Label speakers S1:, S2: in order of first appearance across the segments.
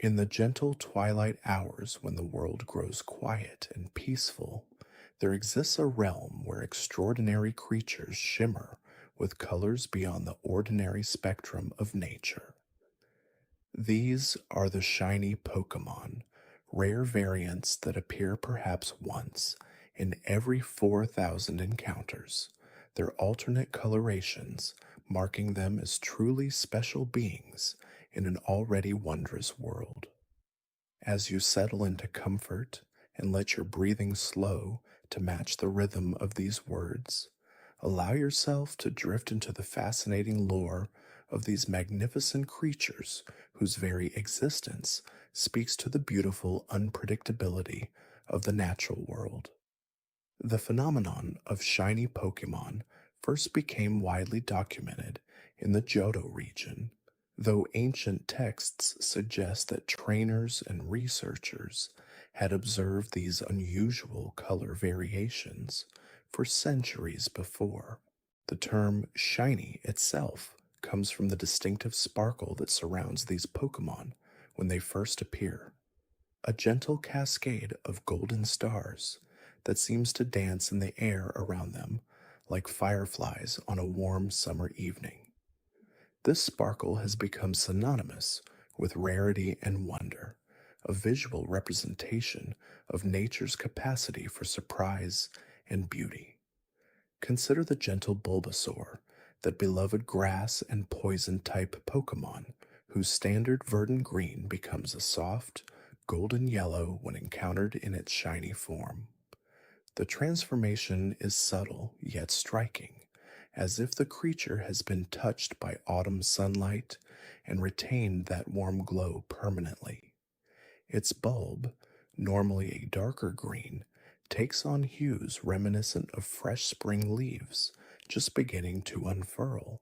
S1: In the gentle twilight hours when the world grows quiet and peaceful, there exists a realm where extraordinary creatures shimmer with colors beyond the ordinary spectrum of nature. These are the shiny Pokémon, rare variants that appear perhaps once in every 4,000 encounters, their alternate colorations marking them as truly special beings in an already wondrous world. As you settle into comfort and let your breathing slow to match the rhythm of these words, allow yourself to drift into the fascinating lore of these magnificent creatures whose very existence speaks to the beautiful unpredictability of the natural world. The phenomenon of shiny Pokemon first became widely documented in the Johto region, though ancient texts suggest that trainers and researchers had observed these unusual color variations for centuries before. The term shiny itself comes from the distinctive sparkle that surrounds these Pokemon when they first appear, a gentle cascade of golden stars that seems to dance in the air around them like fireflies on a warm summer evening. This sparkle has become synonymous with rarity and wonder, a visual representation of nature's capacity for surprise and beauty. Consider the gentle Bulbasaur, that beloved grass and poison type Pokemon, whose standard verdant green becomes a soft, golden yellow when encountered in its shiny form. The transformation is subtle yet striking, as if the creature has been touched by autumn sunlight and retained that warm glow permanently. Its bulb, normally a darker green, takes on hues reminiscent of fresh spring leaves just beginning to unfurl.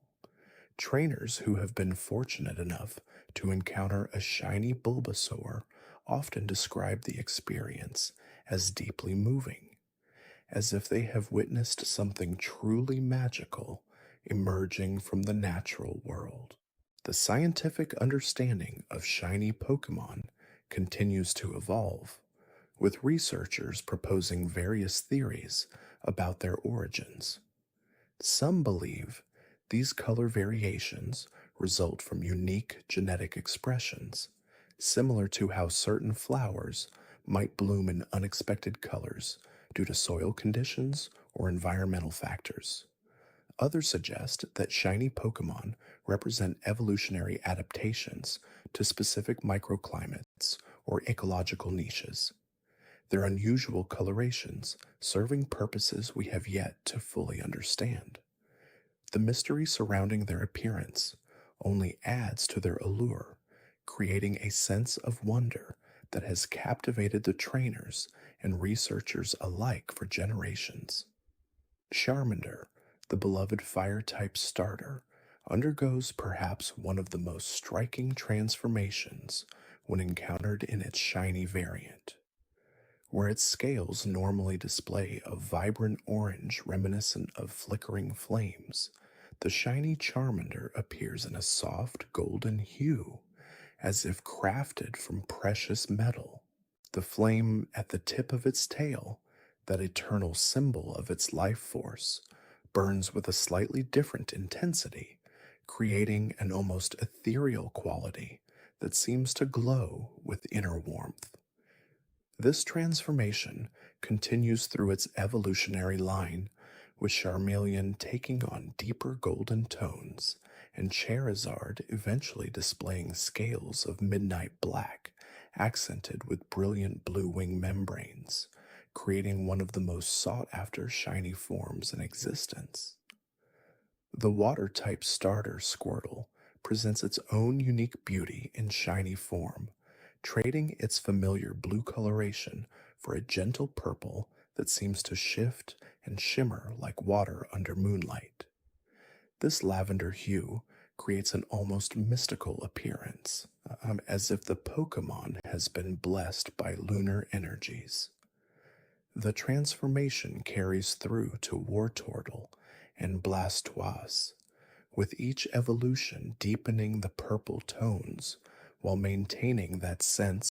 S1: Trainers who have been fortunate enough to encounter a shiny Bulbasaur often describe the experience as deeply moving, as if they have witnessed something truly magical emerging from the natural world. The scientific understanding of shiny Pokemon continues to evolve, with researchers proposing various theories about their origins. Some believe these color variations result from unique genetic expressions, similar to how certain flowers might bloom in unexpected colors due to soil conditions or environmental factors. Others suggest that shiny Pokemon represent evolutionary adaptations to specific microclimates or ecological niches, their unusual colorations serving purposes we have yet to fully understand. The mystery surrounding their appearance only adds to their allure, creating a sense of wonder that has captivated the trainers and researchers alike for generations. Charmander, the beloved fire-type starter, undergoes perhaps one of the most striking transformations when encountered in its shiny variant. Where its scales normally display a vibrant orange reminiscent of flickering flames, the shiny Charmander appears in a soft golden hue, as if crafted from precious metal. The flame at the tip of its tail, that eternal symbol of its life force, burns with a slightly different intensity, creating an almost ethereal quality that seems to glow with inner warmth. This transformation continues through its evolutionary line, with Charmeleon taking on deeper golden tones, and Charizard eventually displaying scales of midnight black, accented with brilliant blue wing membranes, creating one of the most sought-after shiny forms in existence. The water-type starter Squirtle presents its own unique beauty in shiny form, trading its familiar blue coloration for a gentle purple that seems to shift and shimmer like water under moonlight. This lavender hue creates an almost mystical appearance, as if the Pokémon has been blessed by lunar energies. The transformation carries through to Wartortle and Blastoise, with each evolution deepening the purple tones while maintaining that sense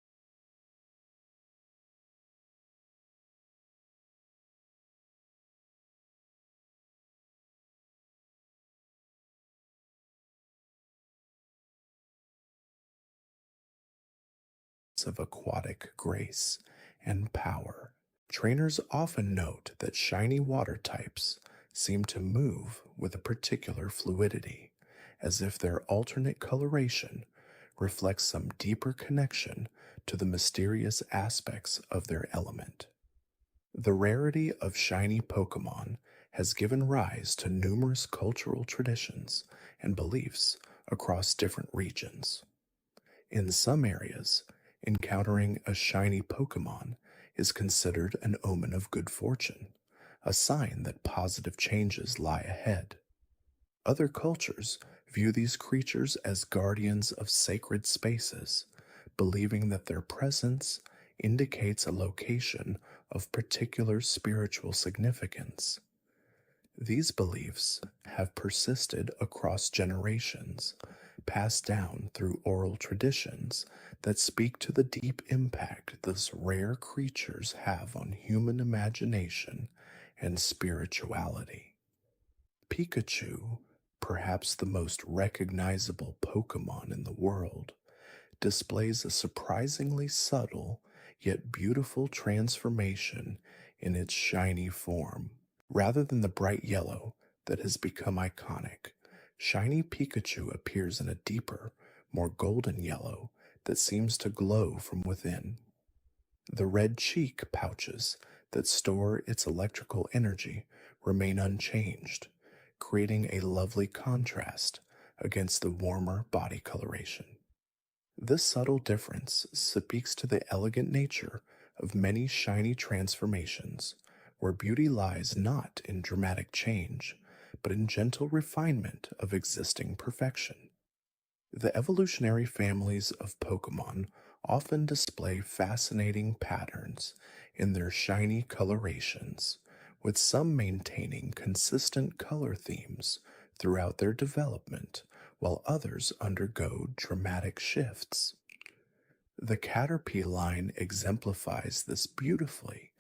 S1: of aquatic grace and power. Trainers often note that shiny water types seem to move with a particular fluidity, as if their alternate coloration reflects some deeper connection to the mysterious aspects of their element. The rarity of shiny Pokemon has given rise to numerous cultural traditions and beliefs across different regions. In some areas, encountering a shiny Pokemon is considered an omen of good fortune, a sign that positive changes lie ahead. Other cultures view these creatures as guardians of sacred spaces, believing that their presence indicates a location of particular spiritual significance. These beliefs have persisted across generations, passed down through oral traditions that speak to the deep impact these rare creatures have on human imagination and spirituality. Pikachu, perhaps the most recognizable Pokemon in the world, displays a surprisingly subtle yet beautiful transformation in its shiny form. Rather than the bright yellow that has become iconic, shiny Pikachu appears in a deeper, more golden yellow that seems to glow from within. The red cheek pouches that store its electrical energy remain unchanged, creating a lovely contrast against the warmer body coloration. This subtle difference speaks to the elegant nature of many shiny transformations, where beauty lies not in dramatic change, but in gentle refinement of existing perfection. The evolutionary families of Pokemon often display fascinating patterns in their shiny colorations, with some maintaining consistent color themes throughout their development, while others undergo dramatic shifts. The Caterpie line exemplifies this beautifully,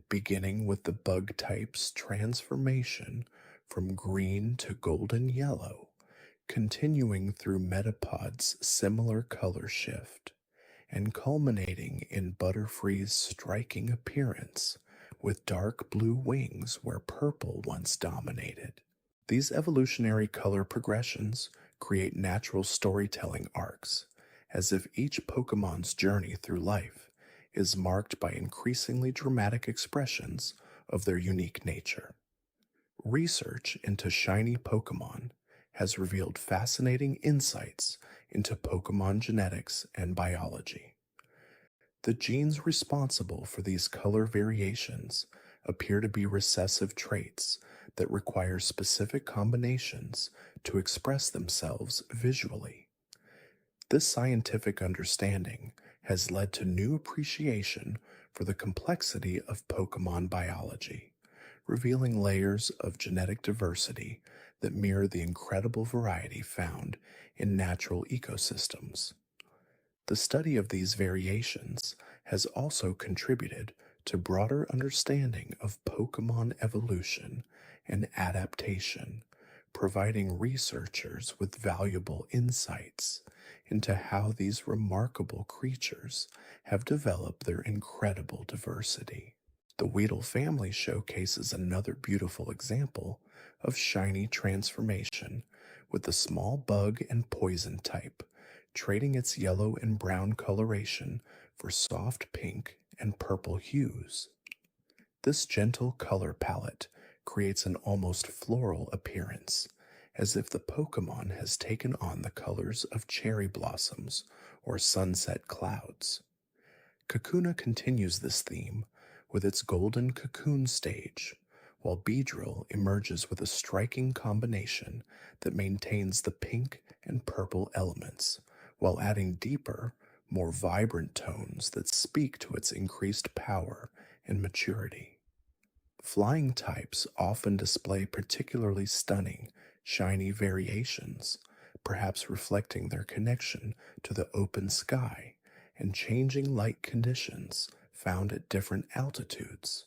S1: beginning with the bug type's transformation from green to golden yellow, continuing through Metapod's similar color shift, and culminating in Butterfree's striking appearance with dark blue wings where purple once dominated. These evolutionary color progressions create natural storytelling arcs, as if each Pokemon's journey through life is marked by increasingly dramatic expressions of their unique nature. Research into shiny Pokemon has revealed fascinating insights into Pokemon genetics and biology. The genes responsible for these color variations appear to be recessive traits that require specific combinations to express themselves visually. This scientific understanding has led to new appreciation for the complexity of Pokemon biology, revealing layers of genetic diversity that mirror the incredible variety found in natural ecosystems. The study of these variations has also contributed to broader understanding of Pokemon evolution and adaptation, providing researchers with valuable insights into how these remarkable creatures have developed their incredible diversity. The Weedle family showcases another beautiful example of shiny transformation, with the small bug and poison type trading its yellow and brown coloration for soft pink and purple hues. This gentle color palette creates an almost floral appearance, as if the Pokemon has taken on the colors of cherry blossoms or sunset clouds. Kakuna continues this theme with its golden cocoon stage, while Beedrill emerges with a striking combination that maintains the pink and purple elements, while adding deeper, more vibrant tones that speak to its increased power and maturity. Flying types often display particularly stunning, shiny variations, perhaps reflecting their connection to the open sky and changing light conditions found at different altitudes.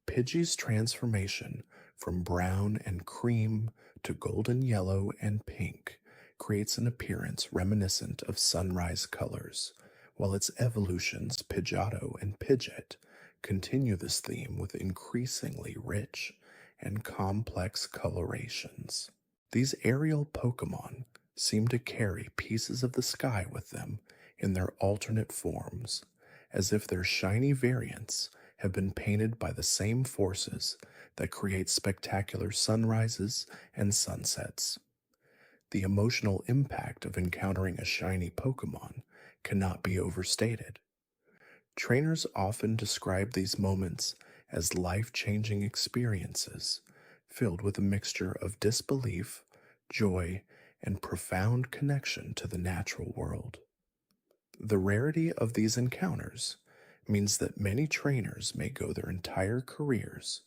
S1: Pidgey's transformation from brown and cream to golden yellow and pink creates an appearance reminiscent of sunrise colors, while its evolutions Pidgeotto and Pidgeot continue this theme with increasingly rich and complex colorations. These aerial Pokemon seem to carry pieces of the sky with them in their alternate forms, as if their shiny variants have been painted by the same forces that create spectacular sunrises and sunsets. The emotional impact of encountering a shiny Pokemon cannot be overstated. Trainers often describe these moments as life-changing experiences, filled with a mixture of disbelief, joy, and profound connection to the natural world. The rarity of these encounters means that many trainers may go their entire careers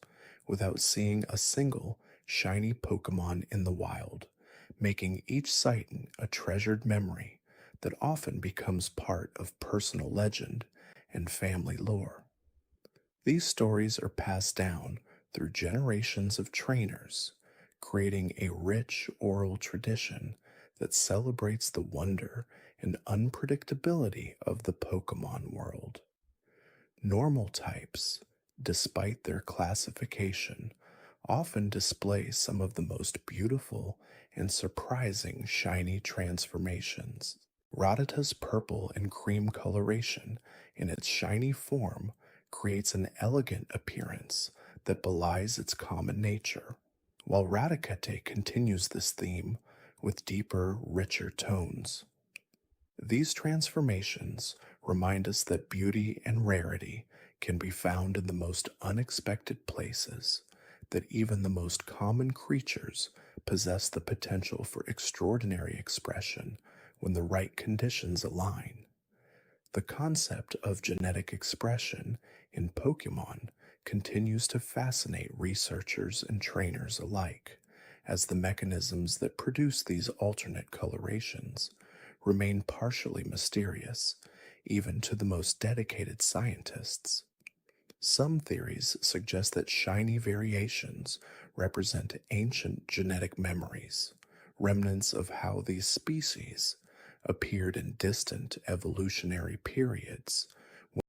S1: without seeing a single shiny Pokemon in the wild, making each sighting a treasured memory that often becomes part of personal legend and family lore. These stories are passed down through generations of trainers, creating a rich oral tradition that celebrates the wonder and unpredictability of the Pokemon world. Normal types, despite their classification, often display some of the most beautiful and surprising shiny transformations. Rattata's purple and cream coloration in its shiny form creates an elegant appearance that belies its common nature, while Raticate continues this theme with deeper, richer tones. These transformations remind us that beauty and rarity can be found in the most unexpected places, that even the most common creatures possess the potential for extraordinary expression when the right conditions align. The concept of genetic expression in Pokemon continues to fascinate researchers and trainers alike, as the mechanisms that produce these alternate colorations remain partially mysterious, even to the most dedicated scientists. Some theories suggest that shiny variations represent ancient genetic memories, remnants of how these species appeared in distant evolutionary periods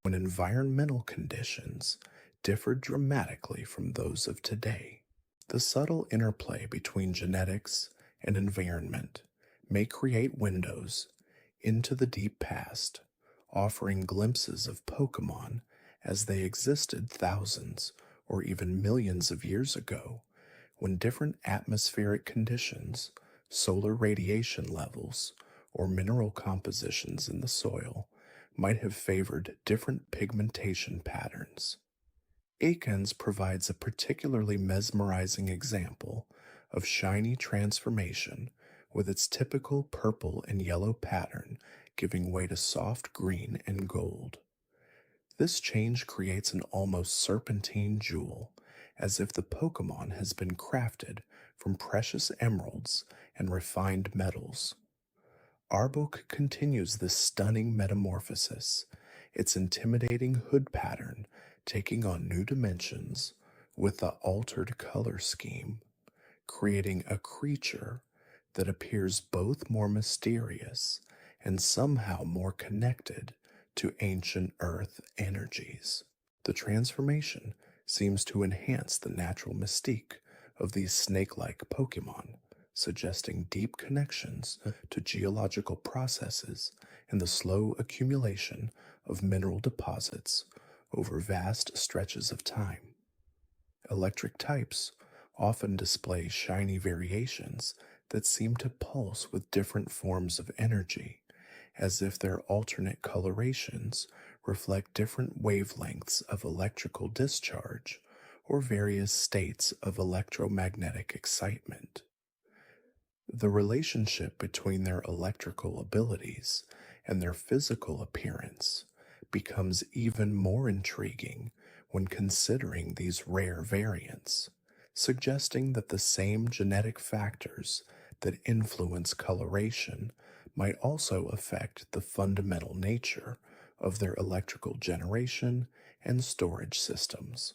S1: when environmental conditions differed dramatically from those of today. The subtle interplay between genetics and environment may create windows into the deep past, offering glimpses of Pokemon as they existed thousands or even millions of years ago, when different atmospheric conditions, solar radiation levels, or mineral compositions in the soil might have favored different pigmentation patterns. Ekans provides a particularly mesmerizing example of shiny transformation, with its typical purple and yellow pattern giving way to soft green and gold. This change creates an almost serpentine jewel, as if the Pokemon has been crafted from precious emeralds and refined metals. Our book continues this stunning metamorphosis, its intimidating hood pattern taking on new dimensions with the altered color scheme, creating a creature that appears both more mysterious and somehow more connected to ancient earth energies. The transformation seems to enhance the natural mystique of these snake-like Pokemon, suggesting deep connections to geological processes and the slow accumulation of mineral deposits over vast stretches of time. Electric types often display shiny variations that seem to pulse with different forms of energy, as if their alternate colorations reflect different wavelengths of electrical discharge or various states of electromagnetic excitement. The relationship between their electrical abilities and their physical appearance becomes even more intriguing when considering these rare variants, suggesting that the same genetic factors that influence coloration might also affect the fundamental nature of their electrical generation and storage systems.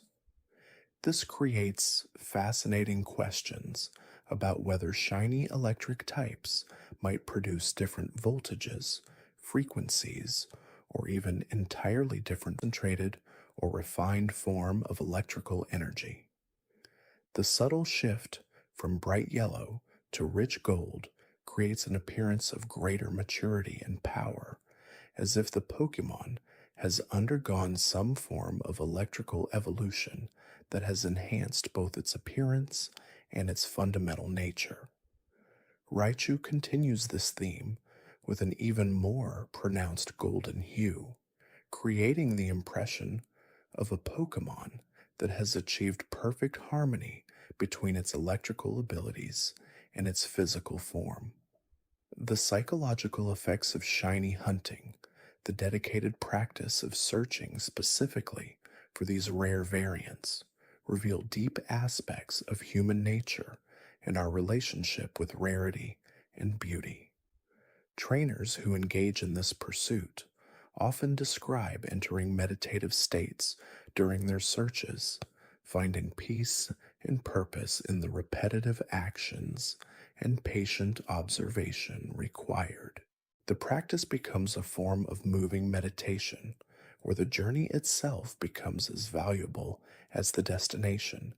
S1: This creates fascinating questions about whether shiny electric types might produce different voltages, frequencies, or even entirely different concentrated or refined form of electrical energy. The subtle shift from bright yellow to rich gold creates an appearance of greater maturity and power, as if the Pokemon has undergone some form of electrical evolution that has enhanced both its appearance and its fundamental nature. Raichu continues this theme with an even more pronounced golden hue, creating the impression of a Pokemon that has achieved perfect harmony between its electrical abilities and its physical form. The psychological effects of shiny hunting, the dedicated practice of searching specifically for these rare variants, reveal deep aspects of human nature and our relationship with rarity and beauty. Trainers who engage in this pursuit often describe entering meditative states during their searches, finding peace and purpose in the repetitive actions and patient observation required. The practice becomes a form of moving meditation, where the journey itself becomes as valuable as the destination,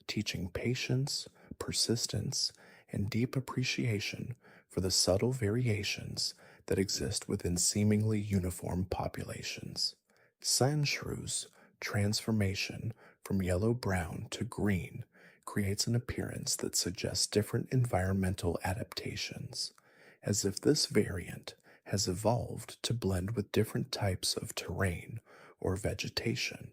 S1: teaching patience, persistence, and deep appreciation for the subtle variations that exist within seemingly uniform populations. Sandshrew's transformation from yellow-brown to green creates an appearance that suggests different environmental adaptations, as if this variant has evolved to blend with different types of terrain or vegetation.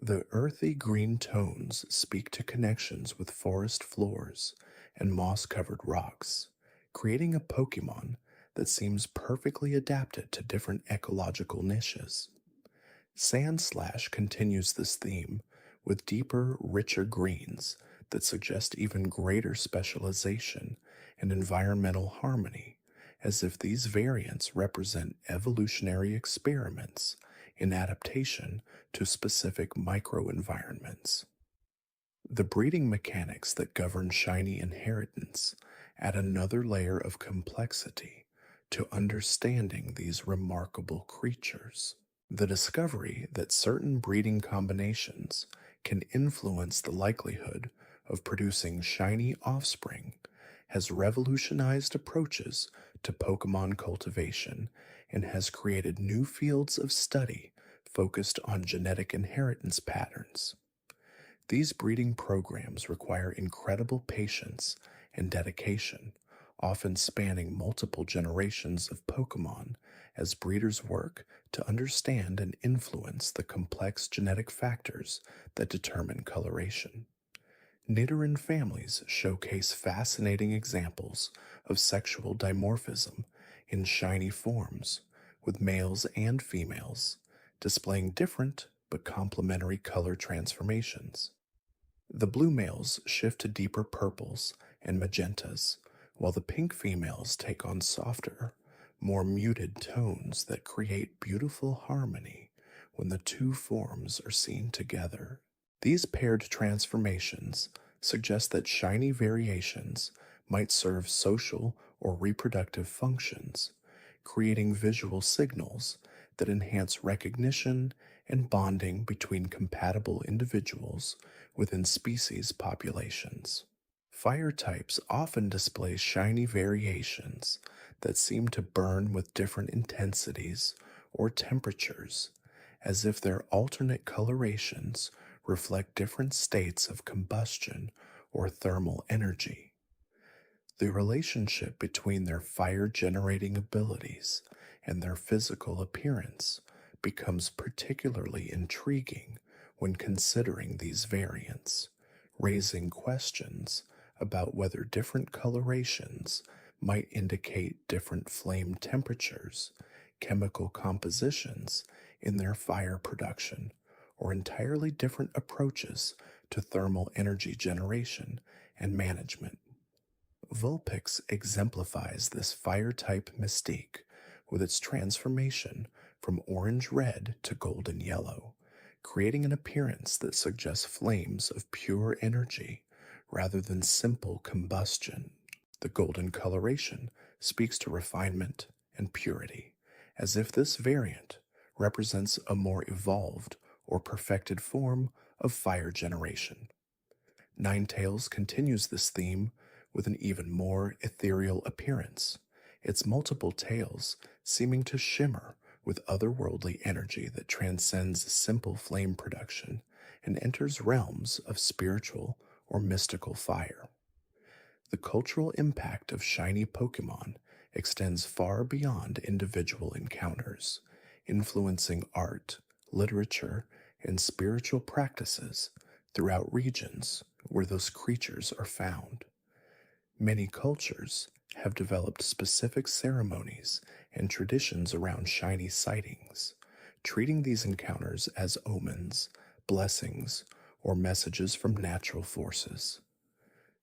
S1: The earthy green tones speak to connections with forest floors and moss-covered rocks, creating a Pokemon that seems perfectly adapted to different ecological niches. Sandslash continues this theme with deeper, richer greens that suggest even greater specialization and environmental harmony, as if these variants represent evolutionary experiments in adaptation to specific microenvironments. The breeding mechanics that govern shiny inheritance add another layer of complexity to understanding these remarkable creatures. The discovery that certain breeding combinations can influence the likelihood of producing shiny offspring has revolutionized approaches to Pokemon cultivation and has created new fields of study focused on genetic inheritance patterns. These breeding programs require incredible patience and dedication, often spanning multiple generations of Pokemon as breeders work to understand and influence the complex genetic factors that determine coloration. Nidoran families showcase fascinating examples of sexual dimorphism in shiny forms, with males and females displaying different but complementary color transformations. The blue males shift to deeper purples and magentas, while the pink females take on softer, more muted tones that create beautiful harmony when the two forms are seen together. These paired transformations suggest that shiny variations might serve social or reproductive functions, creating visual signals that enhance recognition and bonding between compatible individuals within species populations. Fire types often display shiny variations that seem to burn with different intensities or temperatures, as if their alternate colorations reflect different states of combustion or thermal energy. The relationship between their fire-generating abilities and their physical appearance becomes particularly intriguing when considering these variants, raising questions about whether different colorations might indicate different flame temperatures, chemical compositions in their fire production, or entirely different approaches to thermal energy generation and management. Vulpix exemplifies this fire-type mystique with its transformation from orange-red to golden-yellow, creating an appearance that suggests flames of pure energy rather than simple combustion. The golden coloration speaks to refinement and purity, as if this variant represents a more evolved or perfected form of fire generation. Ninetales continues this theme with an even more ethereal appearance, its multiple tails seeming to shimmer with otherworldly energy that transcends simple flame production and enters realms of spiritual or mystical fire. The cultural impact of shiny Pokémon extends far beyond individual encounters, influencing art, literature, and spiritual practices throughout regions where those creatures are found. Many cultures have developed specific ceremonies and traditions around shiny sightings, treating these encounters as omens, blessings, or messages from natural forces.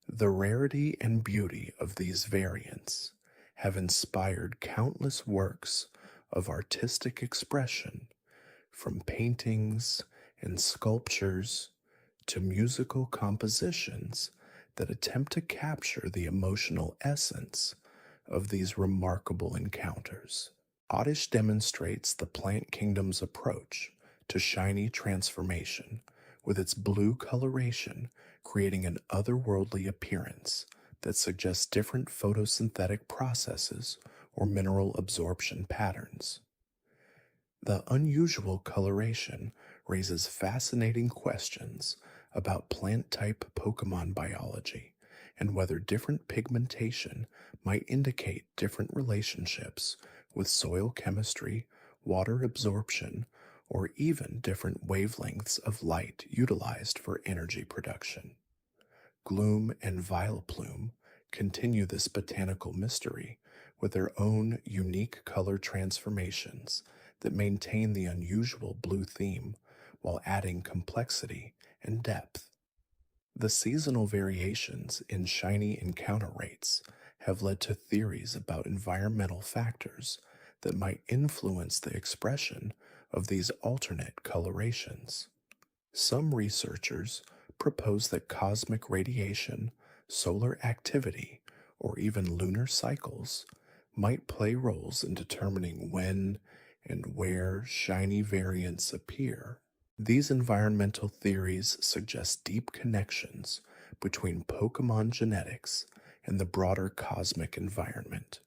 S1: The rarity and beauty of these variants have inspired countless works of artistic expression, from paintings and sculptures to musical compositions that attempt to capture the emotional essence of these remarkable encounters. Oddish demonstrates the plant kingdom's approach to shiny transformation, with its blue coloration creating an otherworldly appearance that suggests different photosynthetic processes or mineral absorption patterns. The unusual coloration raises fascinating questions about plant-type Pokémon biology and whether different pigmentation might indicate different relationships with soil chemistry, water absorption, or even different wavelengths of light utilized for energy production. Gloom and Vileplume continue this botanical mystery with their own unique color transformations that maintain the unusual blue theme while adding complexity and depth. The seasonal variations in shiny encounter rates have led to theories about environmental factors that might influence the expression of these alternate colorations. Some researchers propose that cosmic radiation, solar activity, or even lunar cycles might play roles in determining when and where shiny variants appear. These environmental theories suggest deep connections between Pokémon genetics and the broader cosmic environment,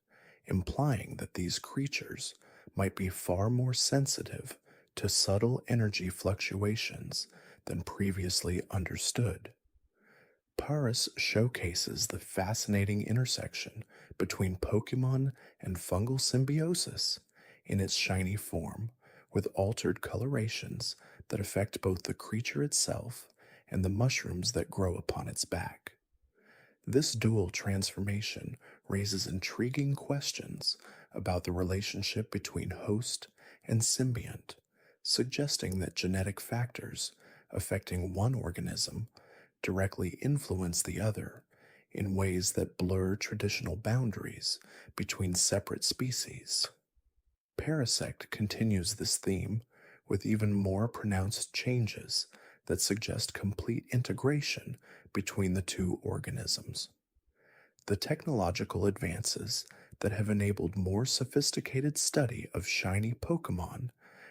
S1: implying that these creatures might be far more sensitive to subtle energy fluctuations than previously understood. Paris showcases the fascinating intersection between Pokémon and fungal symbiosis in its shiny form, with altered colorations that affect both the creature itself and the mushrooms that grow upon its back. This dual transformation raises intriguing questions about the relationship between host and symbiont, suggesting that genetic factors affecting one organism directly influence the other in ways that blur traditional boundaries between separate species. Parasect continues this theme with even more pronounced changes that suggest complete integration between the two organisms. The technological advances that have enabled more sophisticated study of shiny Pokémon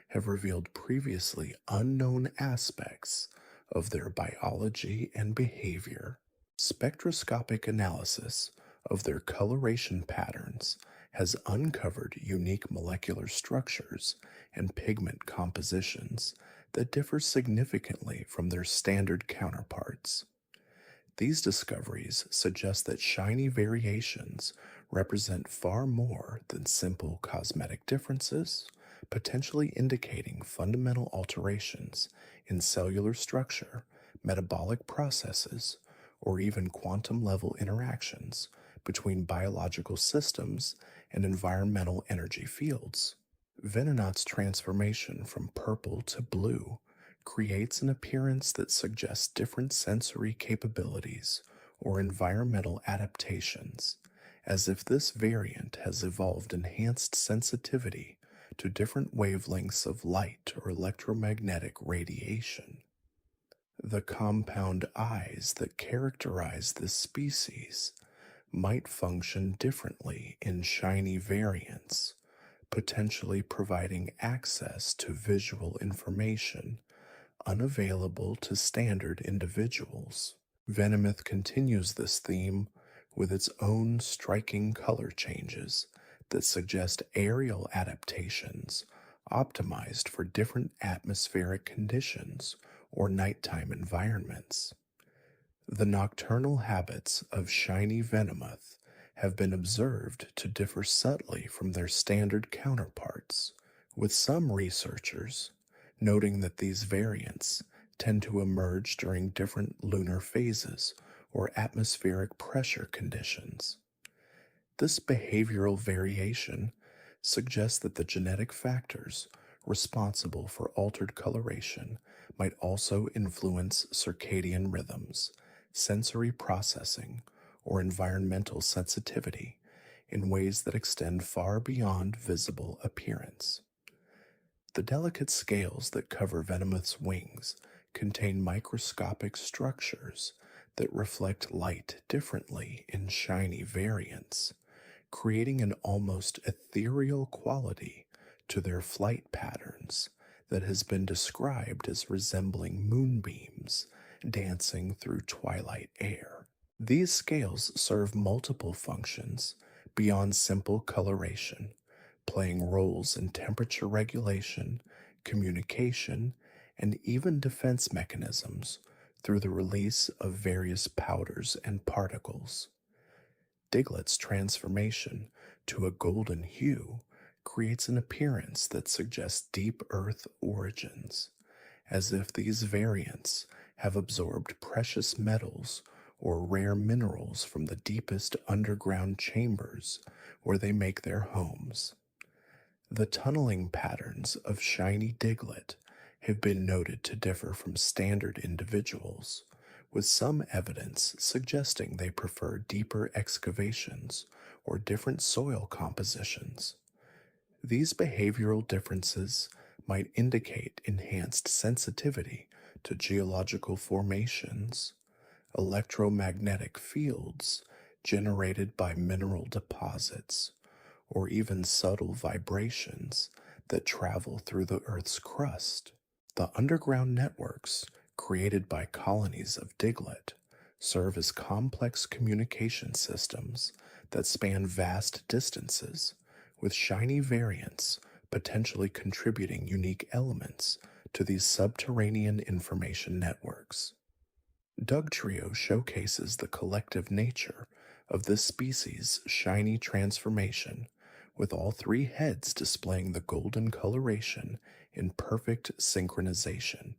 S1: have revealed previously unknown aspects of their biology and behavior. Spectroscopic analysis of their coloration patterns has uncovered unique molecular structures and pigment compositions that differ significantly from their standard counterparts. These discoveries suggest that shiny variations represent far more than simple cosmetic differences, potentially indicating fundamental alterations in cellular structure, metabolic processes, or even quantum-level interactions between biological systems and environmental energy fields. Venonat's transformation from purple to blue creates an appearance that suggests different sensory capabilities or environmental adaptations, as if this variant has evolved enhanced sensitivity to different wavelengths of light or electromagnetic radiation. The compound eyes that characterize this species might function differently in shiny variants, potentially providing access to visual information unavailable to standard individuals. Venomoth continues this theme with its own striking color changes that suggest aerial adaptations optimized for different atmospheric conditions or nighttime environments. The nocturnal habits of shiny Venomoth have been observed to differ subtly from their standard counterparts, with some researchers noting that these variants tend to emerge during different lunar phases or atmospheric pressure conditions. This behavioral variation suggests that the genetic factors responsible for altered coloration might also influence circadian rhythms, sensory processing, or environmental sensitivity in ways that extend far beyond visible appearance. The delicate scales that cover Venomoth's wings contain microscopic structures that reflect light differently in shiny variants, creating an almost ethereal quality to their flight patterns that has been described as resembling moonbeams dancing through twilight air. These scales serve multiple functions beyond simple coloration, playing roles in temperature regulation, communication, and even defense mechanisms through the release of various powders and particles. Diglett's transformation to a golden hue creates an appearance that suggests deep earth origins, as if these variants have absorbed precious metals or rare minerals from the deepest underground chambers where they make their homes. The tunneling patterns of shiny Diglett have been noted to differ from standard individuals, with some evidence suggesting they prefer deeper excavations or different soil compositions. These behavioral differences might indicate enhanced sensitivity to geological formations, electromagnetic fields generated by mineral deposits, or even subtle vibrations that travel through the Earth's crust. The underground networks created by colonies of Diglett serve as complex communication systems that span vast distances, with shiny variants potentially contributing unique elements to these subterranean information networks. Dugtrio showcases the collective nature of this species' shiny transformation, with all three heads displaying the golden coloration in perfect synchronization.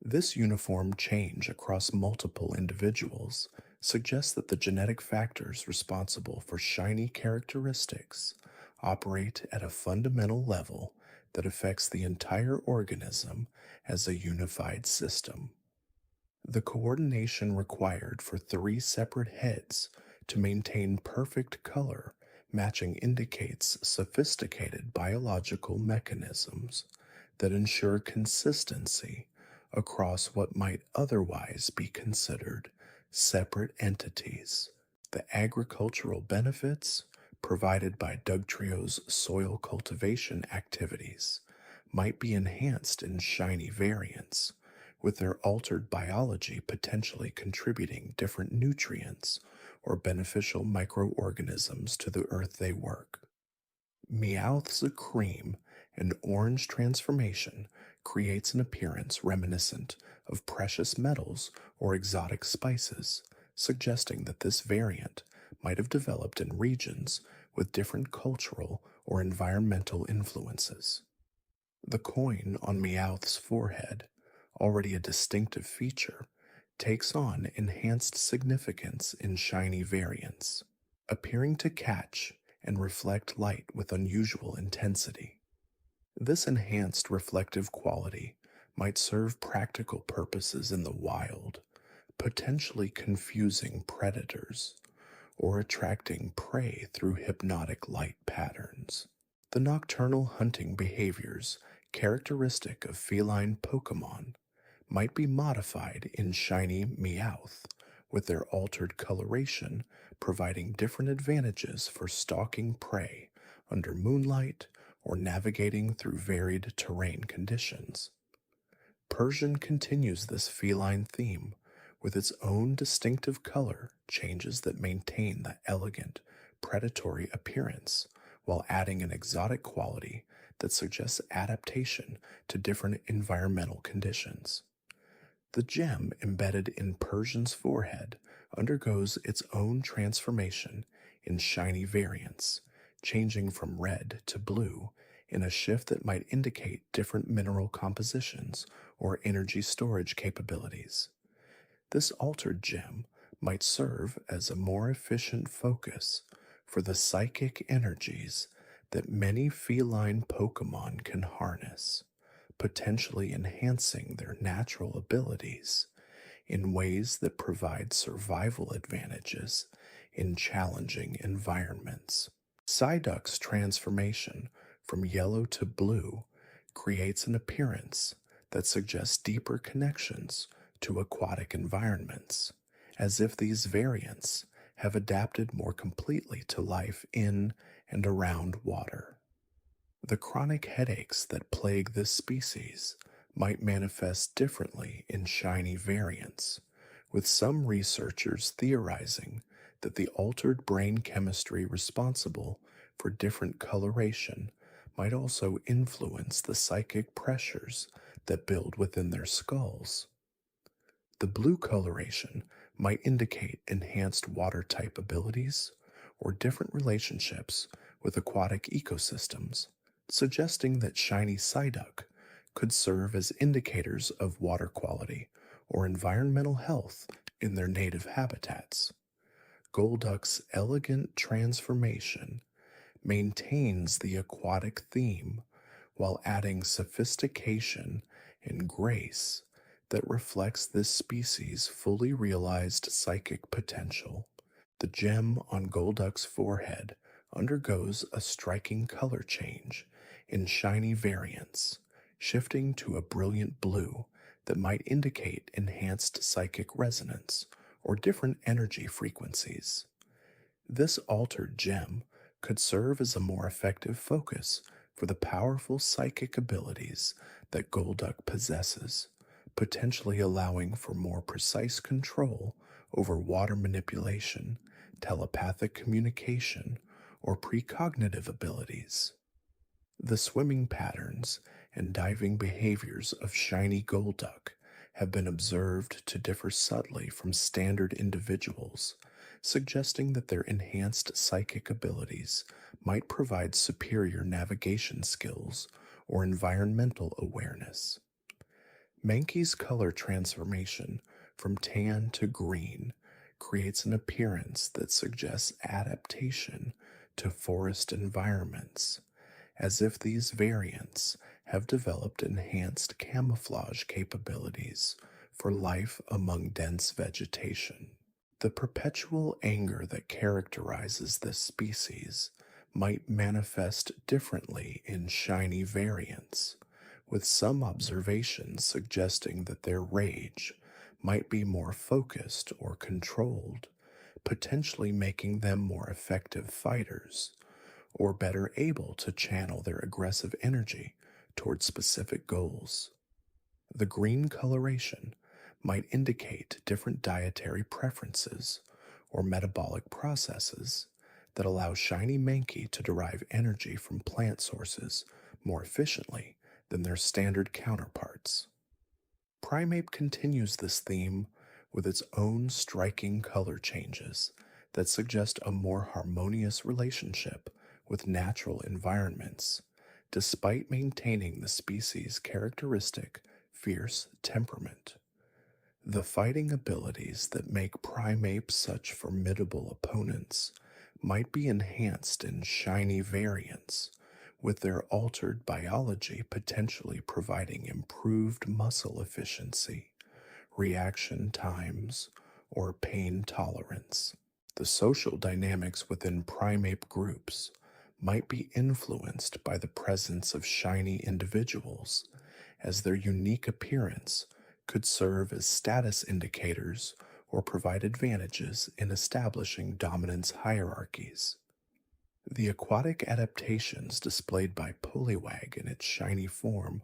S1: This uniform change across multiple individuals suggests that the genetic factors responsible for shiny characteristics operate at a fundamental level that affects the entire organism as a unified system. The coordination required for three separate heads to maintain perfect color matching indicates sophisticated biological mechanisms that ensure consistency across what might otherwise be considered separate entities. The agricultural benefits provided by Dugtrio's soil cultivation activities might be enhanced in shiny variants, with their altered biology potentially contributing different nutrients or beneficial microorganisms to the earth they work. Meowth's cream and orange transformation creates an appearance reminiscent of precious metals or exotic spices, suggesting that this variant might have developed in regions with different cultural or environmental influences. The coin on Meowth's forehead, already a distinctive feature, takes on enhanced significance in shiny variants, appearing to catch and reflect light with unusual intensity. This enhanced reflective quality might serve practical purposes in the wild, potentially confusing predators or attracting prey through hypnotic light patterns. The nocturnal hunting behaviors characteristic of feline Pokémon might be modified in Shiny Meowth, with their altered coloration providing different advantages for stalking prey under moonlight or navigating through varied terrain conditions. Persian continues this feline theme with its own distinctive color changes that maintain the elegant, predatory appearance while adding an exotic quality that suggests adaptation to different environmental conditions. The gem embedded in Persian's forehead undergoes its own transformation in shiny variants, changing from red to blue in a shift that might indicate different mineral compositions or energy storage capabilities. This altered gem might serve as a more efficient focus for the psychic energies that many feline Pokémon can harness, potentially enhancing their natural abilities in ways that provide survival advantages in challenging environments. Psyduck's transformation from yellow to blue creates an appearance that suggests deeper connections to aquatic environments, as if these variants have adapted more completely to life in and around water. The chronic headaches that plague this species might manifest differently in shiny variants, with some researchers theorizing that the altered brain chemistry responsible for different coloration might also influence the psychic pressures that build within their skulls. The blue coloration might indicate enhanced water type abilities or different relationships with aquatic ecosystems, suggesting that shiny Psyduck could serve as indicators of water quality or environmental health in their native habitats. Golduck's elegant transformation maintains the aquatic theme while adding sophistication and grace that reflects this species' fully realized psychic potential. The gem on Golduck's forehead undergoes a striking color change in shiny variants, shifting to a brilliant blue that might indicate enhanced psychic resonance or different energy frequencies. This altered gem could serve as a more effective focus for the powerful psychic abilities that Golduck possesses, potentially allowing for more precise control over water manipulation, telepathic communication, or precognitive abilities. The swimming patterns and diving behaviors of shiny Golduck have been observed to differ subtly from standard individuals, suggesting that their enhanced psychic abilities might provide superior navigation skills or environmental awareness. Mankey's color transformation from tan to green creates an appearance that suggests adaptation to forest environments, as if these variants have developed enhanced camouflage capabilities for life among dense vegetation. The perpetual anger that characterizes this species might manifest differently in shiny variants, with some observations suggesting that their rage might be more focused or controlled, potentially making them more effective fighters, or better able to channel their aggressive energy towards specific goals. The green coloration might indicate different dietary preferences or metabolic processes that allow shiny Mankey to derive energy from plant sources more efficiently than their standard counterparts. Primeape continues this theme with its own striking color changes that suggest a more harmonious relationship with natural environments, despite maintaining the species' characteristic fierce temperament. The fighting abilities that make Primeape such formidable opponents might be enhanced in shiny variants, with their altered biology potentially providing improved muscle efficiency, reaction times, or pain tolerance. The social dynamics within primate groups might be influenced by the presence of shiny individuals, as their unique appearance could serve as status indicators or provide advantages in establishing dominance hierarchies. The aquatic adaptations displayed by Poliwag in its shiny form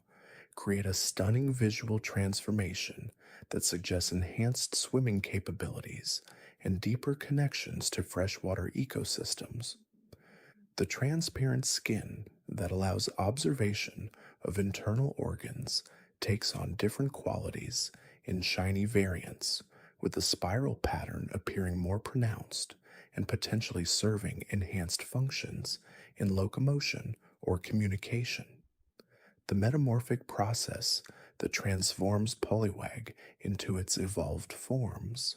S1: create a stunning visual transformation that suggests enhanced swimming capabilities and deeper connections to freshwater ecosystems. The transparent skin that allows observation of internal organs takes on different qualities in shiny variants, with the spiral pattern appearing more pronounced and potentially serving enhanced functions in locomotion or communication. The metamorphic process that transforms Poliwag into its evolved forms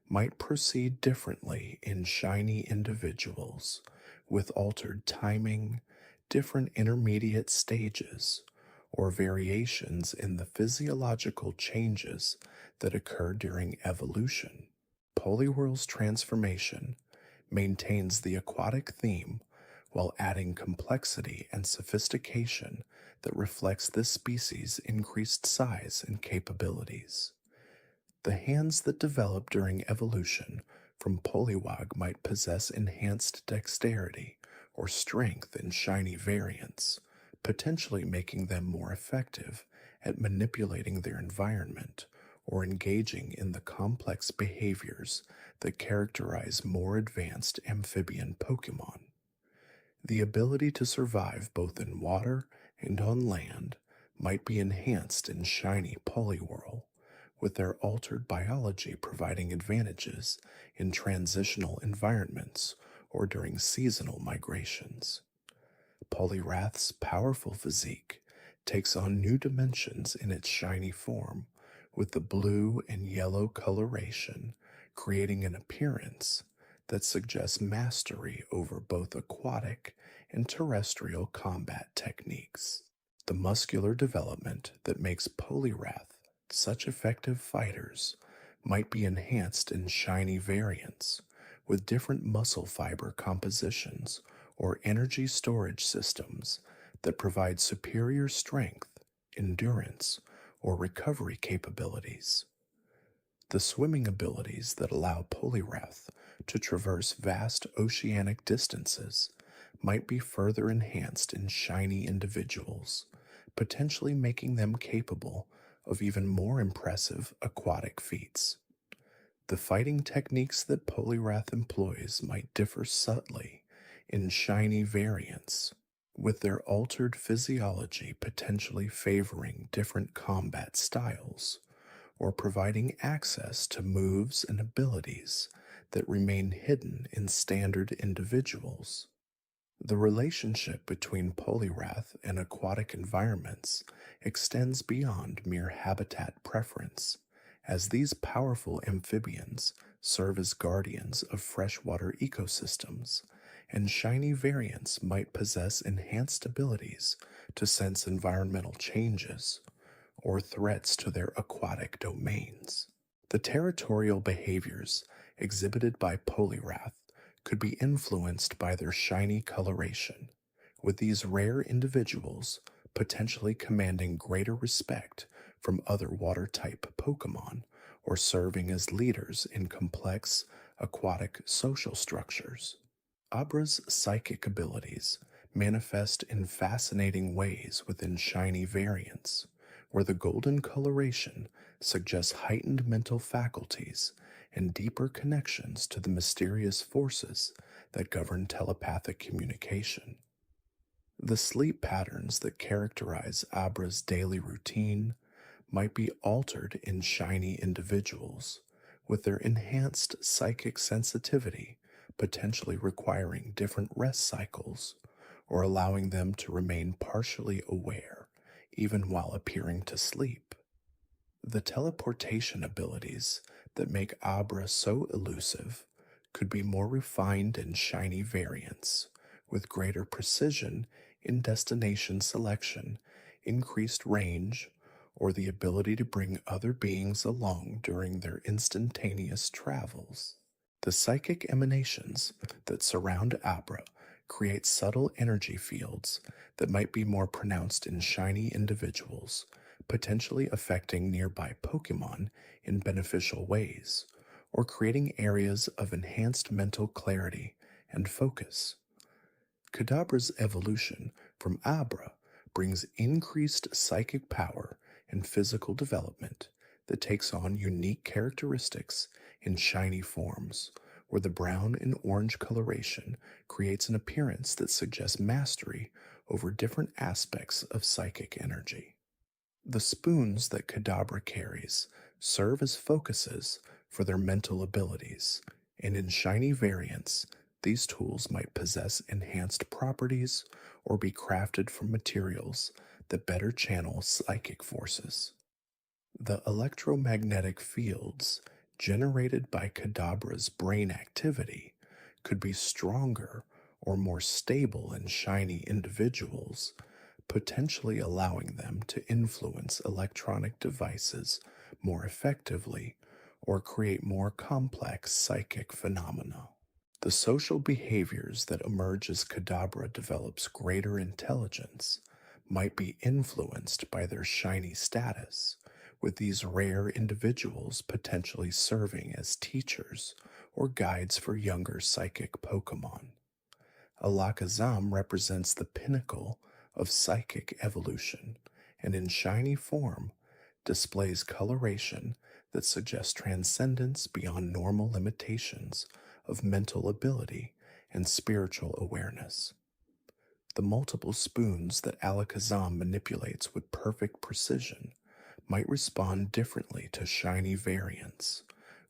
S1: might proceed differently in shiny individuals, with altered timing, different intermediate stages, or variations in the physiological changes that occur during evolution. Poliwhirl's transformation maintains the aquatic theme while adding complexity and sophistication that reflects this species' increased size and capabilities. The hands that develop during evolution from Poliwag might possess enhanced dexterity or strength in shiny variants, potentially making them more effective at manipulating their environment or engaging in the complex behaviors that characterize more advanced amphibian Pokemon. The ability to survive both in water and on land might be enhanced in shiny Poliwhirl, with their altered biology providing advantages in transitional environments or during seasonal migrations. Poliwrath's powerful physique takes on new dimensions in its shiny form, with the blue and yellow coloration creating an appearance that suggests mastery over both aquatic and terrestrial combat techniques. The muscular development that makes Poliwrath such effective fighters might be enhanced in shiny variants, with different muscle fiber compositions or energy storage systems that provide superior strength, endurance, or recovery capabilities. The swimming abilities that allow Poliwrath to traverse vast oceanic distances might be further enhanced in shiny individuals, potentially making them capable of even more impressive aquatic feats. The fighting techniques that Poliwrath employs might differ subtly in shiny variants, with their altered physiology potentially favoring different combat styles, or providing access to moves and abilities that remain hidden in standard individuals. The relationship between Poliwrath and aquatic environments extends beyond mere habitat preference, as these powerful amphibians serve as guardians of freshwater ecosystems, and shiny variants might possess enhanced abilities to sense environmental changes or threats to their aquatic domains. The territorial behaviors exhibited by Poliwrath could be influenced by their shiny coloration, with these rare individuals potentially commanding greater respect from other water-type Pokemon or serving as leaders in complex aquatic social structures. Abra's psychic abilities manifest in fascinating ways within shiny variants, where the golden coloration suggests heightened mental faculties and deeper connections to the mysterious forces that govern telepathic communication. The sleep patterns that characterize Abra's daily routine might be altered in shiny individuals, with their enhanced psychic sensitivity potentially requiring different rest cycles or allowing them to remain partially aware even while appearing to sleep. The teleportation abilities that make Abra so elusive could be more refined in shiny variants, with greater precision in destination selection, increased range, or the ability to bring other beings along during their instantaneous travels. The psychic emanations that surround Abra create subtle energy fields that might be more pronounced in shiny individuals, potentially affecting nearby Pokemon in beneficial ways, or creating areas of enhanced mental clarity and focus. Kadabra's evolution from Abra brings increased psychic power and physical development that takes on unique characteristics in shiny forms, where the brown and orange coloration creates an appearance that suggests mastery over different aspects of psychic energy. The spoons that Kadabra carries serve as focuses for their mental abilities, and in shiny variants, these tools might possess enhanced properties or be crafted from materials that better channel psychic forces. The electromagnetic fields generated by Kadabra's brain activity could be stronger or more stable in shiny individuals, potentially allowing them to influence electronic devices more effectively or create more complex psychic phenomena. The social behaviors that emerge as Kadabra develops greater intelligence might be influenced by their shiny status, with these rare individuals potentially serving as teachers or guides for younger psychic Pokemon. Alakazam represents the pinnacle of psychic evolution, and in shiny form displays coloration that suggests transcendence beyond normal limitations of mental ability and spiritual awareness. The multiple spoons that Alakazam manipulates with perfect precision might respond differently to shiny variants,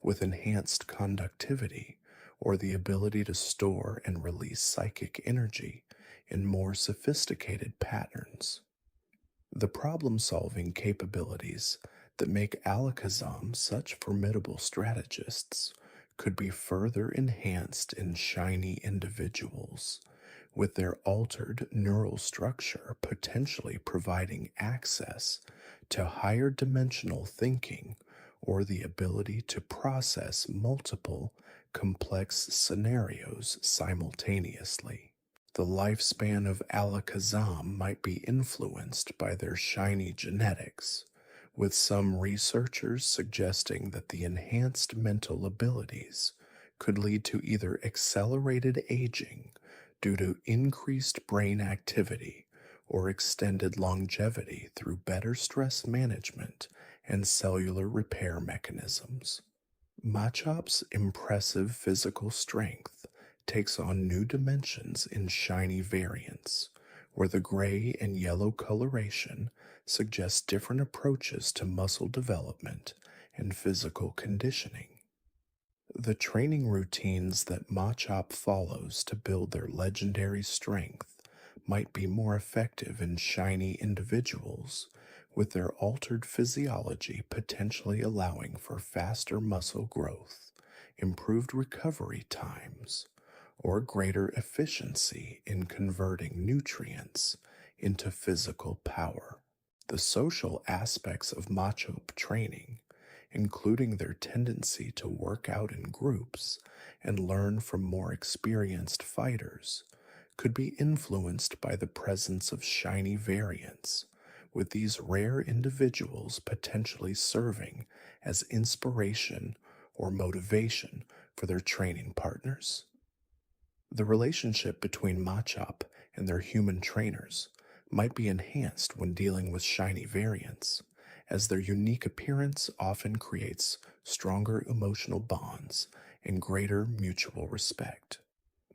S1: with enhanced conductivity or the ability to store and release psychic energy in more sophisticated patterns. The problem-solving capabilities that make Alakazam such formidable strategists could be further enhanced in shiny individuals, with their altered neural structure potentially providing access to higher dimensional thinking or the ability to process multiple complex scenarios simultaneously. The lifespan of Alakazam might be influenced by their shiny genetics, with some researchers suggesting that the enhanced mental abilities could lead to either accelerated aging due to increased brain activity or extended longevity through better stress management and cellular repair mechanisms. Machop's impressive physical strength takes on new dimensions in shiny variants, where the gray and yellow coloration suggests different approaches to muscle development and physical conditioning. The training routines that Machop follows to build their legendary strength might be more effective in shiny individuals, with their altered physiology potentially allowing for faster muscle growth, improved recovery times, or greater efficiency in converting nutrients into physical power. The social aspects of Machop training, including their tendency to work out in groups and learn from more experienced fighters, could be influenced by the presence of shiny variants, with these rare individuals potentially serving as inspiration or motivation for their training partners. The relationship between Machop and their human trainers might be enhanced when dealing with shiny variants, as their unique appearance often creates stronger emotional bonds and greater mutual respect.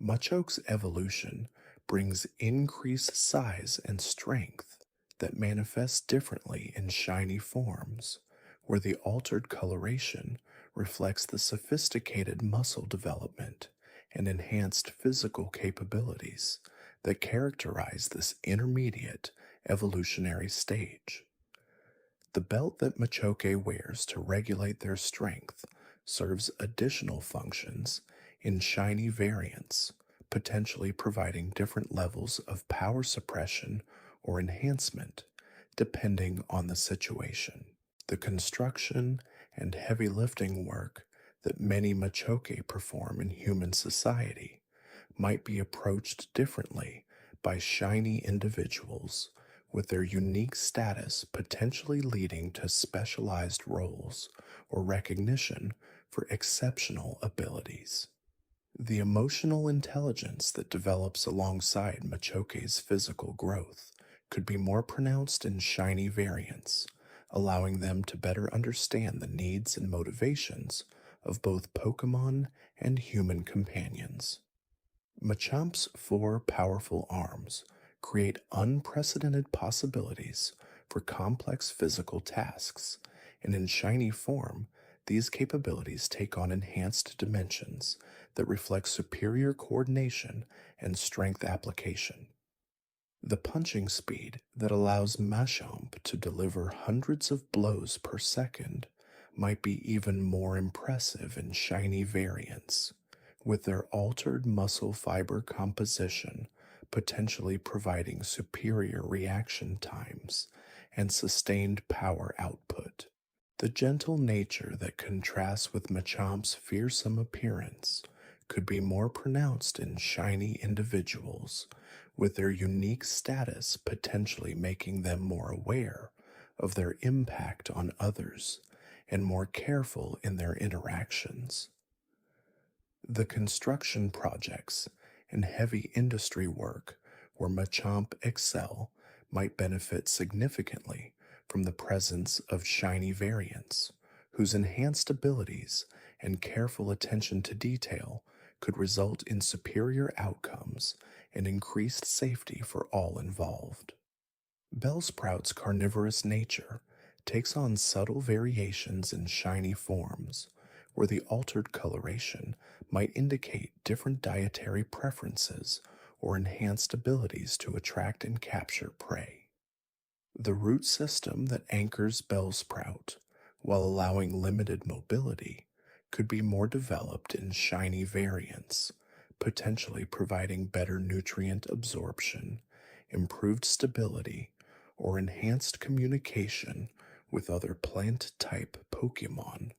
S1: Machoke's evolution brings increased size and strength that manifests differently in shiny forms, where the altered coloration reflects the sophisticated muscle development and enhanced physical capabilities that characterize this intermediate evolutionary stage. The belt that Machoke wears to regulate their strength serves additional functions in shiny variants, potentially providing different levels of power suppression or enhancement, depending on the situation. The construction and heavy lifting work that many Machoke perform in human society might be approached differently by shiny individuals, with their unique status potentially leading to specialized roles or recognition for exceptional abilities. The emotional intelligence that develops alongside Machoke's physical growth could be more pronounced in shiny variants, allowing them to better understand the needs and motivations of both Pokemon and human companions. Machamp's four powerful arms create unprecedented possibilities for complex physical tasks, and in shiny form, these capabilities take on enhanced dimensions that reflect superior coordination and strength application. The punching speed that allows Machamp to deliver hundreds of blows per second might be even more impressive in shiny variants, with their altered muscle fiber composition potentially providing superior reaction times and sustained power output. The gentle nature that contrasts with Machamp's fearsome appearance could be more pronounced in shiny individuals, with their unique status potentially making them more aware of their impact on others and more careful in their interactions. The construction projects and heavy industry work where Machamp excel might benefit significantly from the presence of shiny variants, whose enhanced abilities and careful attention to detail could result in superior outcomes and increased safety for all involved. Bellsprout's carnivorous nature takes on subtle variations in shiny forms, where the altered coloration might indicate different dietary preferences or enhanced abilities to attract and capture prey. The root system that anchors Bellsprout, while allowing limited mobility, could be more developed in shiny variants, potentially providing better nutrient absorption, improved stability, or enhanced communication with other plant-type Pokemon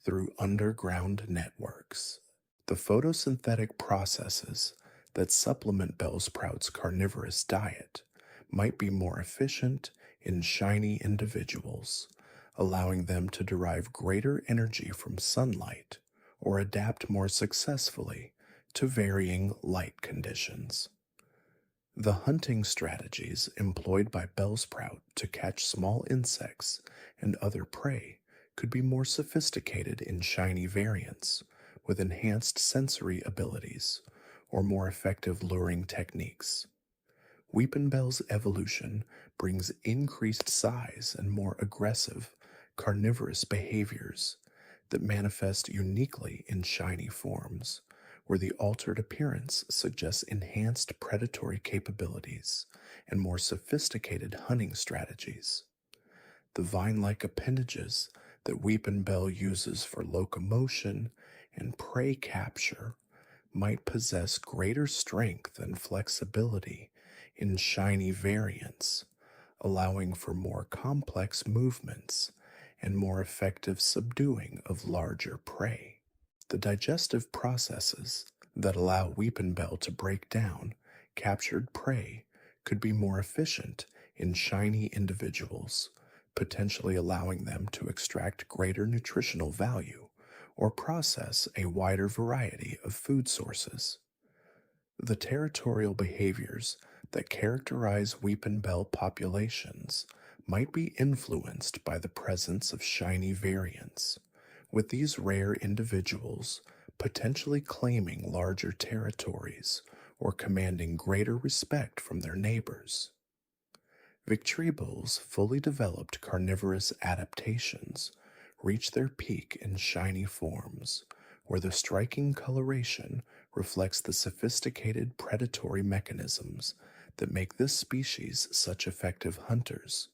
S1: through underground networks. The photosynthetic processes that supplement Bellsprout's carnivorous diet might be more efficient in shiny individuals, allowing them to derive greater energy from sunlight or adapt more successfully to varying light conditions. The hunting strategies employed by Bellsprout to catch small insects and other prey could be more sophisticated in shiny variants, with enhanced sensory abilities or more effective luring techniques. Weepinbell's evolution brings increased size and more aggressive, carnivorous behaviors that manifest uniquely in shiny forms, where the altered appearance suggests enhanced predatory capabilities and more sophisticated hunting strategies. The vine-like appendages that Weepinbell uses for locomotion and prey capture might possess greater strength and flexibility in shiny variants, allowing for more complex movements and more effective subduing of larger prey. The digestive processes that allow Weepinbell to break down captured prey could be more efficient in shiny individuals, potentially allowing them to extract greater nutritional value or process a wider variety of food sources. The territorial behaviors that characterize Weepinbell populations might be influenced by the presence of shiny variants, with these rare individuals potentially claiming larger territories or commanding greater respect from their neighbors. Victreebel's fully developed carnivorous adaptations reach their peak in shiny forms, where the striking coloration reflects the sophisticated predatory mechanisms that make this species such effective hunters.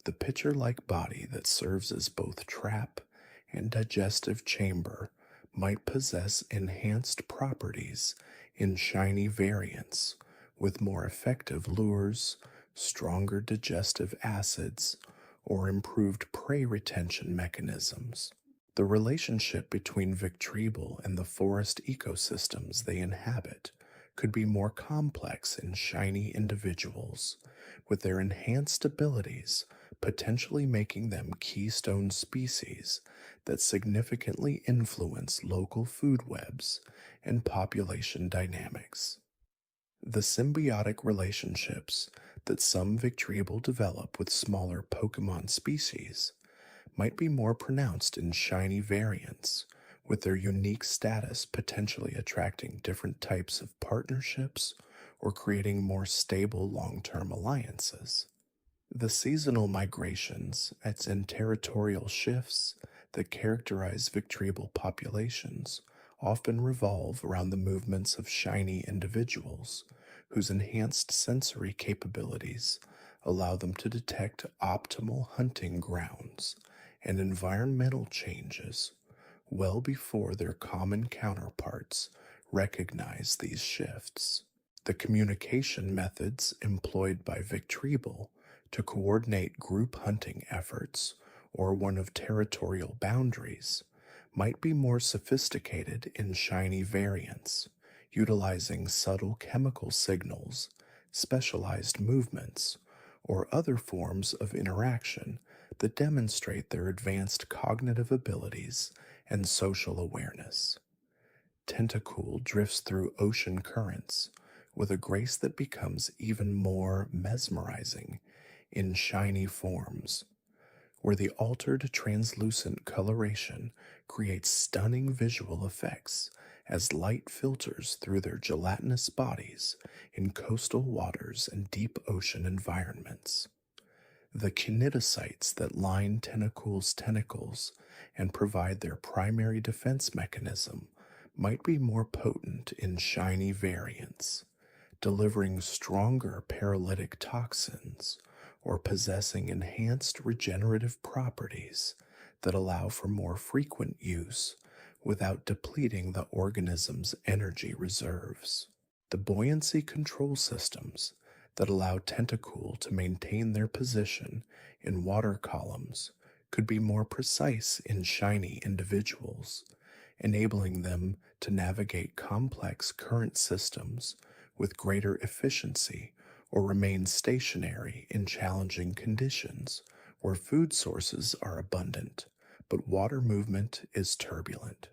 S1: The pitcher-like body that serves as both trap and digestive chamber might possess enhanced properties in shiny variants, with more effective lures, stronger digestive acids, or improved prey retention mechanisms. The relationship between Victreebel and the forest ecosystems they inhabit could be more complex in shiny individuals, with their enhanced abilities potentially making them keystone species that significantly influence local food webs and population dynamics. The symbiotic relationships that some Victreebel develop with smaller Pokemon species might be more pronounced in shiny variants, with their unique status potentially attracting different types of partnerships or creating more stable long term alliances. The seasonal migrations and territorial shifts that characterize Victreebel populations often revolve around the movements of shiny individuals whose enhanced sensory capabilities allow them to detect optimal hunting grounds and environmental changes well before their common counterparts recognize these shifts. The communication methods employed by Victreebel to coordinate group hunting efforts or one of territorial boundaries might be more sophisticated in shiny variants, utilizing subtle chemical signals, specialized movements, or other forms of interaction that demonstrate their advanced cognitive abilities and social awareness. Tentacool drifts through ocean currents with a grace that becomes even more mesmerizing in shiny forms, where the altered translucent coloration creates stunning visual effects as light filters through their gelatinous bodies in coastal waters and deep ocean environments. The kinetocytes that line Tentacool's tentacles and provide their primary defense mechanism might be more potent in shiny variants, delivering stronger paralytic toxins or possessing enhanced regenerative properties that allow for more frequent use without depleting the organism's energy reserves. The buoyancy control systems that allow Tentacool to maintain their position in water columns could be more precise in shiny individuals, enabling them to navigate complex current systems with greater efficiency or remain stationary in challenging conditions where food sources are abundant but water movement is turbulent.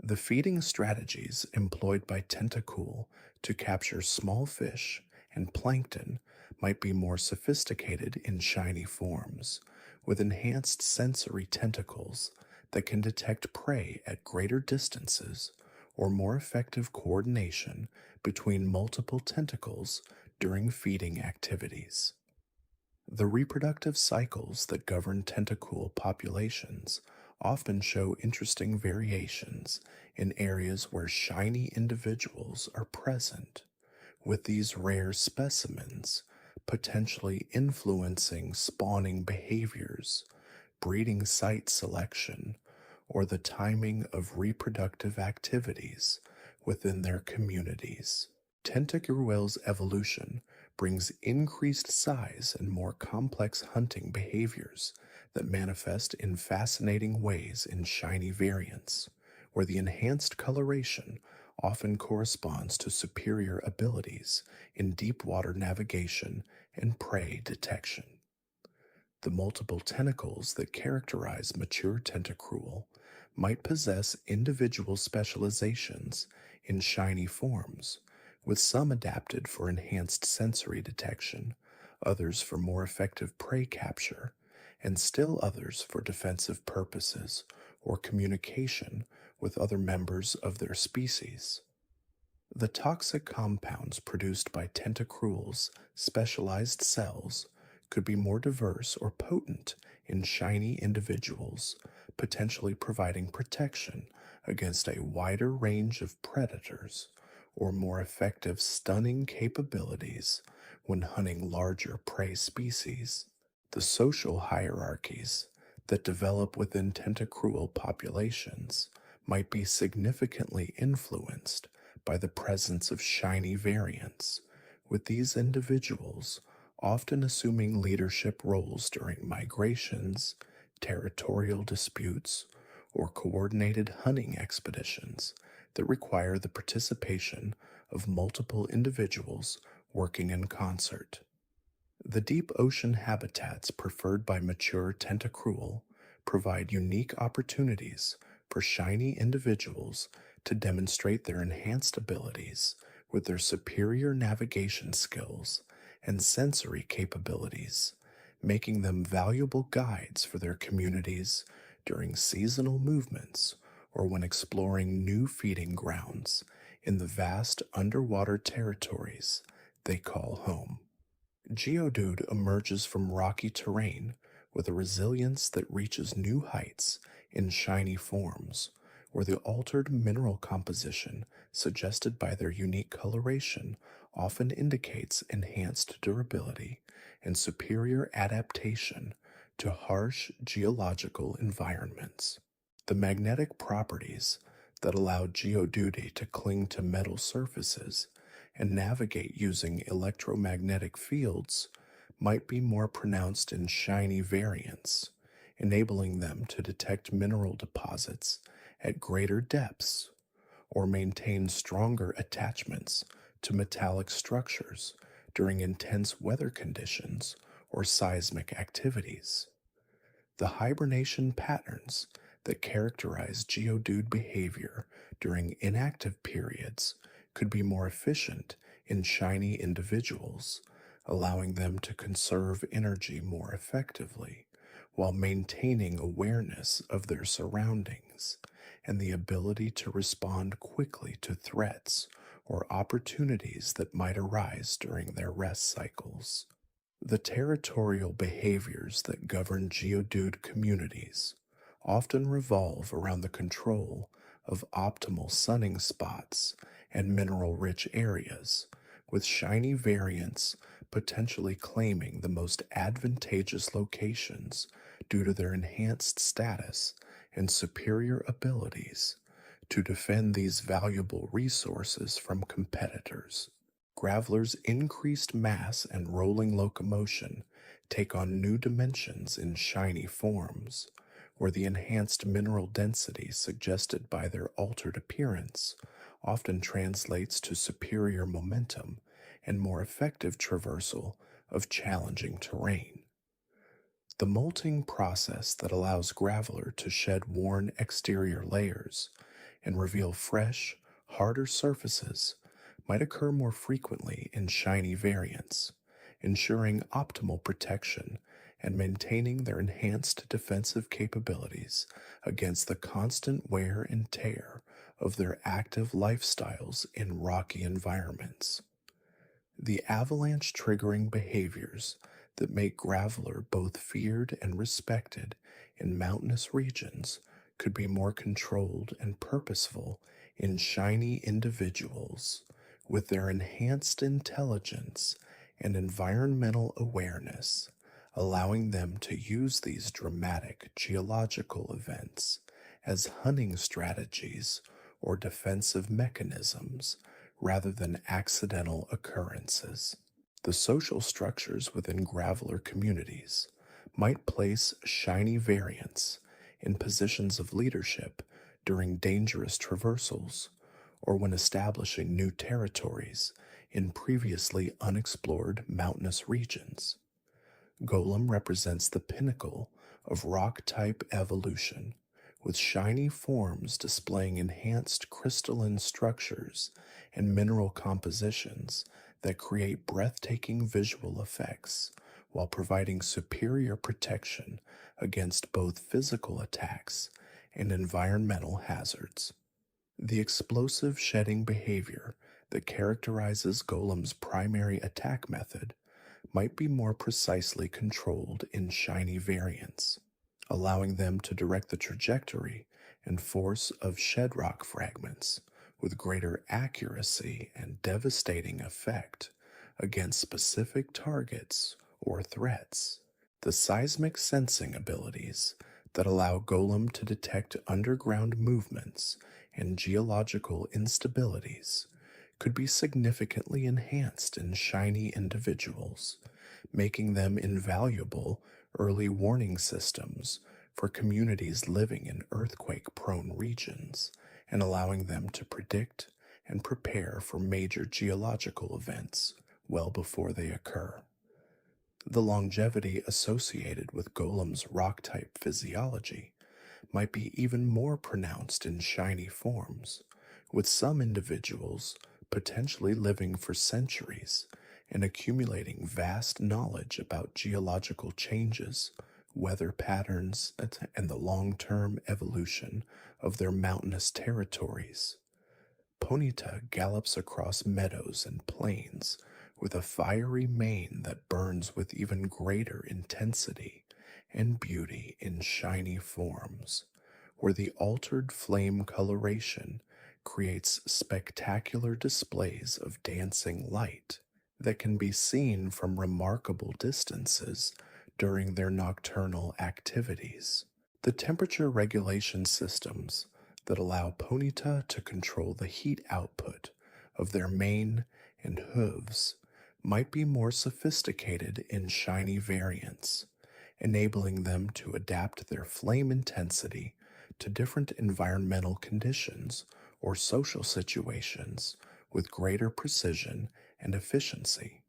S1: The feeding strategies employed by Tentacool to capture small fish and plankton might be more sophisticated in shiny forms, with enhanced sensory tentacles that can detect prey at greater distances or more effective coordination between multiple tentacles during feeding activities. The reproductive cycles that govern tentacool populations often show interesting variations in areas where shiny individuals are present, with these rare specimens potentially influencing spawning behaviors, breeding site selection, or the timing of reproductive activities within their communities. Tentacruel's evolution brings increased size and more complex hunting behaviors that manifest in fascinating ways in shiny variants, where the enhanced coloration often corresponds to superior abilities in deep water navigation and prey detection. The multiple tentacles that characterize mature Tentacruel might possess individual specializations in shiny forms, with some adapted for enhanced sensory detection, others for more effective prey capture, and still others for defensive purposes or communication with other members of their species. The toxic compounds produced by Tentacruel's specialized cells could be more diverse or potent in shiny individuals, potentially providing protection against a wider range of predators or more effective stunning capabilities when hunting larger prey species. The social hierarchies that develop within Tentacruel populations might be significantly influenced by the presence of shiny variants, with these individuals often assuming leadership roles during migrations, territorial disputes, or coordinated hunting expeditions that require the participation of multiple individuals working in concert. The deep ocean habitats preferred by mature tentacruel provide unique opportunities for shiny individuals to demonstrate their enhanced abilities with their superior navigation skills and sensory capabilities, making them valuable guides for their communities during seasonal movements or when exploring new feeding grounds in the vast underwater territories they call home. Geodude emerges from rocky terrain with a resilience that reaches new heights in shiny forms, where the altered mineral composition suggested by their unique coloration often indicates enhanced durability and superior adaptation to harsh geological environments. The magnetic properties that allow Geodude to cling to metal surfaces and navigate using electromagnetic fields might be more pronounced in shiny variants, enabling them to detect mineral deposits at greater depths or maintain stronger attachments to metallic structures during intense weather conditions or seismic activities. The hibernation patterns that characterize Geodude behavior during inactive periods could be more efficient in shiny individuals, allowing them to conserve energy more effectively while maintaining awareness of their surroundings and the ability to respond quickly to threats or opportunities that might arise during their rest cycles. The territorial behaviors that govern Geodude communities often revolve around the control of optimal sunning spots and mineral-rich areas, with shiny variants potentially claiming the most advantageous locations due to their enhanced status and superior abilities to defend these valuable resources from competitors. Graveler's increased mass and rolling locomotion take on new dimensions in shiny forms, where the enhanced mineral density suggested by their altered appearance often translates to superior momentum and more effective traversal of challenging terrain. The molting process that allows Graveler to shed worn exterior layers and reveal fresh, harder surfaces might occur more frequently in shiny variants, ensuring optimal protection and maintaining their enhanced defensive capabilities against the constant wear and tear of their active lifestyles in rocky environments. The avalanche triggering behaviors that make Graveler both feared and respected in mountainous regions could be more controlled and purposeful in shiny individuals with their enhanced intelligence and environmental awareness, allowing them to use these dramatic geological events as hunting strategies or defensive mechanisms rather than accidental occurrences. The social structures within Graveler communities might place shiny variants in positions of leadership during dangerous traversals or when establishing new territories in previously unexplored mountainous regions. Golem represents the pinnacle of rock-type evolution, with shiny forms displaying enhanced crystalline structures and mineral compositions that create breathtaking visual effects while providing superior protection against both physical attacks and environmental hazards. The explosive shedding behavior that characterizes Golem's primary attack method might be more precisely controlled in shiny variants, allowing them to direct the trajectory and force of shed rock fragments with greater accuracy and devastating effect against specific targets or threats. The seismic sensing abilities that allow Golem to detect underground movements and geological instabilities could be significantly enhanced in shiny individuals, making them invaluable early warning systems for communities living in earthquake-prone regions and allowing them to predict and prepare for major geological events well before they occur. The longevity associated with Golem's rock-type physiology might be even more pronounced in shiny forms, with some individuals potentially living for centuries and accumulating vast knowledge about geological changes, weather patterns, and the long-term evolution of their mountainous territories. Ponyta gallops across meadows and plains with a fiery mane that burns with even greater intensity and beauty in shiny forms, where the altered flame coloration creates spectacular displays of dancing light that can be seen from remarkable distances during their nocturnal activities. The temperature regulation systems that allow Ponyta to control the heat output of their mane and hooves might be more sophisticated in shiny variants, enabling them to adapt their flame intensity to different environmental conditions or social situations with greater precision and efficiency.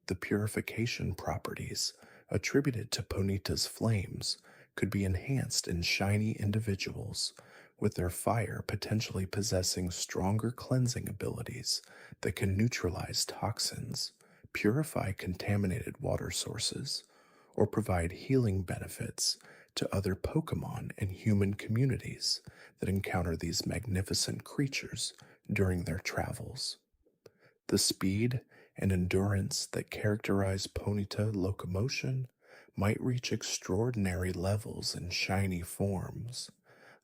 S1: The purification properties attributed to Ponyta's flames could be enhanced in shiny individuals, with their fire potentially possessing stronger cleansing abilities that can neutralize toxins, purify contaminated water sources, or provide healing benefits to other Pokemon and human communities that encounter these magnificent creatures during their travels. The speed and endurance that characterize Ponyta locomotion might reach extraordinary levels in shiny forms,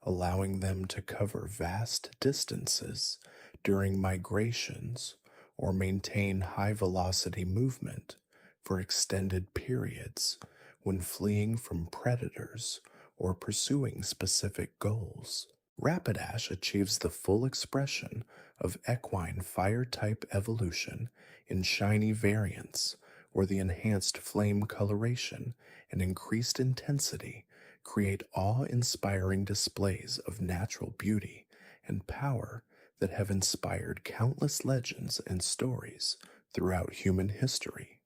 S1: allowing them to cover vast distances during migrations or maintain high velocity movement for extended periods when fleeing from predators or pursuing specific goals. Rapidash achieves the full expression of equine fire-type evolution in shiny variants, where the enhanced flame coloration and increased intensity create awe-inspiring displays of natural beauty and power that have inspired countless legends and stories throughout human history.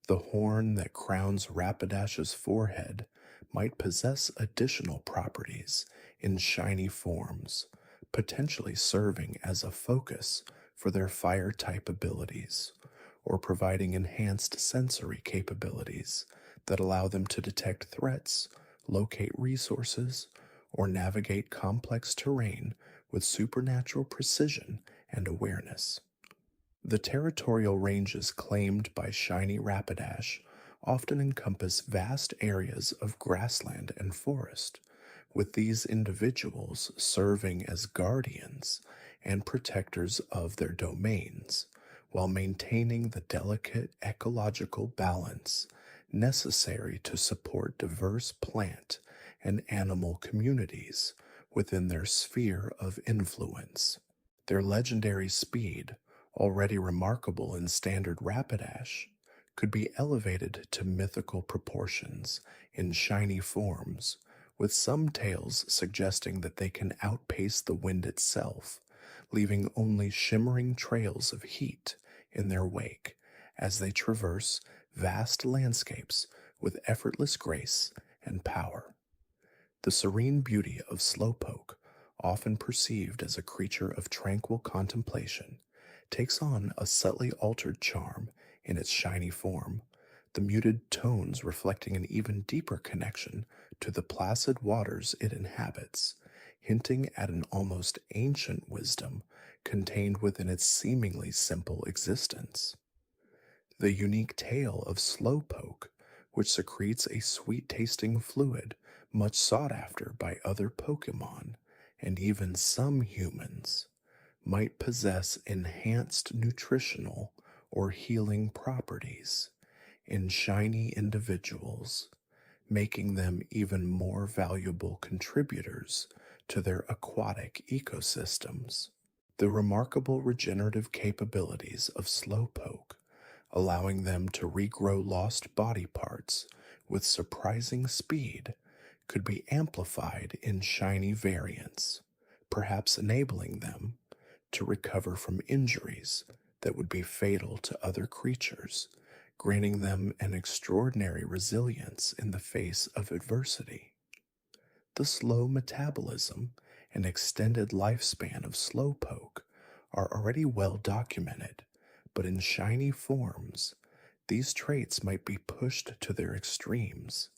S1: The horn that crowns Rapidash's forehead might possess additional properties in shiny forms, potentially serving as a focus for their fire-type abilities, or providing enhanced sensory capabilities that allow them to detect threats, locate resources, or navigate complex terrain with supernatural precision and awareness. The territorial ranges claimed by shiny Rapidash often encompass vast areas of grassland and forest, with these individuals serving as guardians and protectors of their domains, while maintaining the delicate ecological balance necessary to support diverse plant and animal communities within their sphere of influence. Their legendary speed, already remarkable in standard Rapidash, could be elevated to mythical proportions in shiny forms, with some tales suggesting that they can outpace the wind itself, leaving only shimmering trails of heat in their wake as they traverse vast landscapes with effortless grace and power. The serene beauty of Slowpoke, often perceived as a creature of tranquil contemplation, takes on a subtly altered charm in its shiny form, the muted tones reflecting an even deeper connection to the placid waters it inhabits, hinting at an almost ancient wisdom contained within its seemingly simple existence. The unique tail of Slowpoke, which secretes a sweet-tasting fluid much sought after by other Pokemon and even some humans, might possess enhanced nutritional or healing properties in shiny individuals, making them even more valuable contributors to their aquatic ecosystems. The remarkable regenerative capabilities of Slowpoke allowing them to regrow lost body parts with surprising speed, could be amplified in shiny variants, perhaps enabling them to recover from injuries that would be fatal to other creatures, granting them an extraordinary resilience in the face of adversity. The slow metabolism and extended lifespan of Slowpoke are already well documented, but in shiny forms, these traits might be pushed to their extremes,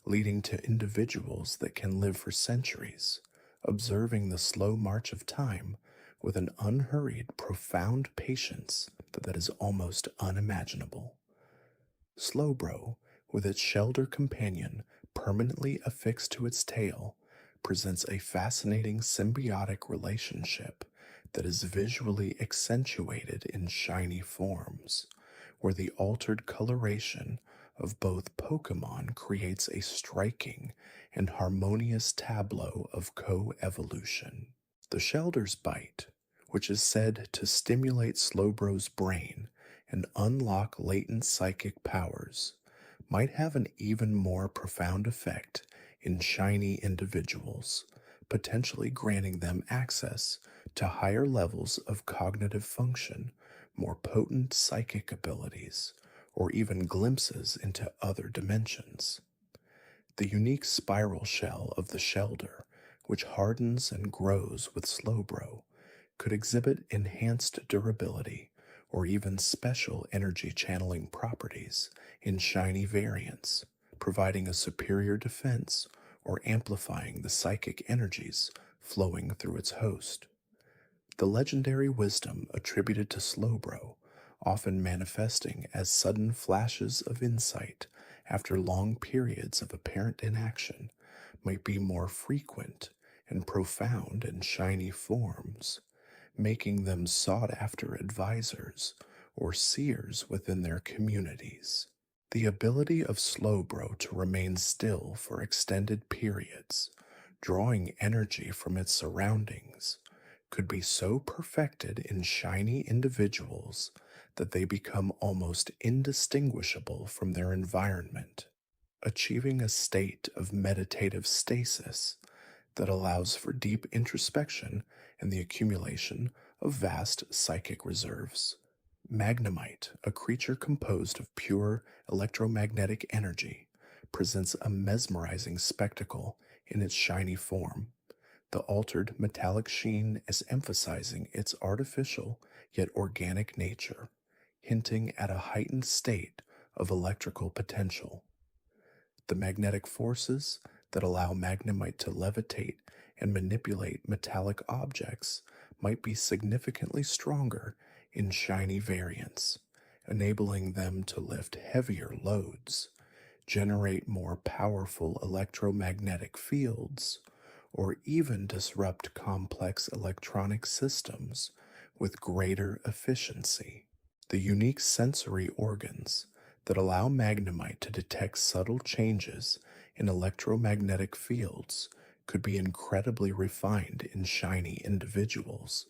S1: leading to individuals that can live for centuries, observing the slow march of time with an unhurried, profound patience that is almost unimaginable. Slowbro, with its Shelder companion permanently affixed to its tail, presents a fascinating symbiotic relationship that is visually accentuated in shiny forms, where the altered coloration of both Pokemon creates a striking and harmonious tableau of co-evolution. The Shelder's bite, which is said to stimulate Slowbro's brain and unlock latent psychic powers, might have an even more profound effect in shiny individuals, potentially granting them access to higher levels of cognitive function, more potent psychic abilities, or even glimpses into other dimensions. The unique spiral shell of the Shelder, which hardens and grows with Slowbro, could exhibit enhanced durability or even special energy channeling properties in shiny variants, providing a superior defense or amplifying the psychic energies flowing through its host. The legendary wisdom attributed to Slowbro, often manifesting as sudden flashes of insight after long periods of apparent inaction, might be more frequent and profound in shiny forms, making them sought-after advisors or seers within their communities. The ability of Slowbro to remain still for extended periods, drawing energy from its surroundings, could be so perfected in shiny individuals that they become almost indistinguishable from their environment, achieving a state of meditative stasis that allows for deep introspection and the accumulation of vast psychic reserves. Magnemite, a creature composed of pure electromagnetic energy, presents a mesmerizing spectacle in its shiny form. The altered metallic sheen is emphasizing its artificial yet organic nature, hinting at a heightened state of electrical potential. The magnetic forces that allow Magnemite to levitate and manipulate metallic objects might be significantly stronger in shiny variants, enabling them to lift heavier loads, generate more powerful electromagnetic fields, or even disrupt complex electronic systems with greater efficiency. The unique sensory organs that allow Magnemite to detect subtle changes in electromagnetic fields could be incredibly refined in shiny individuals,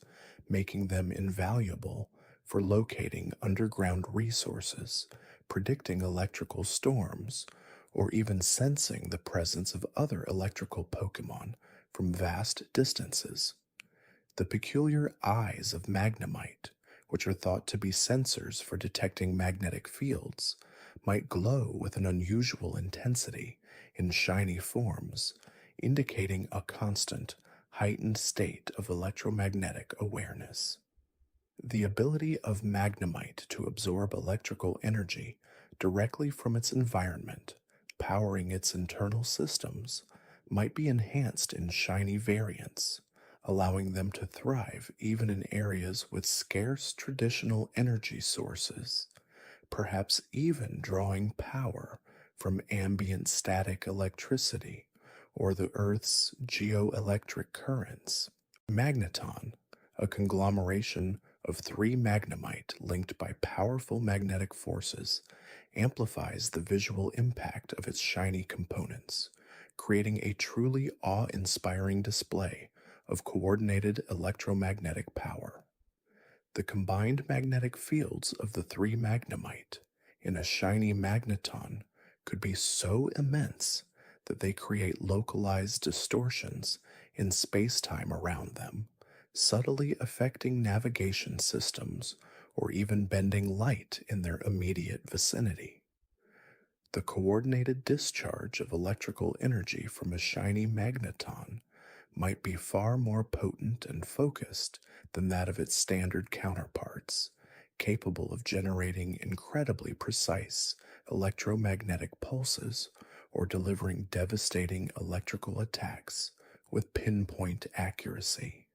S1: making them invaluable for locating underground resources, predicting electrical storms, or even sensing the presence of other electrical Pokemon from vast distances. The peculiar eyes of Magnemite, which are thought to be sensors for detecting magnetic fields, might glow with an unusual intensity in shiny forms, indicating a constant, heightened state of electromagnetic awareness. The ability of Magnemite to absorb electrical energy directly from its environment, powering its internal systems, might be enhanced in shiny variants, allowing them to thrive even in areas with scarce traditional energy sources, perhaps even drawing power from ambient static electricity or the Earth's geoelectric currents. Magneton, a conglomeration of 3 Magnemite linked by powerful magnetic forces, amplifies the visual impact of its shiny components, creating a truly awe-inspiring display of coordinated electromagnetic power. The combined magnetic fields of the three Magnemite in a shiny magneton could be so immense that they create localized distortions in space-time around them, subtly affecting navigation systems or even bending light in their immediate vicinity. The coordinated discharge of electrical energy from a shiny magneton might be far more potent and focused than that of its standard counterparts, capable of generating incredibly precise electromagnetic pulses or delivering devastating electrical attacks with pinpoint accuracy.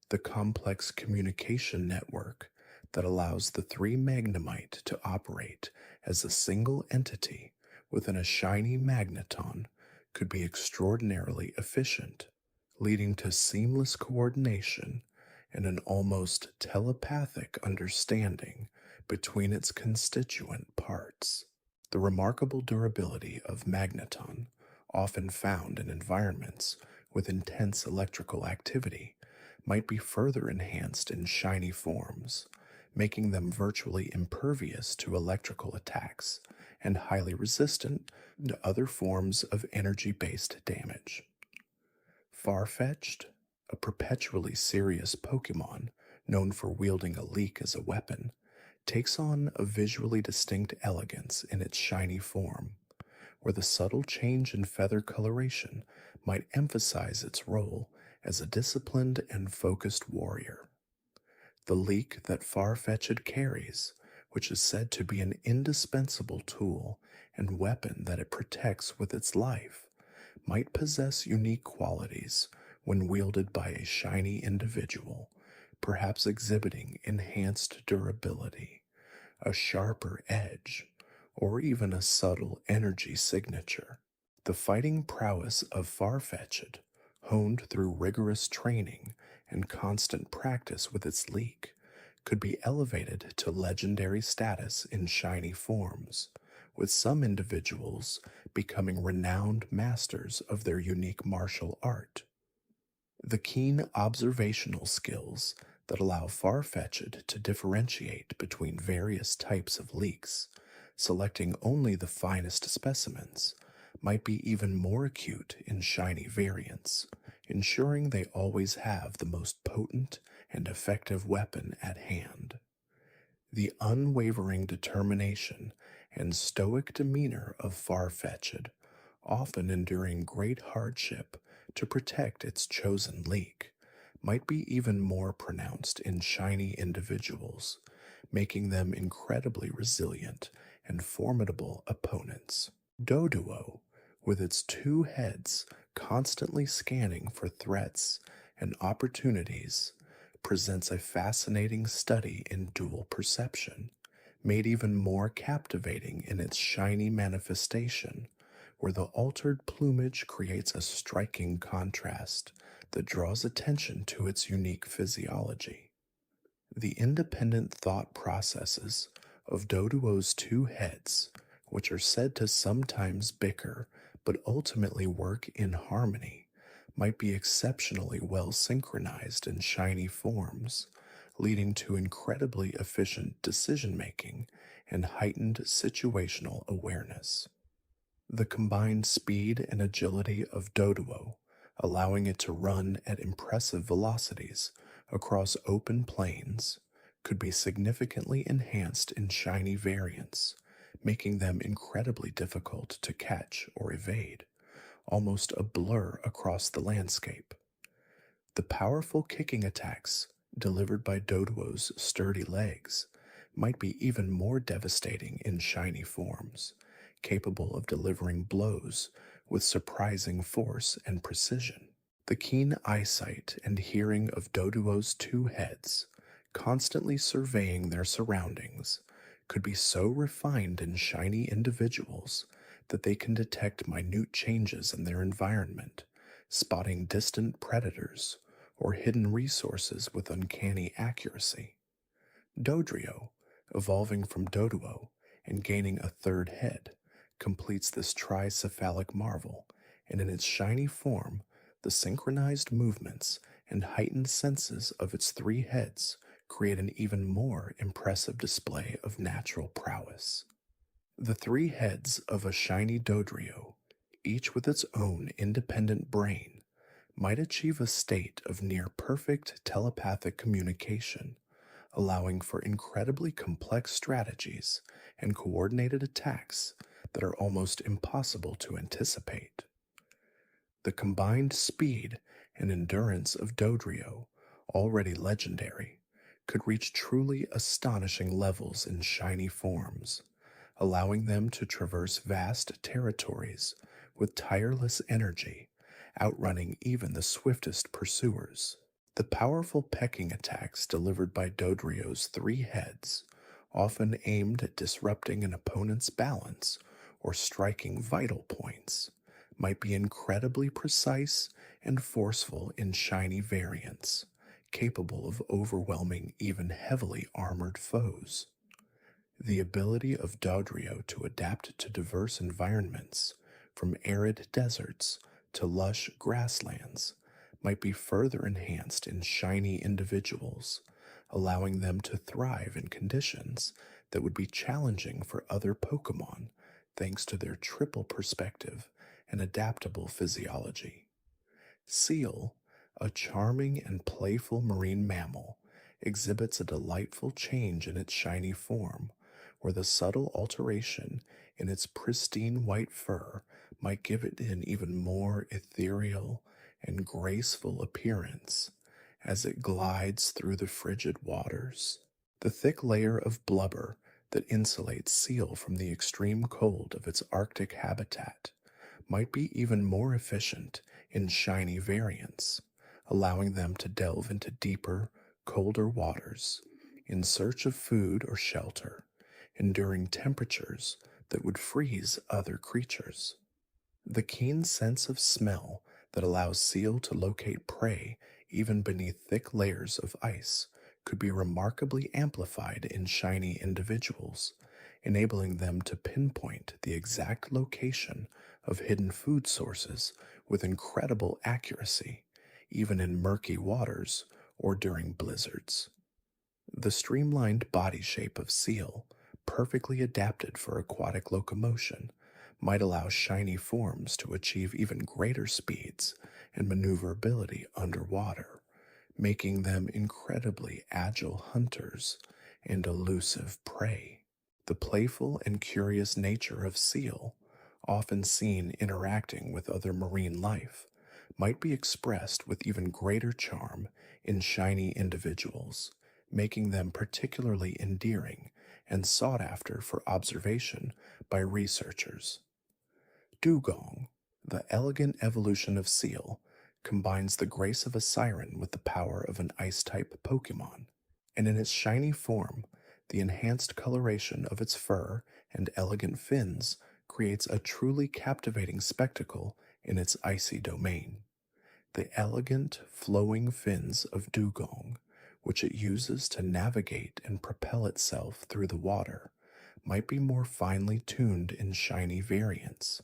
S1: The complex communication network that allows the three Magnemite to operate as a single entity within a shiny magneton could be extraordinarily efficient, leading to seamless coordination and an almost telepathic understanding between its constituent parts. The remarkable durability of magneton, often found in environments with intense electrical activity, might be further enhanced in shiny forms, making them virtually impervious to electrical attacks and highly resistant to other forms of energy-based damage. Farfetch'd, a perpetually serious Pokémon known for wielding a leek as a weapon, takes on a visually distinct elegance in its shiny form, where the subtle change in feather coloration might emphasize its role as a disciplined and focused warrior. The leek that Farfetch'd carries, which is said to be an indispensable tool and weapon that it protects with its life, might possess unique qualities when wielded by a shiny individual, perhaps exhibiting enhanced durability, a sharper edge, or even a subtle energy signature. The fighting prowess of Farfetch'd, honed through rigorous training and constant practice with its leek, could be elevated to legendary status in shiny forms, with some individuals becoming renowned masters of their unique martial art. The keen observational skills that allow Farfetch'd to differentiate between various types of leeks, selecting only the finest specimens, might be even more acute in shiny variants, ensuring they always have the most potent and effective weapon at hand. The unwavering determination and stoic demeanor of Farfetch'd, often enduring great hardship to protect its chosen leek, might be even more pronounced in shiny individuals, making them incredibly resilient and formidable opponents. Doduo, with its two heads constantly scanning for threats and opportunities, presents a fascinating study in dual perception, made even more captivating in its shiny manifestation, where the altered plumage creates a striking contrast that draws attention to its unique physiology. The independent thought processes of Doduo's two heads, which are said to sometimes bicker but ultimately work in harmony, might be exceptionally well synchronized in shiny forms, leading to incredibly efficient decision-making and heightened situational awareness. The combined speed and agility of Doduo, allowing it to run at impressive velocities across open plains, could be significantly enhanced in shiny variants, making them incredibly difficult to catch or evade, almost a blur across the landscape. The powerful kicking attacks delivered by Doduo's sturdy legs might be even more devastating in shiny forms, capable of delivering blows with surprising force and precision. The keen eyesight and hearing of Doduo's two heads, constantly surveying their surroundings, could be so refined in shiny individuals that they can detect minute changes in their environment, spotting distant predators or hidden resources with uncanny accuracy. Dodrio, evolving from Doduo and gaining a third head, completes this tricephalic marvel, and in its shiny form, the synchronized movements and heightened senses of its three heads create an even more impressive display of natural prowess. The three heads of a shiny Dodrio, each with its own independent brain, might achieve a state of near perfect telepathic communication, allowing for incredibly complex strategies and coordinated attacks that are almost impossible to anticipate. The combined speed and endurance of Dodrio, already legendary, could reach truly astonishing levels in shiny forms, allowing them to traverse vast territories with tireless energy, outrunning even the swiftest pursuers. The powerful pecking attacks delivered by Dodrio's three heads, often aimed at disrupting an opponent's balance or striking vital points, might be incredibly precise and forceful in shiny variants, capable of overwhelming even heavily armored foes. The ability of Dodrio to adapt to diverse environments, from arid deserts to lush grasslands, might be further enhanced in shiny individuals, allowing them to thrive in conditions that would be challenging for other Pokemon thanks to their triple perspective and adaptable physiology. Seal, a charming and playful marine mammal, exhibits a delightful change in its shiny form, where the subtle alteration in its pristine white fur might give it an even more ethereal and graceful appearance as it glides through the frigid waters. The thick layer of blubber that insulates Seal from the extreme cold of its Arctic habitat might be even more efficient in shiny variants, allowing them to delve into deeper, colder waters in search of food or shelter, enduring temperatures that would freeze other creatures. The keen sense of smell that allows Seal to locate prey even beneath thick layers of ice could be remarkably amplified in shiny individuals, enabling them to pinpoint the exact location of hidden food sources with incredible accuracy, even in murky waters or during blizzards. The streamlined body shape of Seal, perfectly adapted for aquatic locomotion, might allow shiny forms to achieve even greater speeds and maneuverability underwater, making them incredibly agile hunters and elusive prey. The playful and curious nature of Seal, often seen interacting with other marine life, might be expressed with even greater charm in shiny individuals, making them particularly endearing and sought after for observation by researchers. Dugong, the elegant evolution of Seal, combines the grace of a siren with the power of an ice-type Pokemon, and in its shiny form, the enhanced coloration of its fur and elegant fins creates a truly captivating spectacle in its icy domain. The elegant, flowing fins of Dugong, which it uses to navigate and propel itself through the water, might be more finely tuned in shiny variants,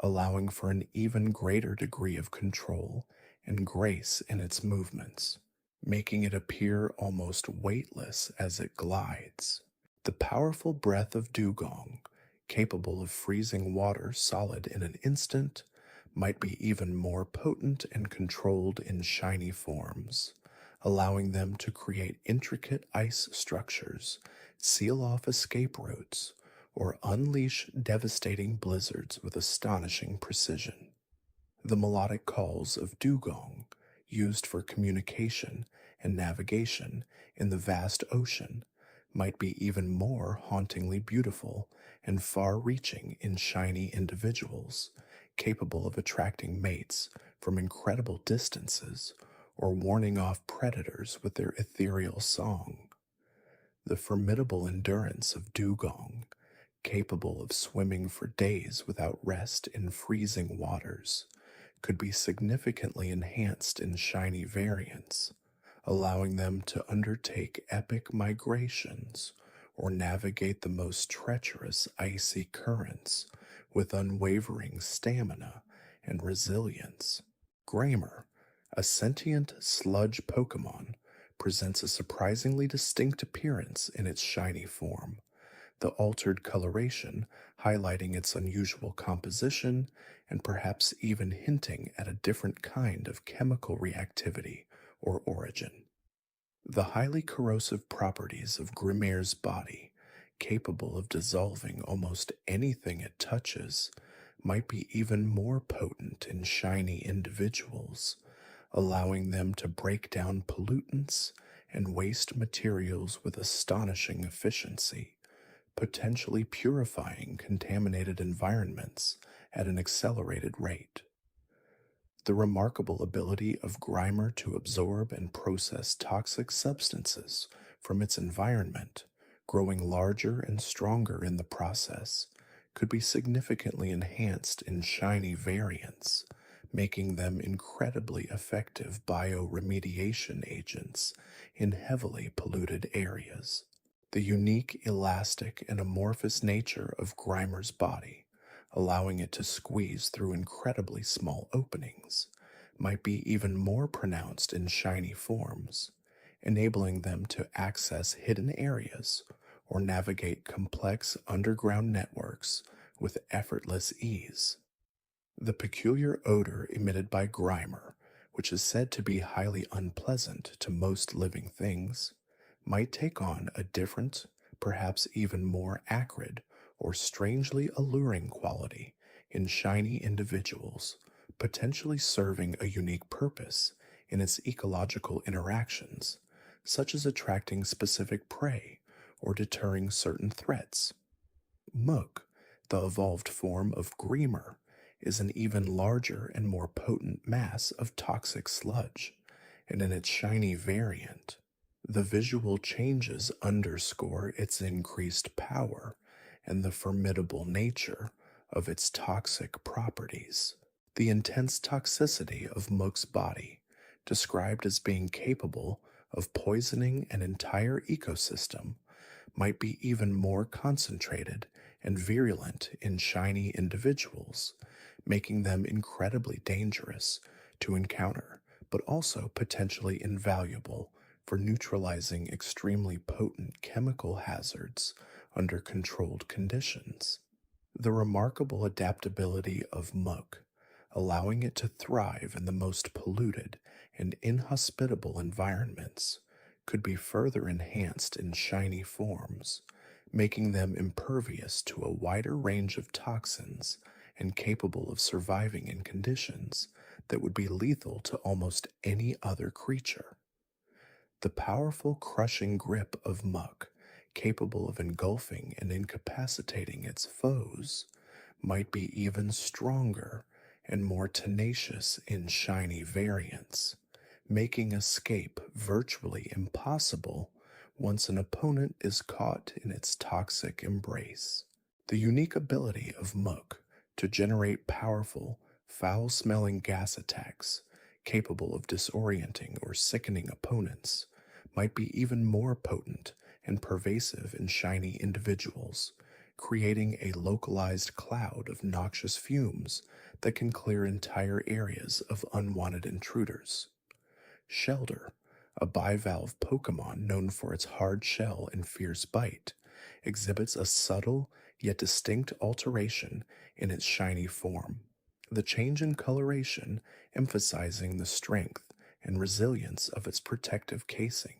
S1: allowing for an even greater degree of control and grace in its movements, making it appear almost weightless as it glides. The powerful breath of Dugong, capable of freezing water solid in an instant, might be even more potent and controlled in shiny forms, allowing them to create intricate ice structures, seal off escape routes, or unleash devastating blizzards with astonishing precision. The melodic calls of Dugong, used for communication and navigation in the vast ocean, might be even more hauntingly beautiful and far-reaching in shiny individuals, capable of attracting mates from incredible distances or warning off predators with their ethereal song. The formidable endurance of Dugong, capable of swimming for days without rest in freezing waters, could be significantly enhanced in shiny variants, allowing them to undertake epic migrations or navigate the most treacherous icy currents with unwavering stamina and resilience. Grammar, a sentient sludge Pokemon, presents a surprisingly distinct appearance in its shiny form, the altered coloration highlighting its unusual composition and perhaps even hinting at a different kind of chemical reactivity or origin. The highly corrosive properties of Grimair's body, capable of dissolving almost anything it touches, might be even more potent in shiny individuals, allowing them to break down pollutants and waste materials with astonishing efficiency, potentially purifying contaminated environments at an accelerated rate. The remarkable ability of Grimer to absorb and process toxic substances from its environment, growing larger and stronger in the process, could be significantly enhanced in shiny variants, making them incredibly effective bioremediation agents in heavily polluted areas. The unique, elastic, and amorphous nature of Grimer's body, allowing it to squeeze through incredibly small openings, might be even more pronounced in shiny forms, enabling them to access hidden areas or navigate complex underground networks with effortless ease. The peculiar odor emitted by Grimer, which is said to be highly unpleasant to most living things, might take on a different, perhaps even more acrid or strangely alluring quality in shiny individuals, potentially serving a unique purpose in its ecological interactions, such as attracting specific prey or deterring certain threats. Mook, the evolved form of Grimer, is an even larger and more potent mass of toxic sludge, and in its shiny variant, the visual changes underscore its increased power and the formidable nature of its toxic properties. The intense toxicity of Mook's body, described as being capable of poisoning an entire ecosystem, might be even more concentrated and virulent in shiny individuals, making them incredibly dangerous to encounter, but also potentially invaluable for neutralizing extremely potent chemical hazards under controlled conditions. The remarkable adaptability of Mook, allowing it to thrive in the most polluted and inhospitable environments, could be further enhanced in shiny forms, making them impervious to a wider range of toxins and capable of surviving in conditions that would be lethal to almost any other creature. The powerful crushing grip of Mook, capable of engulfing and incapacitating its foes, might be even stronger and more tenacious in shiny variants, making escape virtually impossible once an opponent is caught in its toxic embrace. The unique ability of Mook to generate powerful, foul-smelling gas attacks capable of disorienting or sickening opponents might be even more potent and pervasive in shiny individuals, creating a localized cloud of noxious fumes that can clear entire areas of unwanted intruders. Shellder, a bivalve Pokémon known for its hard shell and fierce bite, exhibits a subtle yet distinct alteration in its shiny form, the change in coloration emphasizing the strength and resilience of its protective casing.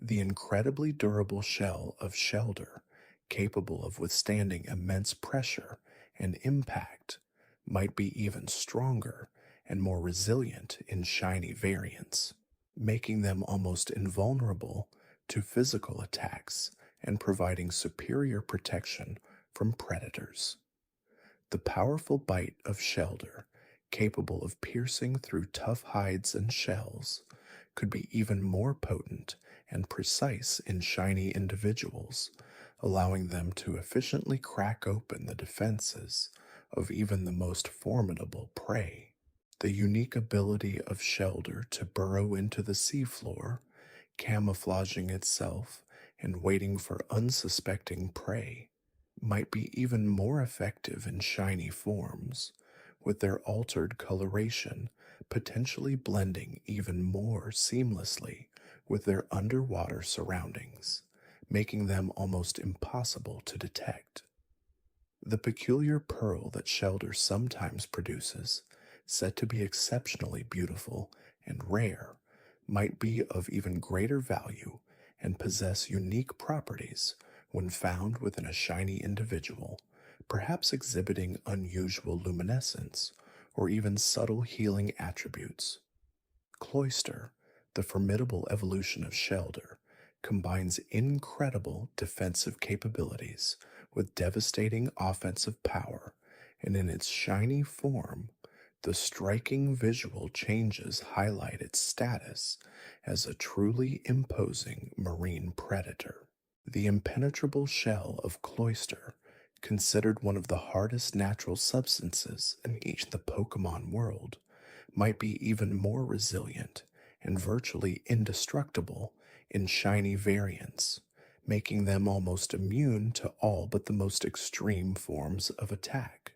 S1: The incredibly durable shell of Shellder, capable of withstanding immense pressure and impact, might be even stronger and more resilient in shiny variants, making them almost invulnerable to physical attacks and providing superior protection from predators. The powerful bite of Shellder, capable of piercing through tough hides and shells, could be even more potent and precise in shiny individuals, allowing them to efficiently crack open the defenses of even the most formidable prey. The unique ability of Shellder to burrow into the seafloor, camouflaging itself and waiting for unsuspecting prey, might be even more effective in shiny forms, with their altered coloration potentially blending even more seamlessly with their underwater surroundings, making them almost impossible to detect. The peculiar pearl that Shelter sometimes produces, said to be exceptionally beautiful and rare, might be of even greater value and possess unique properties when found within a shiny individual, perhaps exhibiting unusual luminescence or even subtle healing attributes. Cloyster, the formidable evolution of Shelter, combines incredible defensive capabilities with devastating offensive power, and in its shiny form, the striking visual changes highlight its status as a truly imposing marine predator. The impenetrable shell of Cloyster, considered one of the hardest natural substances in the Pokemon world, might be even more resilient and virtually indestructible in shiny variants, making them almost immune to all but the most extreme forms of attack.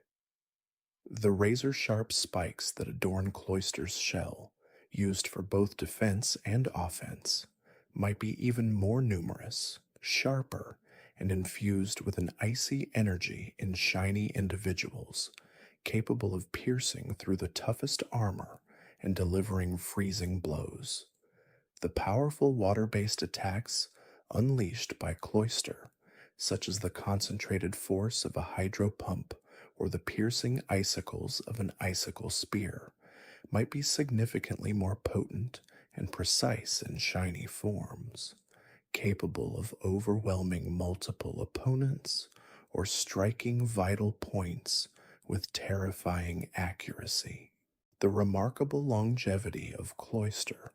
S1: The razor-sharp spikes that adorn Cloyster's shell, used for both defense and offense, might be even more numerous, sharper, and infused with an icy energy in shiny individuals, capable of piercing through the toughest armor and delivering freezing blows. The powerful water-based attacks unleashed by Cloyster, such as the concentrated force of a hydro pump or the piercing icicles of an icicle spear, might be significantly more potent and precise in shiny forms, capable of overwhelming multiple opponents or striking vital points with terrifying accuracy. The remarkable longevity of Cloyster,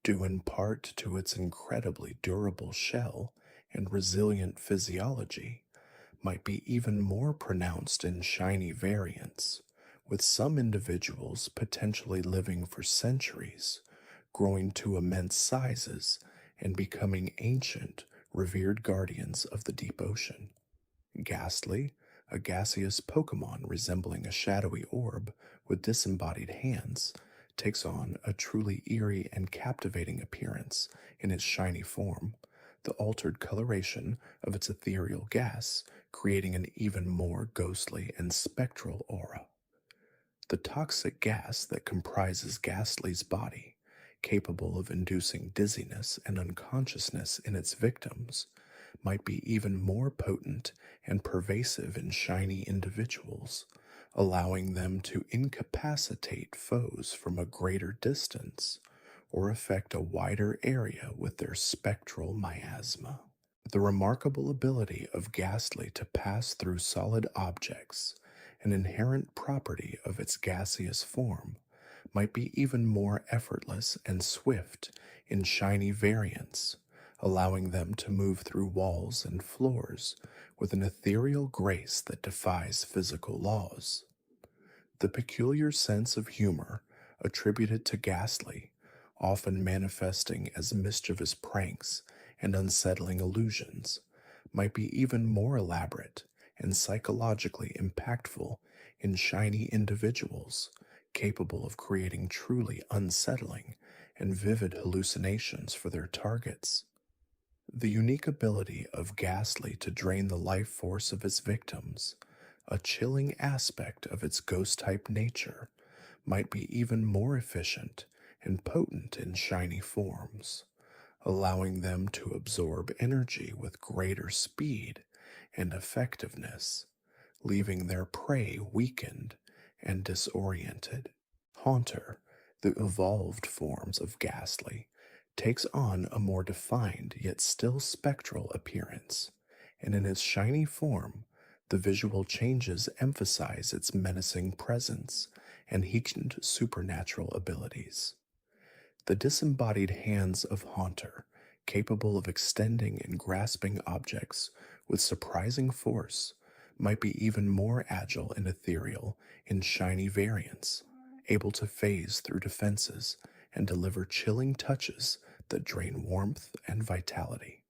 S1: due in part to its incredibly durable shell and resilient physiology, might be even more pronounced in shiny variants, with some individuals potentially living for centuries, growing to immense sizes, and becoming ancient, revered guardians of the deep ocean. Ghastly, a gaseous Pokemon resembling a shadowy orb with disembodied hands, takes on a truly eerie and captivating appearance in its shiny form, the altered coloration of its ethereal gas creating an even more ghostly and spectral aura. The toxic gas that comprises Ghastly's body, capable of inducing dizziness and unconsciousness in its victims, might be even more potent and pervasive in shiny individuals, allowing them to incapacitate foes from a greater distance or affect a wider area with their spectral miasma. The remarkable ability of Ghastly to pass through solid objects, an inherent property of its gaseous form, might be even more effortless and swift in shiny variants, allowing them to move through walls and floors with an ethereal grace that defies physical laws. The peculiar sense of humor attributed to Ghastly, often manifesting as mischievous pranks and unsettling illusions, might be even more elaborate and psychologically impactful in shiny individuals, capable of creating truly unsettling and vivid hallucinations for their targets. The unique ability of Ghastly to drain the life force of its victims, a chilling aspect of its ghost-type nature, might be even more efficient and potent in shiny forms, allowing them to absorb energy with greater speed and effectiveness, leaving their prey weakened and disoriented. Haunter, the evolved forms of Ghastly, takes on a more defined yet still spectral appearance, and in its shiny form, the visual changes emphasize its menacing presence and heightened supernatural abilities. The disembodied hands of Haunter, capable of extending and grasping objects with surprising force, might be even more agile and ethereal in shiny variants, able to phase through defenses and deliver chilling touches that drain warmth and vitality.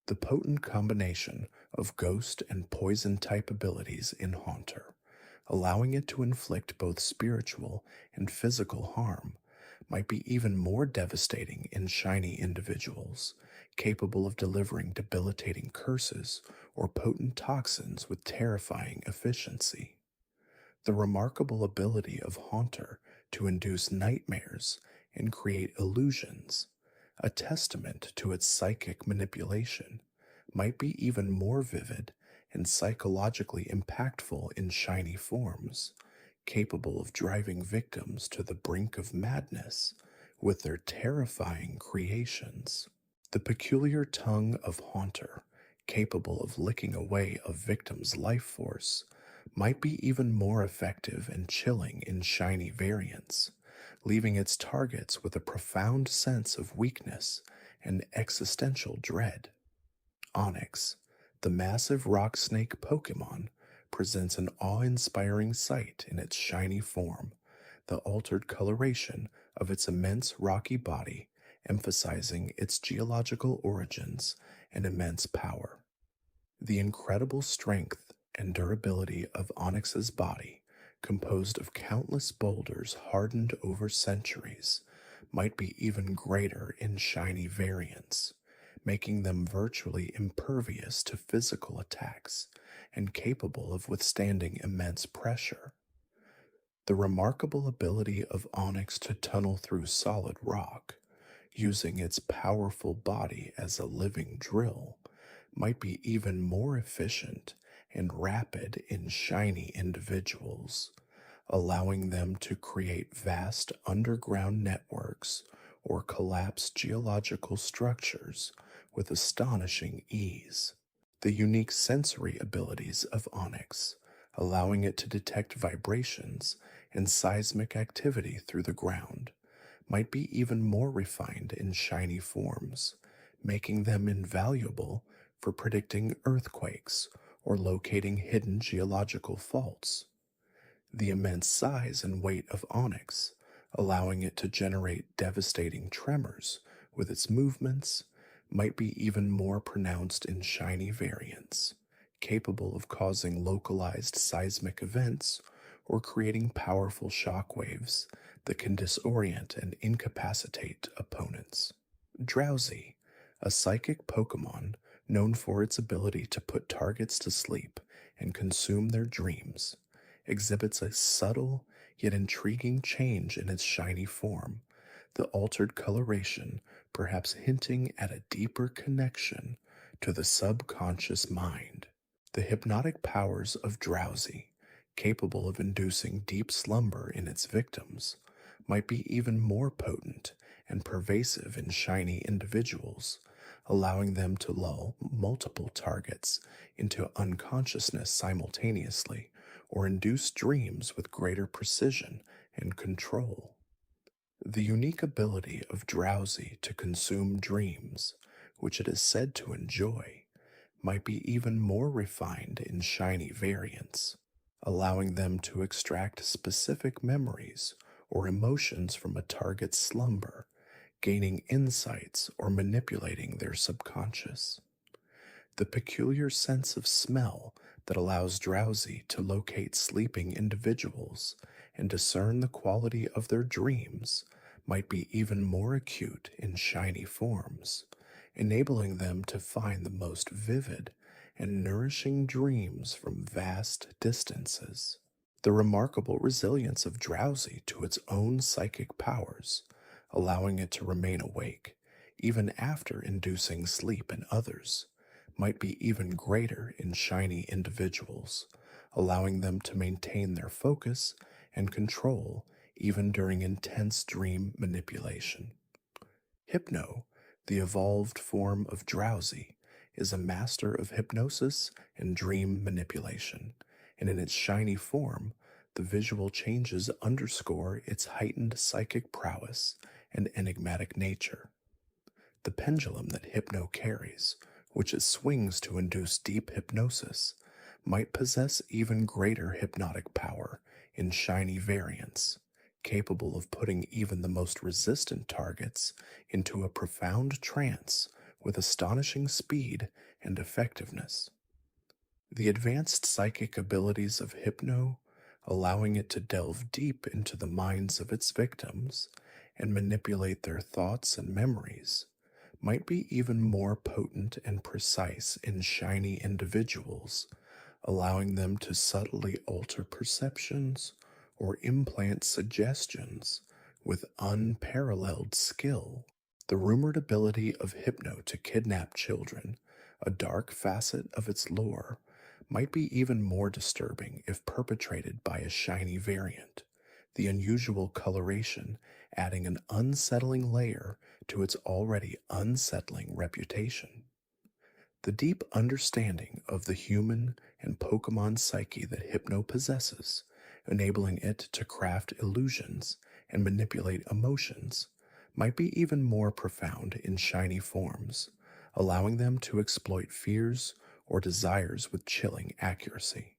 S1: The potent combination of ghost and poison type abilities in Haunter, allowing it to inflict both spiritual and physical harm, might be even more devastating in shiny individuals, capable of delivering debilitating curses or potent toxins with terrifying efficiency. The remarkable ability of Haunter to induce nightmares and create illusions, a testament to its psychic manipulation, might be even more vivid and psychologically impactful in shiny forms, capable of driving victims to the brink of madness with their terrifying creations. The peculiar tongue of Haunter, capable of licking away a victim's life force, might be even more effective and chilling in shiny variants, leaving its targets with a profound sense of weakness and existential dread. Onyx, the massive rock snake Pokemon, presents an awe-inspiring sight in its shiny form, the altered coloration of its immense rocky body emphasizing its geological origins and immense power. The incredible strength and durability of Onyx's body, composed of countless boulders hardened over centuries, might be even greater in shiny variants, making them virtually impervious to physical attacks and capable of withstanding immense pressure. The remarkable ability of Onyx to tunnel through solid rock, using its powerful body as a living drill, might be even more efficient and rapid in shiny individuals, allowing them to create vast underground networks or collapse geological structures with astonishing ease. The unique sensory abilities of Onyx, allowing it to detect vibrations and seismic activity through the ground, might be even more refined in shiny forms, making them invaluable for predicting earthquakes or locating hidden geological faults. The immense size and weight of Onyx, allowing it to generate devastating tremors with its movements, might be even more pronounced in shiny variants, capable of causing localized seismic events or creating powerful shockwaves that can disorient and incapacitate opponents. Drowsy, a psychic Pokemon known for its ability to put targets to sleep and consume their dreams, exhibits a subtle yet intriguing change in its shiny form, the altered coloration perhaps hinting at a deeper connection to the subconscious mind. The hypnotic powers of Drowsy, capable of inducing deep slumber in its victims, might be even more potent and pervasive in shiny individuals, allowing them to lull multiple targets into unconsciousness simultaneously or induce dreams with greater precision and control. The unique ability of Drowsy to consume dreams, which it is said to enjoy, might be even more refined in shiny variants, allowing them to extract specific memories or emotions from a target's slumber, gaining insights or manipulating their subconscious. The peculiar sense of smell that allows Drowsy to locate sleeping individuals and discern the quality of their dreams might be even more acute in shiny forms, enabling them to find the most vivid and nourishing dreams from vast distances. The remarkable resilience of Drowsy to its own psychic powers, allowing it to remain awake even after inducing sleep in others, might be even greater in shiny individuals, allowing them to maintain their focus and control even during intense dream manipulation. Hypno, the evolved form of Drowsy, is a master of hypnosis and dream manipulation, and in its shiny form, the visual changes underscore its heightened psychic prowess and enigmatic nature. The pendulum that Hypno carries, which it swings to induce deep hypnosis, might possess even greater hypnotic power in shiny variants, capable of putting even the most resistant targets into a profound trance with astonishing speed and effectiveness. The advanced psychic abilities of Hypno, allowing it to delve deep into the minds of its victims and manipulate their thoughts and memories, might be even more potent and precise in shiny individuals, allowing them to subtly alter perceptions or implant suggestions with unparalleled skill. The rumored ability of Hypno to kidnap children, a dark facet of its lore, might be even more disturbing if perpetrated by a shiny variant, the unusual coloration adding an unsettling layer to its already unsettling reputation. The deep understanding of the human and Pokemon psyche that Hypno possesses, enabling it to craft illusions and manipulate emotions, might be even more profound in shiny forms, allowing them to exploit fears or desires with chilling accuracy.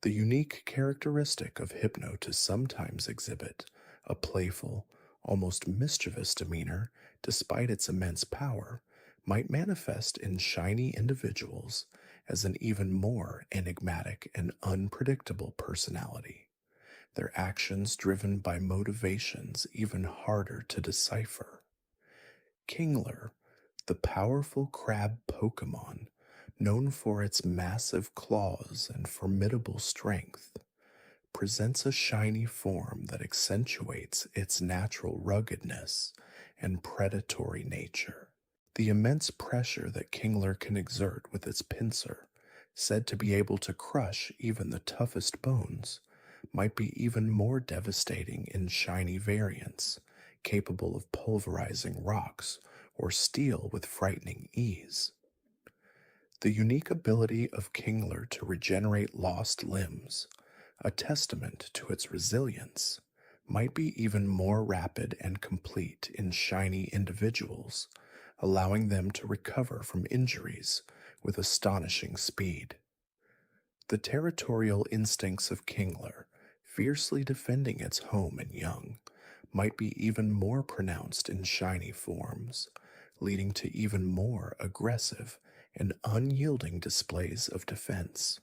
S1: The unique characteristic of Hypno to sometimes exhibit a playful, almost mischievous demeanor despite its immense power might manifest in shiny individuals as an even more enigmatic and unpredictable personality, their actions driven by motivations even harder to decipher. Kingler, the powerful crab Pokemon, known for its massive claws and formidable strength, presents a shiny form that accentuates its natural ruggedness and predatory nature. The immense pressure that Kingler can exert with its pincer, said to be able to crush even the toughest bones, might be even more devastating in shiny variants, capable of pulverizing rocks or steel with frightening ease. The unique ability of Kingler to regenerate lost limbs, a testament to its resilience, might be even more rapid and complete in shiny individuals, allowing them to recover from injuries with astonishing speed. The territorial instincts of Kingler, fiercely defending its home and young, might be even more pronounced in shiny forms, leading to even more aggressive and unyielding displays of defense.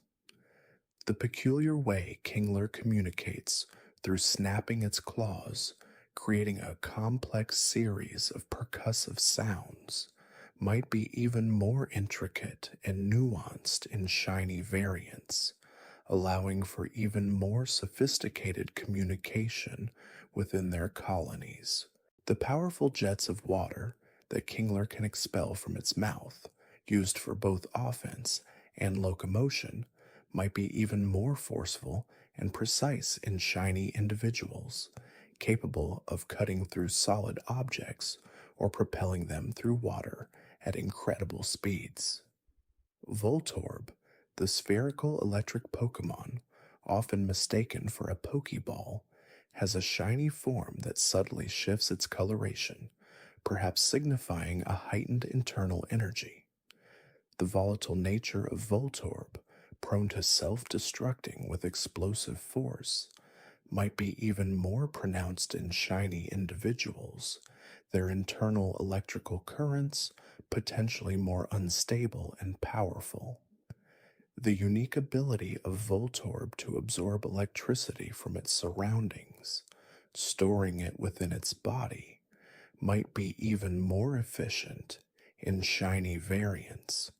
S1: The peculiar way Kingler communicates through snapping its claws, creating a complex series of percussive sounds, might be even more intricate and nuanced in shiny variants, allowing for even more sophisticated communication within their colonies. The powerful jets of water that Kingler can expel from its mouth, used for both offense and locomotion, might be even more forceful and precise in shiny individuals, capable of cutting through solid objects or propelling them through water at incredible speeds. Voltorb, the spherical electric Pokemon, often mistaken for a Pokeball, has a shiny form that subtly shifts its coloration, perhaps signifying a heightened internal energy. The volatile nature of Voltorb, prone to self-destructing with explosive force, might be even more pronounced in shiny individuals, their internal electrical currents potentially more unstable and powerful. The unique ability of Voltorb to absorb electricity from its surroundings, storing it within its body, might be even more efficient in shiny variants,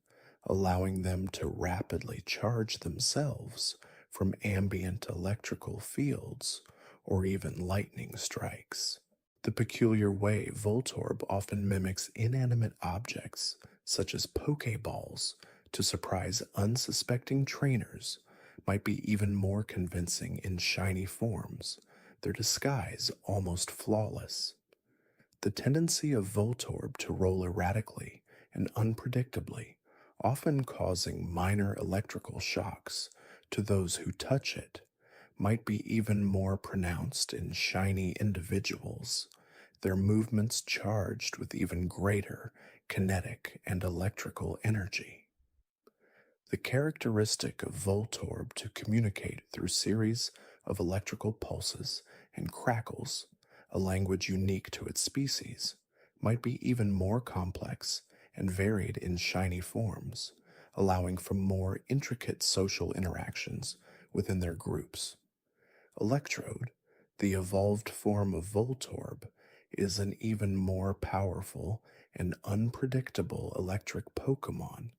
S1: allowing them to rapidly charge themselves from ambient electrical fields or even lightning strikes. The peculiar way Voltorb often mimics inanimate objects, such as Pokeballs, to surprise unsuspecting trainers might be even more convincing in shiny forms, their disguise almost flawless. The tendency of Voltorb to roll erratically and unpredictably, often causing minor electrical shocks to those who touch it, might be even more pronounced in shiny individuals, their movements charged with even greater kinetic and electrical energy. The characteristic of Voltorb to communicate through series of electrical pulses and crackles, a language unique to its species, might be even more complex and varied in shiny forms, allowing for more intricate social interactions within their groups. Electrode, the evolved form of Voltorb, is an even more powerful and unpredictable electric Pokemon,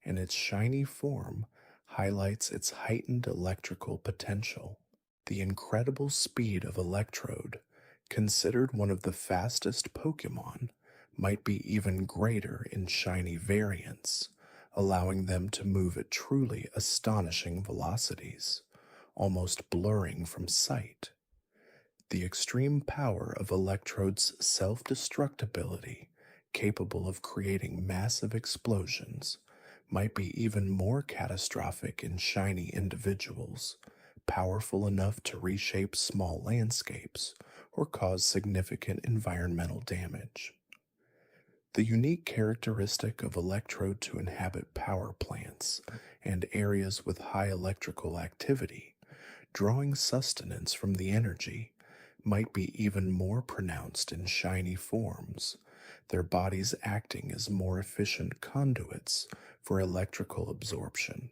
S1: and its shiny form highlights its heightened electrical potential. The incredible speed of Electrode, considered one of the fastest Pokemon, might be even greater in shiny variants, allowing them to move at truly astonishing velocities, almost blurring from sight. The extreme power of Electrode's self-destructibility, capable of creating massive explosions, might be even more catastrophic in shiny individuals, powerful enough to reshape small landscapes or cause significant environmental damage. The unique characteristic of Electrode to inhabit power plants and areas with high electrical activity, drawing sustenance from the energy, might be even more pronounced in shiny forms, their bodies acting as more efficient conduits for electrical absorption.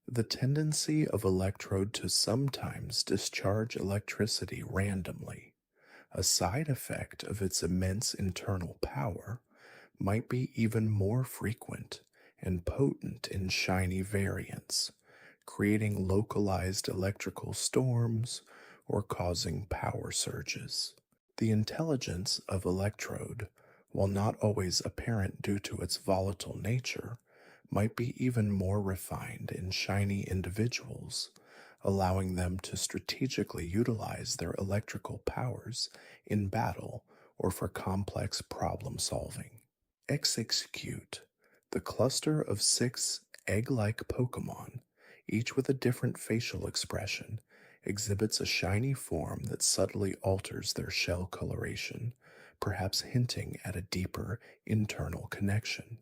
S1: The tendency of Electrode to sometimes discharge electricity randomly, a side effect of its immense internal power, might be even more frequent and potent in shiny variants, creating localized electrical storms or causing power surges. The intelligence of Electrode, while not always apparent due to its volatile nature, might be even more refined in shiny individuals, allowing them to strategically utilize their electrical powers in battle or for complex problem solving. Execute, the cluster of 6 egg-like Pokemon, each with a different facial expression, exhibits a shiny form that subtly alters their shell coloration, perhaps hinting at a deeper internal connection.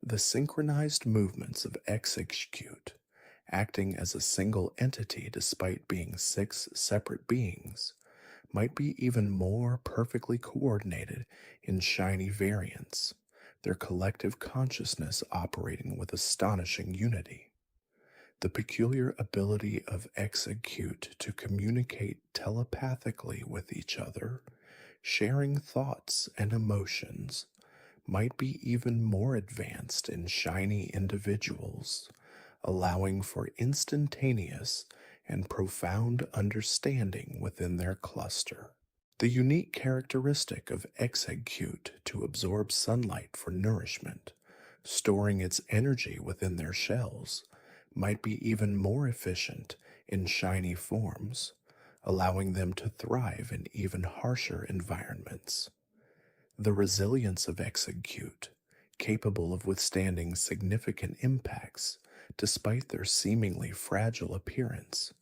S1: The synchronized movements of Execute, acting as a single entity despite being 6 separate beings, might be even more perfectly coordinated in shiny variants, their collective consciousness operating with astonishing unity. The peculiar ability of Execute to communicate telepathically with each other, sharing thoughts and emotions, might be even more advanced in shiny individuals, allowing for instantaneous and profound understanding within their cluster. The unique characteristic of Execute to absorb sunlight for nourishment, storing its energy within their shells, might be even more efficient in shiny forms, allowing them to thrive in even harsher environments. The resilience of Execute, capable of withstanding significant impacts despite their seemingly fragile appearance,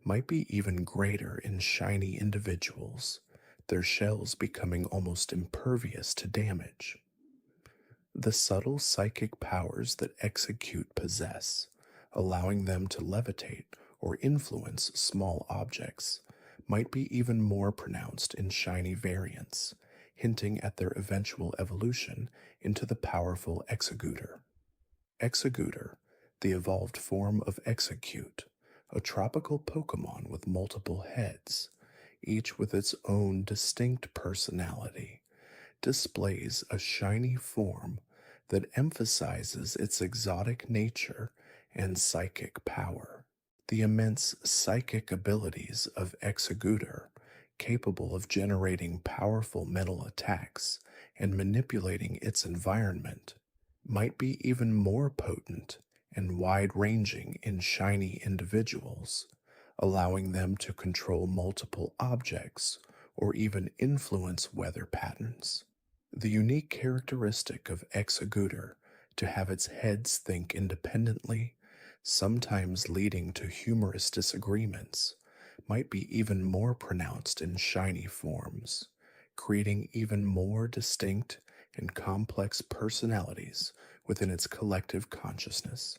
S1: might be even greater in shiny individuals, their shells becoming almost impervious to damage. The subtle psychic powers that Execute possess, allowing them to levitate or influence small objects, might be even more pronounced in shiny variants, hinting at their eventual evolution into the powerful Executor. Executor, the evolved form of Execute, a tropical Pokemon with multiple heads, each with its own distinct personality, displays a shiny form that emphasizes its exotic nature and psychic power. The immense psychic abilities of Executor, capable of generating powerful mental attacks and manipulating its environment, might be even more potent and wide-ranging in shiny individuals, allowing them to control multiple objects or even influence weather patterns. The unique characteristic of Executor to have its heads think independently, sometimes leading to humorous disagreements, might be even more pronounced in shiny forms, creating even more distinct and complex personalities within its collective consciousness.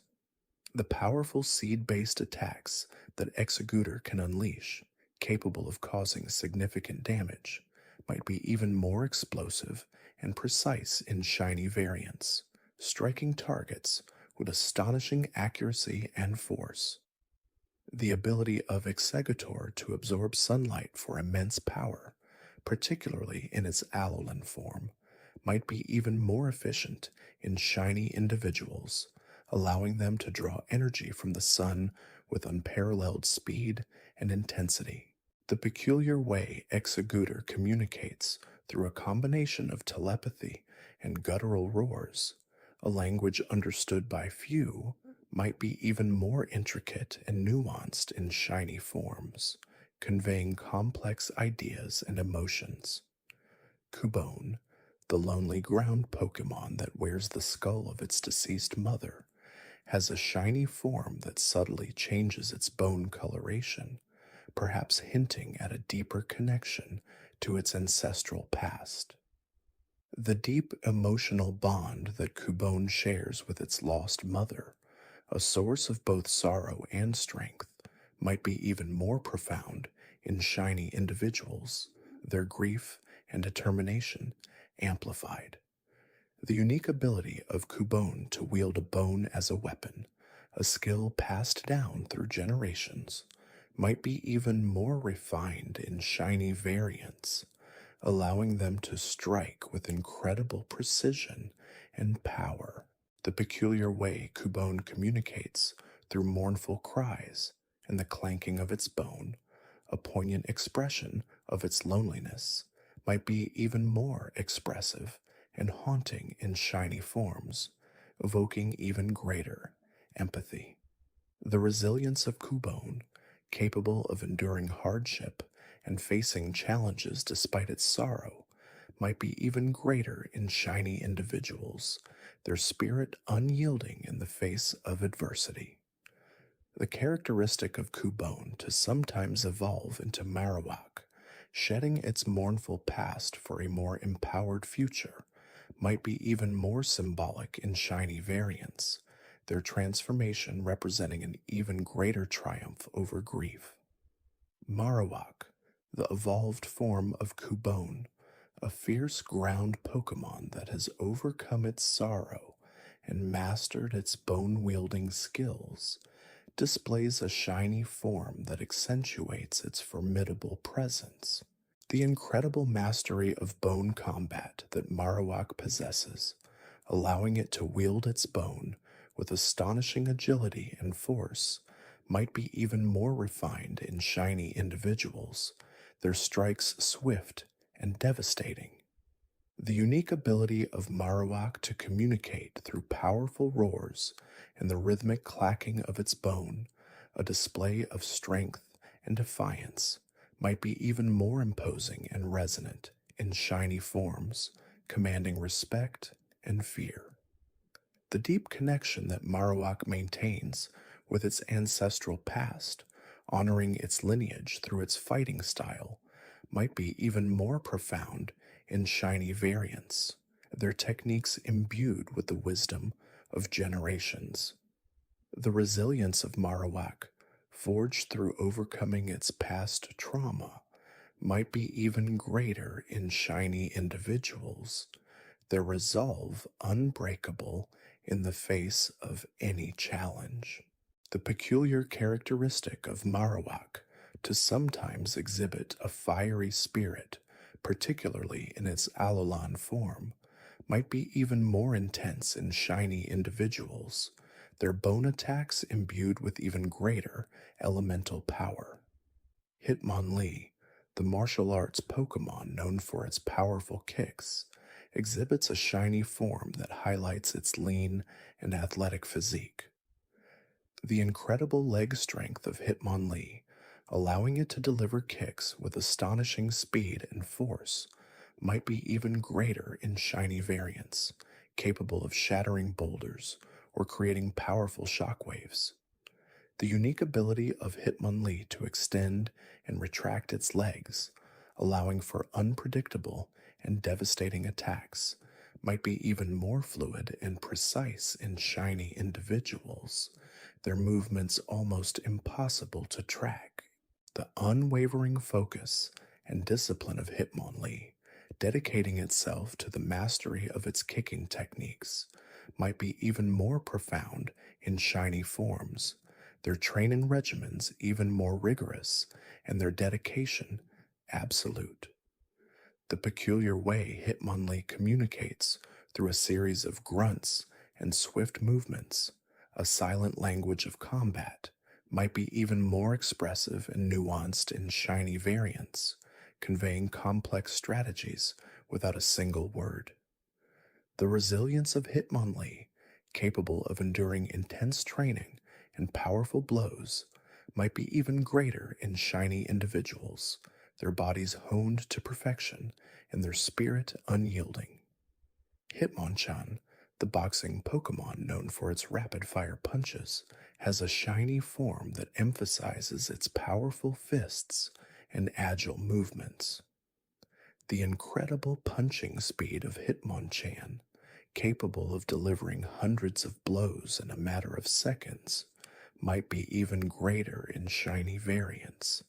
S1: The powerful seed-based attacks that Executor can unleash, capable of causing significant damage, might be even more explosive and precise in shiny variants, striking targets with astonishing accuracy and force. The ability of Executor to absorb sunlight for immense power particularly in its Alolan form, might be even more efficient in shiny individuals, allowing them to draw energy from the sun with unparalleled speed and intensity. The peculiar way Exeggutor communicates through a combination of telepathy and guttural roars, a language understood by few, might be even more intricate and nuanced in shiny forms, conveying complex ideas and emotions. Cubone, the lonely ground Pokemon that wears the skull of its deceased mother, has a shiny form that subtly changes its bone coloration, perhaps hinting at a deeper connection to its ancestral past. The deep emotional bond that Cubone shares with its lost mother, a source of both sorrow and strength, might be even more profound in shiny individuals, their grief and determination amplified. The unique ability of Cubone to wield a bone as a weapon, a skill passed down through generations, might be even more refined in shiny variants, allowing them to strike with incredible precision and power. The peculiar way Cubone communicates through mournful cries and the clanking of its bone, a poignant expression of its loneliness, might be even more expressive and haunting in shiny forms, evoking even greater empathy. The resilience of Cubone, capable of enduring hardship and facing challenges despite its sorrow, might be even greater in shiny individuals, their spirit unyielding in the face of adversity. The characteristic of Cubone to sometimes evolve into Marowak, shedding its mournful past for a more empowered future, might be even more symbolic in shiny variants, their transformation representing an even greater triumph over grief. Marowak, the evolved form of Cubone, a fierce ground Pokemon that has overcome its sorrow and mastered its bone-wielding skills, displays a shiny form that accentuates its formidable presence. The incredible mastery of bone combat that Marowak possesses, allowing it to wield its bone with astonishing agility and force, might be even more refined in shiny individuals, their strikes swift and devastating. The unique ability of Marowak to communicate through powerful roars and the rhythmic clacking of its bone, a display of strength and defiance, might be even more imposing and resonant in shiny forms, commanding respect and fear. The deep connection that Marowak maintains with its ancestral past, honoring its lineage through its fighting style, might be even more profound in shiny variants, their techniques imbued with the wisdom of generations. The resilience of Marowak, forged through overcoming its past trauma, might be even greater in shiny individuals, their resolve unbreakable in the face of any challenge. The peculiar characteristic of Marowak to sometimes exhibit a fiery spirit, particularly in its Alolan form, might be even more intense in shiny individuals, their bone attacks imbued with even greater elemental power. Hitmonlee, the martial arts Pokemon known for its powerful kicks, exhibits a shiny form that highlights its lean and athletic physique. The incredible leg strength of Hitmonlee, allowing it to deliver kicks with astonishing speed and force, might be even greater in shiny variants, capable of shattering boulders or creating powerful shockwaves. The unique ability of Hitmonlee to extend and retract its legs, allowing for unpredictable and devastating attacks, might be even more fluid and precise in shiny individuals, their movements almost impossible to track. The unwavering focus and discipline of Hitmonlee, dedicating itself to the mastery of its kicking techniques, might be even more profound in shiny forms, their training regimens even more rigorous, and their dedication absolute. The peculiar way Hitmonlee communicates through a series of grunts and swift movements, a silent language of combat, might be even more expressive and nuanced in shiny variants, conveying complex strategies without a single word. The resilience of Hitmonlee, capable of enduring intense training and powerful blows, might be even greater in shiny individuals, their bodies honed to perfection and their spirit unyielding. Hitmonchan, the boxing Pokemon known for its rapid-fire punches, has a shiny form that emphasizes its powerful fists and agile movements. The incredible punching speed of Hitmonchan, capable of delivering hundreds of blows in a matter of seconds, might be even greater in shiny variants,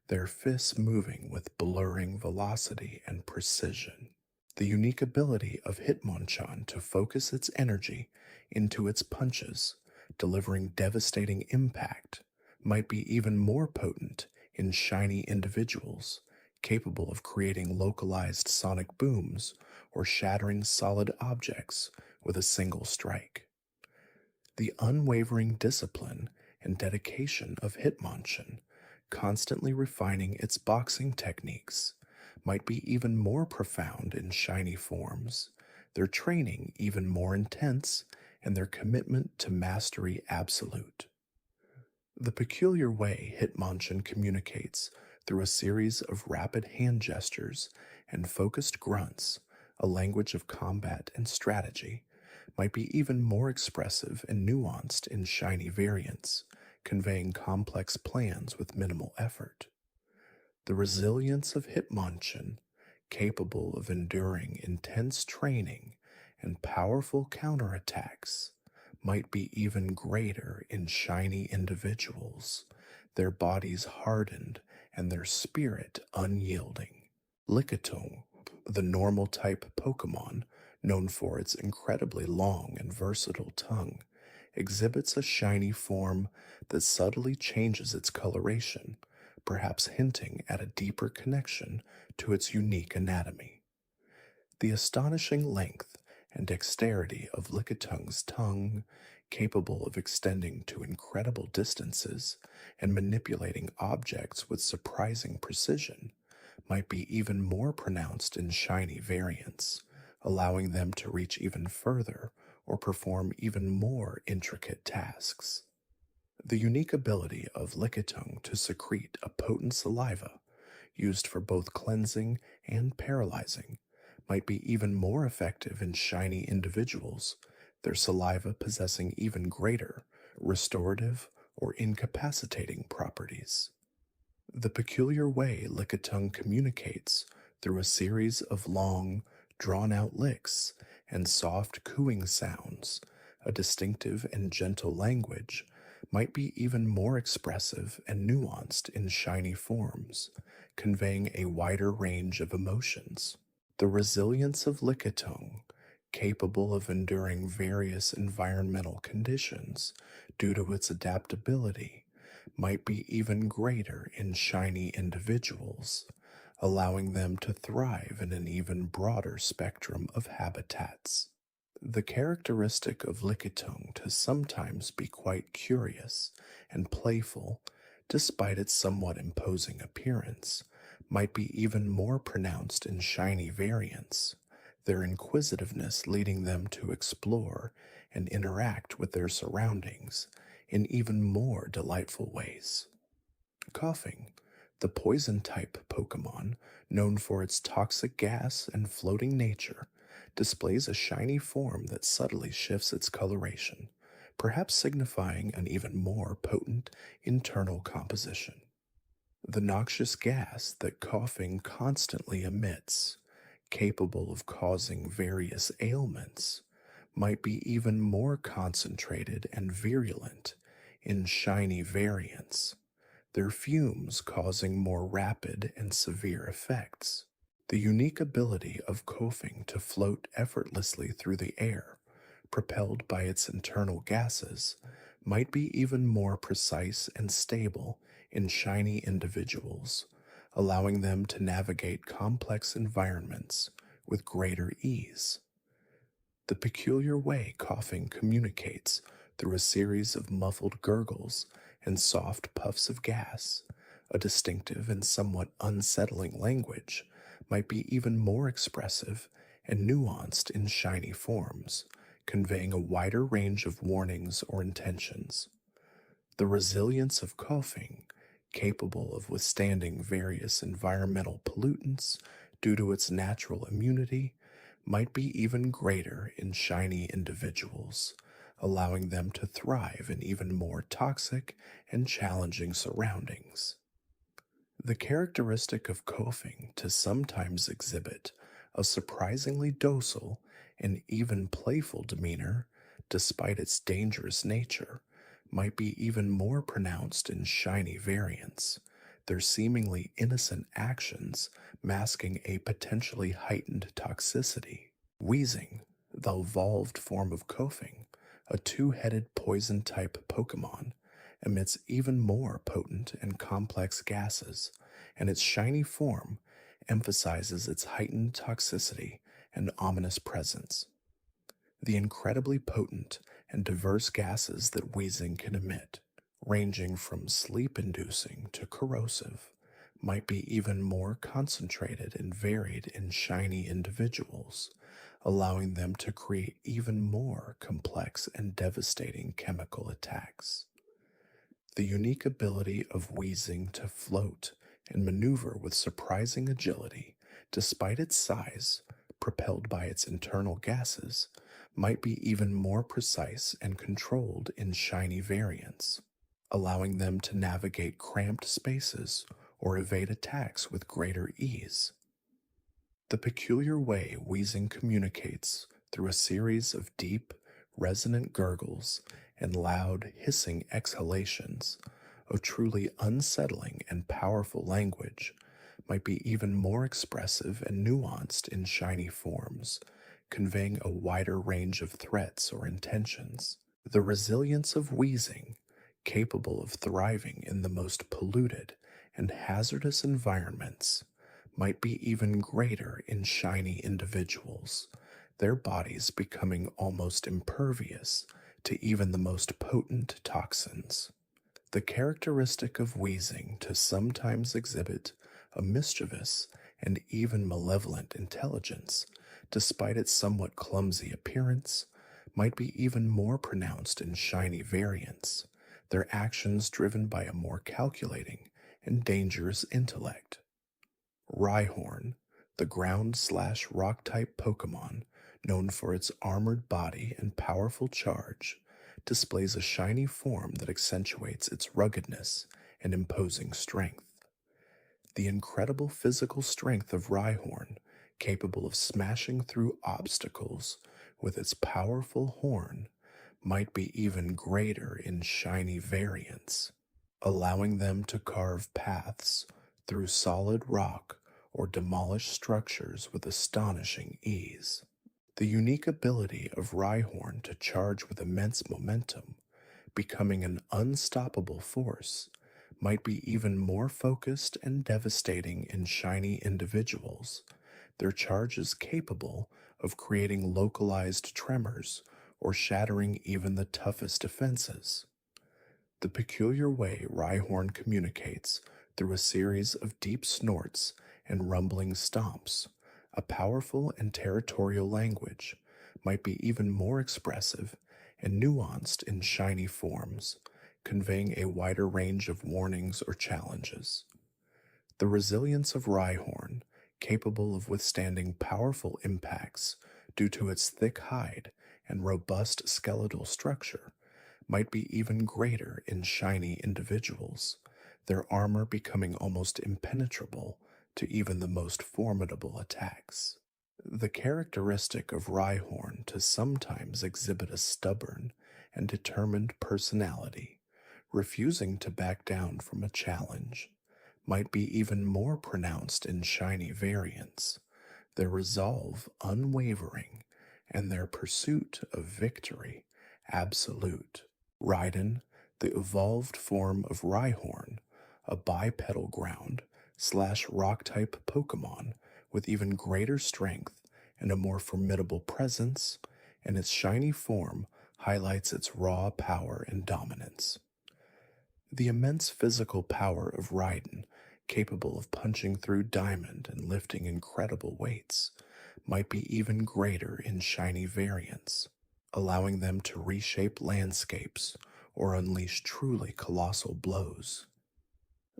S1: their fists moving with blurring velocity and precision. The unique ability of Hitmonchan to focus its energy into its punches, delivering devastating impact, might be even more potent in shiny individuals, capable of creating localized sonic booms or shattering solid objects with a single strike. The unwavering discipline and dedication of Hitmonchan, constantly refining its boxing techniques, might be even more profound in shiny forms, their training even more intense, and their commitment to mastery absolute. The peculiar way Hitmonchan communicates through a series of rapid hand gestures and focused grunts, a language of combat and strategy, might be even more expressive and nuanced in shiny variants, conveying complex plans with minimal effort. The resilience of Hitmonchan, capable of enduring intense training and powerful counterattacks, might be even greater in shiny individuals, their bodies hardened and their spirit unyielding. Lickitung, the normal type Pokemon, known for its incredibly long and versatile tongue, exhibits a shiny form that subtly changes its coloration, perhaps hinting at a deeper connection to its unique anatomy. The astonishing length and dexterity of Lickitung's tongue, capable of extending to incredible distances and manipulating objects with surprising precision, might be even more pronounced in shiny variants, allowing them to reach even further or perform even more intricate tasks. The unique ability of Lickitung to secrete a potent saliva, used for both cleansing and paralyzing, might be even more effective in shiny individuals, their saliva possessing even greater restorative or incapacitating properties. The peculiar way Lickitung communicates through a series of long, drawn-out licks and soft cooing sounds, a distinctive and gentle language, might be even more expressive and nuanced in shiny forms, conveying a wider range of emotions. The resilience of Lickitung, capable of enduring various environmental conditions due to its adaptability, might be even greater in shiny individuals, allowing them to thrive in an even broader spectrum of habitats. The characteristic of Lickitung to sometimes be quite curious and playful, despite its somewhat imposing appearance, might be even more pronounced in shiny variants, their inquisitiveness leading them to explore and interact with their surroundings in even more delightful ways. Coughing, the poison-type Pokemon, known for its toxic gas and floating nature, displays a shiny form that subtly shifts its coloration, perhaps signifying an even more potent internal composition. The noxious gas that coughing constantly emits, capable of causing various ailments, might be even more concentrated and virulent in shiny variants, their fumes causing more rapid and severe effects. The unique ability of coughing to float effortlessly through the air, propelled by its internal gases, might be even more precise and stable in shiny individuals, allowing them to navigate complex environments with greater ease. The peculiar way coughing communicates through a series of muffled gurgles and soft puffs of gas, a distinctive and somewhat unsettling language, might be even more expressive and nuanced in shiny forms, conveying a wider range of warnings or intentions. The resilience of coughing, capable of withstanding various environmental pollutants due to its natural immunity, might be even greater in shiny individuals, allowing them to thrive in even more toxic and challenging surroundings. The characteristic of coughing to sometimes exhibit a surprisingly docile and even playful demeanor, despite its dangerous nature, might be even more pronounced in shiny variants, their seemingly innocent actions masking a potentially heightened toxicity. Wheezing, the evolved form of coughing, a two-headed poison-type Pokémon, emits even more potent and complex gases, and its shiny form emphasizes its heightened toxicity and ominous presence. The incredibly potent and diverse gases that wheezing can emit, ranging from sleep-inducing to corrosive, might be even more concentrated and varied in shiny individuals, allowing them to create even more complex and devastating chemical attacks. The unique ability of wheezing to float and maneuver with surprising agility, despite its size, propelled by its internal gases, might be even more precise and controlled in shiny variants, allowing them to navigate cramped spaces or evade attacks with greater ease. The peculiar way wheezing communicates through a series of deep, resonant gurgles and loud, hissing exhalations, a truly unsettling and powerful language, might be even more expressive and nuanced in shiny forms, conveying a wider range of threats or intentions. The resilience of wheezing, capable of thriving in the most polluted and hazardous environments, might be even greater in shiny individuals, their bodies becoming almost impervious to even the most potent toxins. The characteristic of wheezing to sometimes exhibit a mischievous and even malevolent intelligence, despite its somewhat clumsy appearance, might be even more pronounced in shiny variants, their actions driven by a more calculating and dangerous intellect. Rhyhorn, the ground/rock-type Pokémon, known for its armored body and powerful charge, displays a shiny form that accentuates its ruggedness and imposing strength. The incredible physical strength of Rhyhorn, capable of smashing through obstacles with its powerful horn, might be even greater in shiny variants, allowing them to carve paths through solid rock or demolish structures with astonishing ease. The unique ability of Rhyhorn to charge with immense momentum, becoming an unstoppable force, might be even more focused and devastating in shiny individuals, their charges capable of creating localized tremors or shattering even the toughest defenses. The peculiar way Rhyhorn communicates through a series of deep snorts and rumbling stomps, a powerful and territorial language, might be even more expressive and nuanced in shiny forms, conveying a wider range of warnings or challenges. The resilience of Rhyhorn, capable of withstanding powerful impacts due to its thick hide and robust skeletal structure, might be even greater in shiny individuals, their armor becoming almost impenetrable to even the most formidable attacks. The characteristic of Rhyhorn to sometimes exhibit a stubborn and determined personality, refusing to back down from a challenge, might be even more pronounced in shiny variants, their resolve unwavering and their pursuit of victory absolute. Raiden, the evolved form of Rhyhorn, a bipedal ground rock-type Pokemon with even greater strength and a more formidable presence, and its shiny form highlights its raw power and dominance. The immense physical power of Raiden, capable of punching through diamond and lifting incredible weights, might be even greater in shiny variants, allowing them to reshape landscapes or unleash truly colossal blows.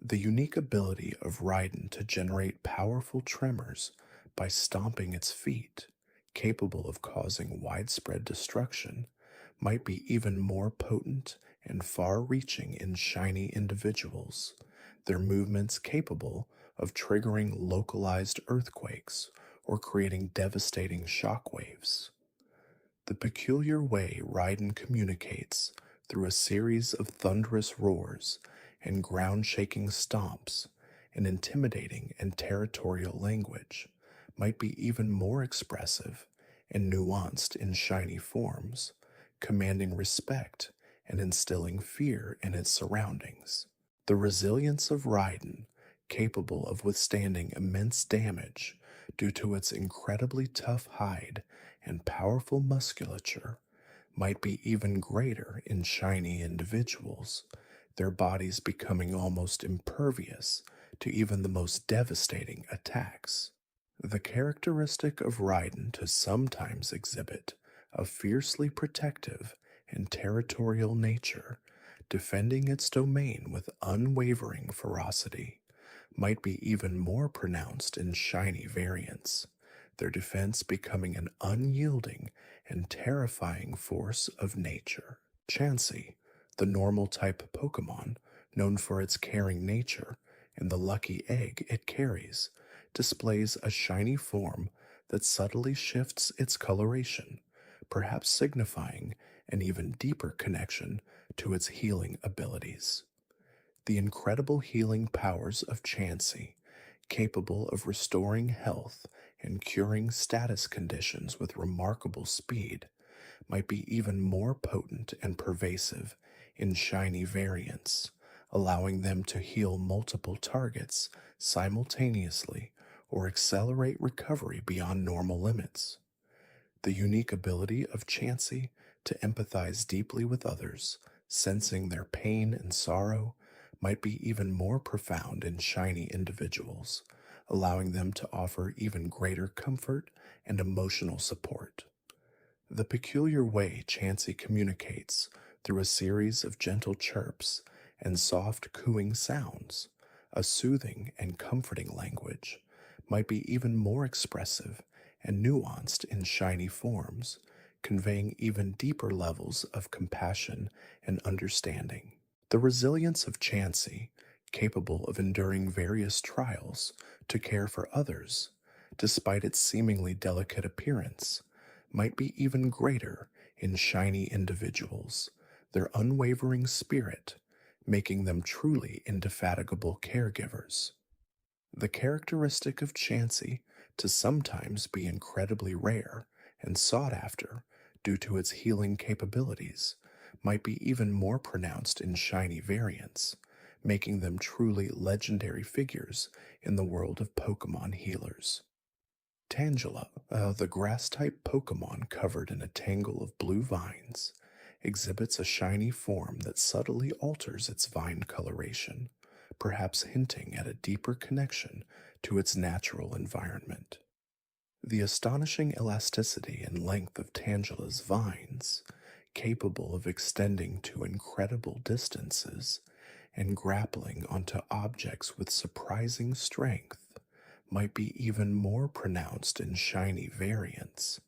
S1: The unique ability of Raiden to generate powerful tremors by stomping its feet, capable of causing widespread destruction, might be even more potent and far-reaching in shiny individuals, their movements capable of triggering localized earthquakes or creating devastating shockwaves. The peculiar way Raiden communicates through a series of thunderous roars and ground-shaking stomps, and intimidating and territorial language, might be even more expressive and nuanced in shiny forms, commanding respect and instilling fear in its surroundings. The resilience of Raiden, capable of withstanding immense damage due to its incredibly tough hide and powerful musculature, might be even greater in shiny individuals, their bodies becoming almost impervious to even the most devastating attacks. The characteristic of Raiden to sometimes exhibit a fiercely protective and territorial nature, defending its domain with unwavering ferocity, might be even more pronounced in shiny variants, their defense becoming an unyielding and terrifying force of nature. Chansey, the normal type Pokemon, known for its caring nature and the lucky egg it carries, displays a shiny form that subtly shifts its coloration, perhaps signifying an even deeper connection to its healing abilities. The incredible healing powers of Chansey, capable of restoring health and curing status conditions with remarkable speed, might be even more potent and pervasive in shiny variants, allowing them to heal multiple targets simultaneously or accelerate recovery beyond normal limits. The unique ability of Chansey to empathize deeply with others, sensing their pain and sorrow, might be even more profound in shiny individuals, allowing them to offer even greater comfort and emotional support. The peculiar way Chansey communicates through a series of gentle chirps and soft cooing sounds, a soothing and comforting language, might be even more expressive and nuanced in shiny forms, conveying even deeper levels of compassion and understanding. The resilience of Chansey, capable of enduring various trials to care for others, despite its seemingly delicate appearance, might be even greater in shiny individuals, their unwavering spirit making them truly indefatigable caregivers. The characteristic of Chansey to sometimes be incredibly rare and sought after due to its healing capabilities might be even more pronounced in shiny variants, making them truly legendary figures in the world of Pokemon healers. Tangela, the grass-type Pokemon covered in a tangle of blue vines, exhibits a shiny form that subtly alters its vine coloration, perhaps hinting at a deeper connection to its natural environment. The astonishing elasticity and length of Tangela's vines, capable of extending to incredible distances and grappling onto objects with surprising strength, might be even more pronounced in shiny variants,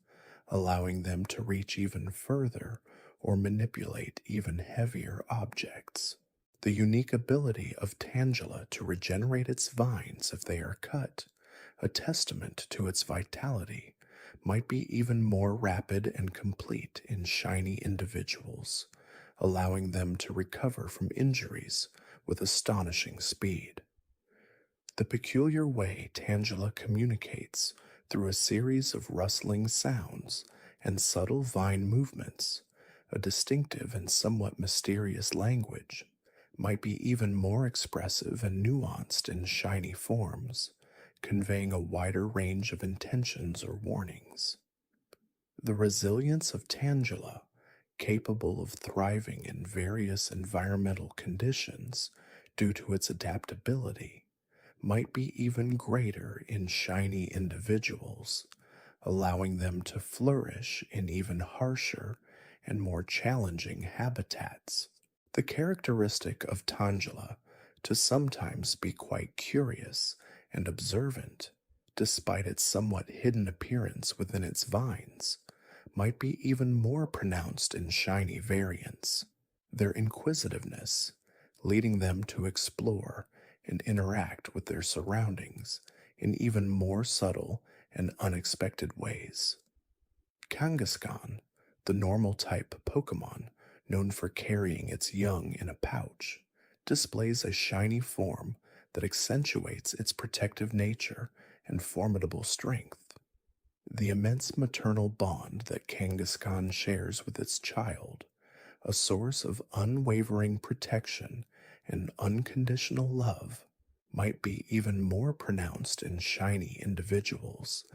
S1: allowing them to reach even further or manipulate even heavier objects. The unique ability of Tangela to regenerate its vines if they are cut, a testament to its vitality, might be even more rapid and complete in shiny individuals, allowing them to recover from injuries with astonishing speed. The peculiar way Tangela communicates through a series of rustling sounds and subtle vine movements, a distinctive and somewhat mysterious language, might be even more expressive and nuanced in shiny forms, conveying a wider range of intentions or warnings. The resilience of Tangela, capable of thriving in various environmental conditions due to its adaptability, might be even greater in shiny individuals, allowing them to flourish in even harsher and more challenging habitats. The characteristic of Tangela to sometimes be quite curious and observant, despite its somewhat hidden appearance within its vines, might be even more pronounced in shiny variants. Their inquisitiveness, leading them to explore and interact with their surroundings in even more subtle and unexpected ways. Kangaskhan, the normal type Pokemon known for carrying its young in a pouch, displays a shiny form that accentuates its protective nature and formidable strength. The immense maternal bond that Kangaskhan shares with its child, a source of unwavering protection and unconditional love, might be even more pronounced in shiny individuals,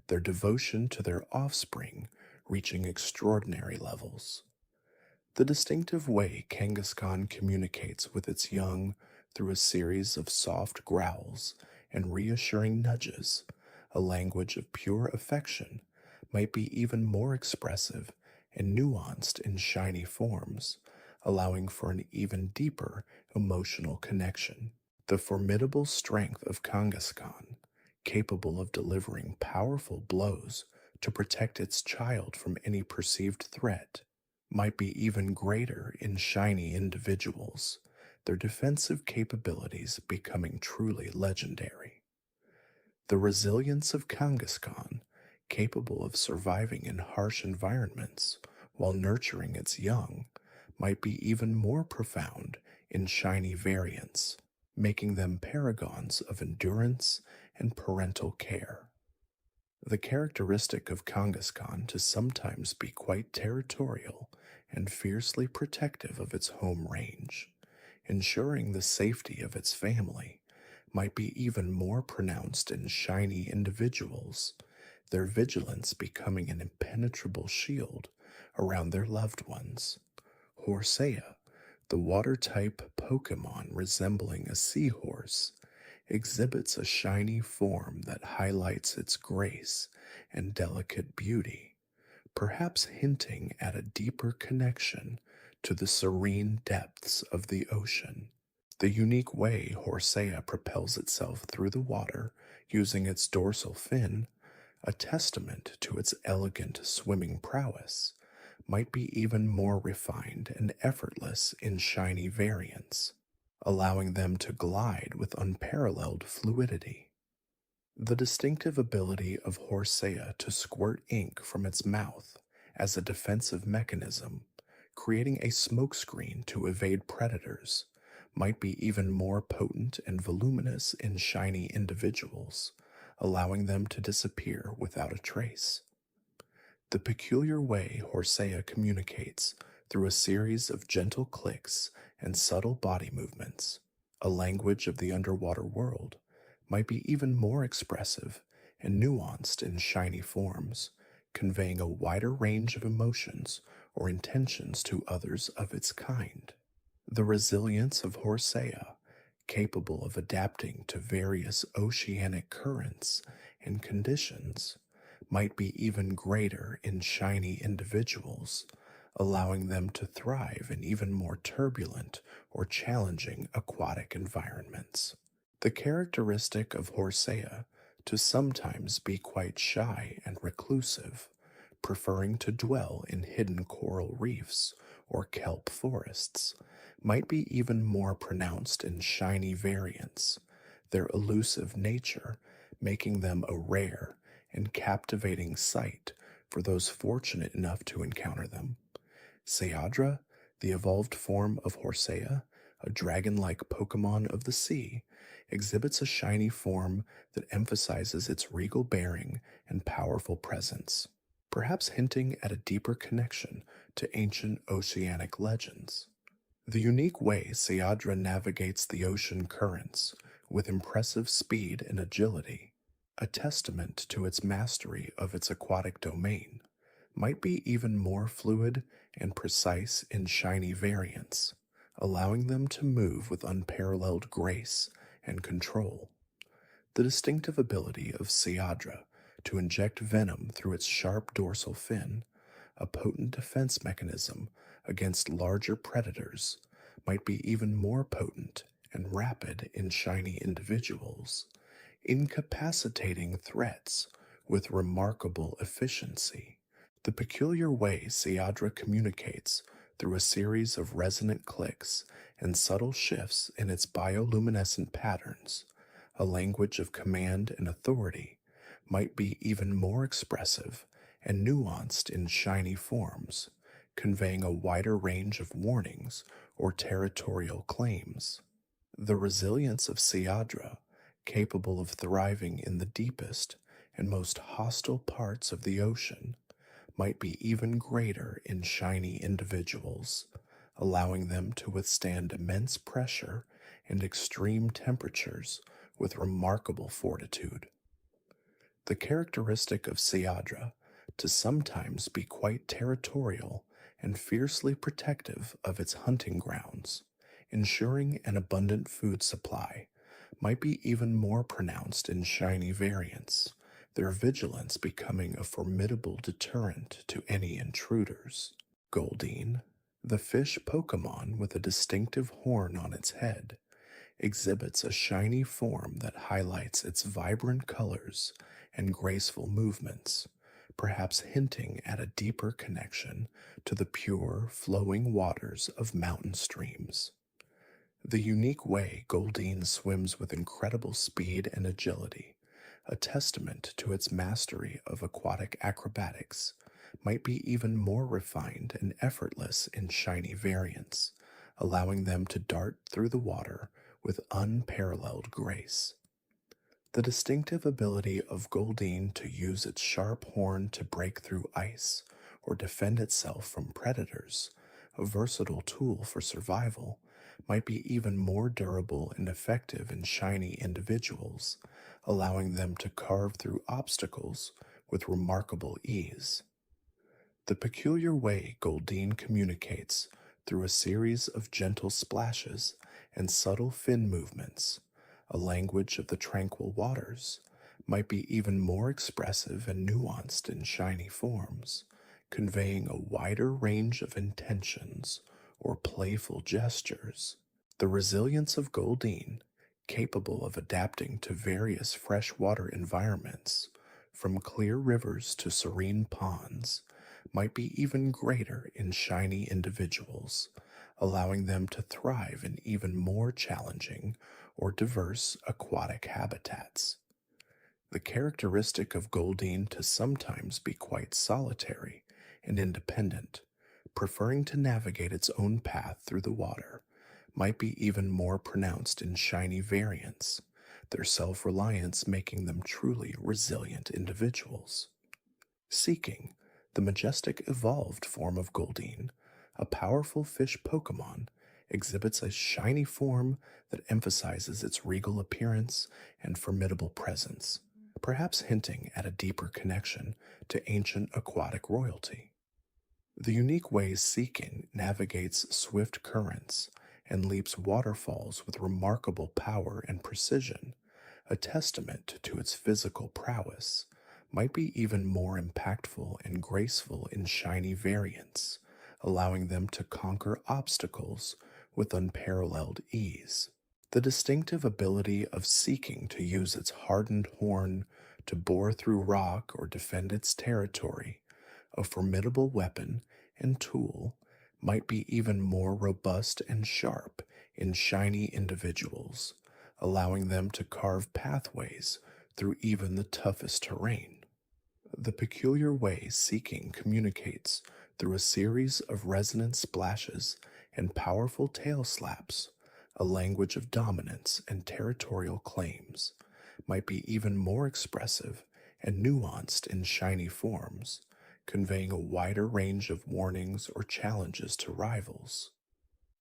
S1: their devotion to their offspring reaching extraordinary levels. The distinctive way Kangaskhan communicates with its young through a series of soft growls and reassuring nudges, a language of pure affection, might be even more expressive and nuanced in shiny forms, allowing for an even deeper emotional connection. The formidable strength of Kangaskhan, capable of delivering powerful blows to protect its child from any perceived threat, might be even greater in shiny individuals, their defensive capabilities becoming truly legendary. The resilience of Kangaskhan, capable of surviving in harsh environments while nurturing its young, might be even more profound in shiny variants, making them paragons of endurance and parental care. The characteristic of Kangaskhan to sometimes be quite territorial and fiercely protective of its home range, ensuring the safety of its family, might be even more pronounced in shiny individuals, their vigilance becoming an impenetrable shield around their loved ones. Horsea, the water-type Pokemon resembling a seahorse, exhibits a shiny form that highlights its grace and delicate beauty, perhaps hinting at a deeper connection to the serene depths of the ocean. The unique way Horsea propels itself through the water using its dorsal fin, a testament to its elegant swimming prowess, might be even more refined and effortless in shiny variants, allowing them to glide with unparalleled fluidity. The distinctive ability of Horsea to squirt ink from its mouth as a defensive mechanism, creating a smokescreen to evade predators, might be even more potent and voluminous in shiny individuals, allowing them to disappear without a trace. The peculiar way Horsea communicates through a series of gentle clicks and subtle body movements, a language of the underwater world, might be even more expressive and nuanced in shiny forms, conveying a wider range of emotions or intentions to others of its kind. The resilience of Horsea, capable of adapting to various oceanic currents and conditions, might be even greater in shiny individuals, allowing them to thrive in even more turbulent or challenging aquatic environments. The characteristic of Horsea to sometimes be quite shy and reclusive, preferring to dwell in hidden coral reefs or kelp forests, might be even more pronounced in shiny variants, their elusive nature making them a rare and captivating sight for those fortunate enough to encounter them. Seadra, the evolved form of Horsea, a dragon-like Pokemon of the sea, exhibits a shiny form that emphasizes its regal bearing and powerful presence, perhaps hinting at a deeper connection to ancient oceanic legends. The unique way Seadra navigates the ocean currents with impressive speed and agility, a testament to its mastery of its aquatic domain, might be even more fluid and precise in shiny variants, allowing them to move with unparalleled grace and control. The distinctive ability of Seadra to inject venom through its sharp dorsal fin, a potent defense mechanism against larger predators, might be even more potent and rapid in shiny individuals, incapacitating threats with remarkable efficiency. The peculiar way Seadra communicates through a series of resonant clicks and subtle shifts in its bioluminescent patterns, a language of command and authority, might be even more expressive and nuanced in shiny forms, conveying a wider range of warnings or territorial claims. The resilience of Seadra, capable of thriving in the deepest and most hostile parts of the ocean, might be even greater in shiny individuals, allowing them to withstand immense pressure and extreme temperatures with remarkable fortitude. The characteristic of Seadra to sometimes be quite territorial and fiercely protective of its hunting grounds, ensuring an abundant food supply, might be even more pronounced in shiny variants, their vigilance becoming a formidable deterrent to any intruders. Goldeen, the fish Pokémon with a distinctive horn on its head, exhibits a shiny form that highlights its vibrant colors and graceful movements, perhaps hinting at a deeper connection to the pure, flowing waters of mountain streams. The unique way Goldeen swims with incredible speed and agility, a testament to its mastery of aquatic acrobatics, might be even more refined and effortless in shiny variants, allowing them to dart through the water with unparalleled grace. The distinctive ability of Goldeen to use its sharp horn to break through ice or defend itself from predators, a versatile tool for survival, might be even more durable and effective in shiny individuals, allowing them to carve through obstacles with remarkable ease. The peculiar way Goldeen communicates through a series of gentle splashes and subtle fin movements, a language of the tranquil waters, might be even more expressive and nuanced in shiny forms, conveying a wider range of intentions or playful gestures. The resilience of Goldeen, capable of adapting to various freshwater environments, from clear rivers to serene ponds, might be even greater in shiny individuals, allowing them to thrive in even more challenging or diverse aquatic habitats. The characteristic of Goldeen to sometimes be quite solitary and independent, preferring to navigate its own path through the water, might be even more pronounced in shiny variants, their self-reliance making them truly resilient individuals. Seeking, the majestic evolved form of Goldeen, a powerful fish Pokémon, exhibits a shiny form that emphasizes its regal appearance and formidable presence, perhaps hinting at a deeper connection to ancient aquatic royalty. The unique way Seeking navigates swift currents and leaps waterfalls with remarkable power and precision, a testament to its physical prowess, might be even more impactful and graceful in shiny variants, allowing them to conquer obstacles with unparalleled ease. The distinctive ability of Seeking to use its hardened horn to bore through rock or defend its territory, a formidable weapon and tool, might be even more robust and sharp in shiny individuals, allowing them to carve pathways through even the toughest terrain. The peculiar way Seeking communicates through a series of resonant splashes and powerful tail slaps, a language of dominance and territorial claims, might be even more expressive and nuanced in shiny forms, conveying a wider range of warnings or challenges to rivals.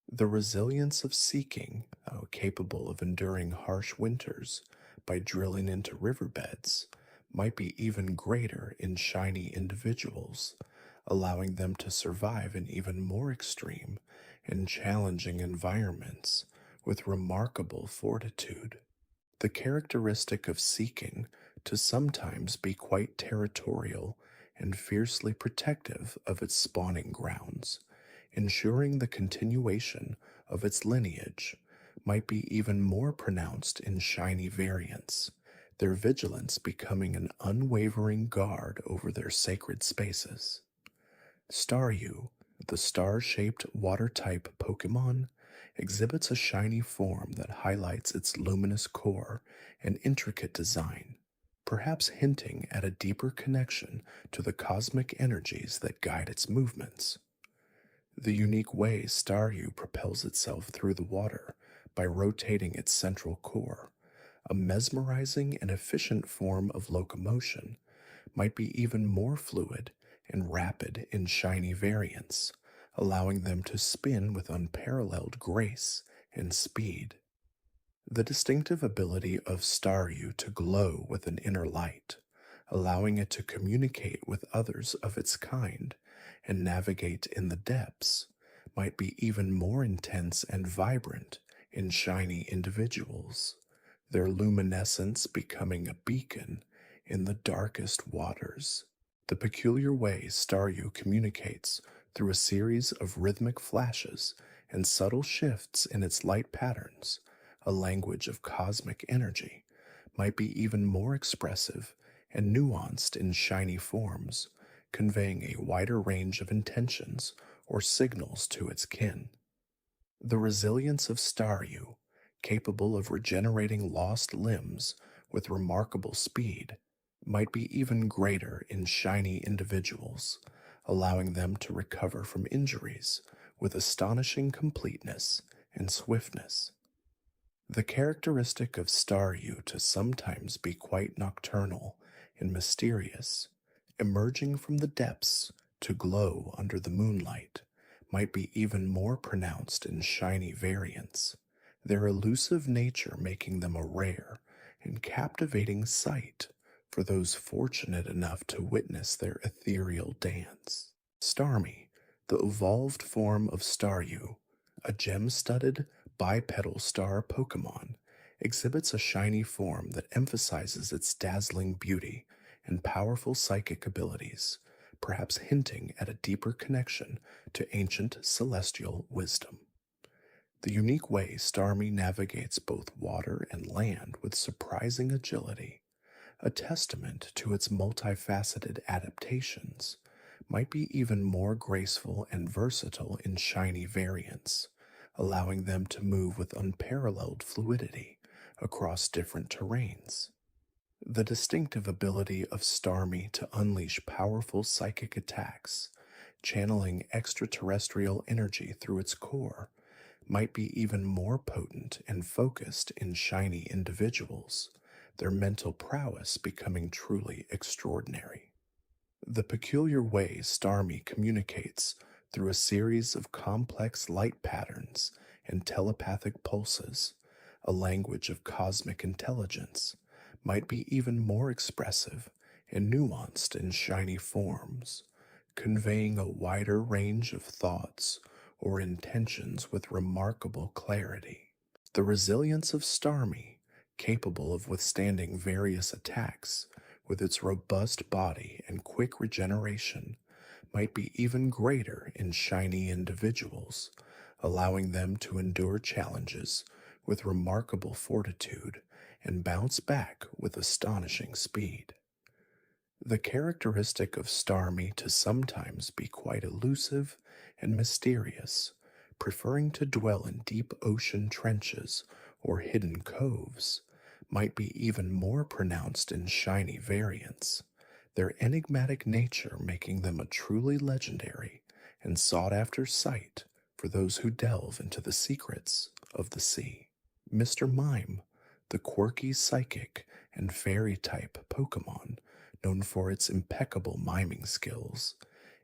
S1: The resilience of seeking, capable of enduring harsh winters by drilling into riverbeds, might be even greater in shiny individuals, allowing them to survive in even more extreme and challenging environments with remarkable fortitude. The characteristic of seeking to sometimes be quite territorial and fiercely protective of its spawning grounds, ensuring the continuation of its lineage, might be even more pronounced in shiny variants, their vigilance becoming an unwavering guard over their sacred spaces. Staryu, the star-shaped water-type Pokémon, exhibits a shiny form that highlights its luminous core and intricate design, perhaps hinting at a deeper connection to the cosmic energies that guide its movements. The unique way Staryu propels itself through the water by rotating its central core, a mesmerizing and efficient form of locomotion, might be even more fluid and rapid in shiny variants, allowing them to spin with unparalleled grace and speed. The distinctive ability of Staryu to glow with an inner light, allowing it to communicate with others of its kind and navigate in the depths, might be even more intense and vibrant in shiny individuals, their luminescence becoming a beacon in the darkest waters. The peculiar way Staryu communicates through a series of rhythmic flashes and subtle shifts in its light patterns, a language of cosmic energy, might be even more expressive and nuanced in shiny forms, conveying a wider range of intentions or signals to its kin. The resilience of Staryu, capable of regenerating lost limbs with remarkable speed, might be even greater in shiny individuals, allowing them to recover from injuries with astonishing completeness and swiftness. The characteristic of Staryu to sometimes be quite nocturnal and mysterious, emerging from the depths to glow under the moonlight, might be even more pronounced in shiny variants, their elusive nature making them a rare and captivating sight for those fortunate enough to witness their ethereal dance. Starmie, the evolved form of Staryu, a gem-studded bipedal star Pokémon, exhibits a shiny form that emphasizes its dazzling beauty and powerful psychic abilities, perhaps hinting at a deeper connection to ancient celestial wisdom. The unique way Starmie navigates both water and land with surprising agility, a testament to its multifaceted adaptations, might be even more graceful and versatile in shiny variants, allowing them to move with unparalleled fluidity across different terrains. The distinctive ability of Starmie to unleash powerful psychic attacks, channeling extraterrestrial energy through its core, might be even more potent and focused in shiny individuals, their mental prowess becoming truly extraordinary. The peculiar way Starmie communicates through a series of complex light patterns and telepathic pulses, a language of cosmic intelligence, might be even more expressive and nuanced in shiny forms, conveying a wider range of thoughts or intentions with remarkable clarity. The resilience of Starmie, capable of withstanding various attacks with its robust body and quick regeneration, might be even greater in shiny individuals, allowing them to endure challenges with remarkable fortitude and bounce back with astonishing speed. The characteristic of Starmie to sometimes be quite elusive and mysterious, preferring to dwell in deep ocean trenches or hidden coves, might be even more pronounced in shiny variants, their enigmatic nature making them a truly legendary and sought-after sight for those who delve into the secrets of the sea. Mr. Mime, the quirky psychic and fairy-type Pokémon known for its impeccable miming skills,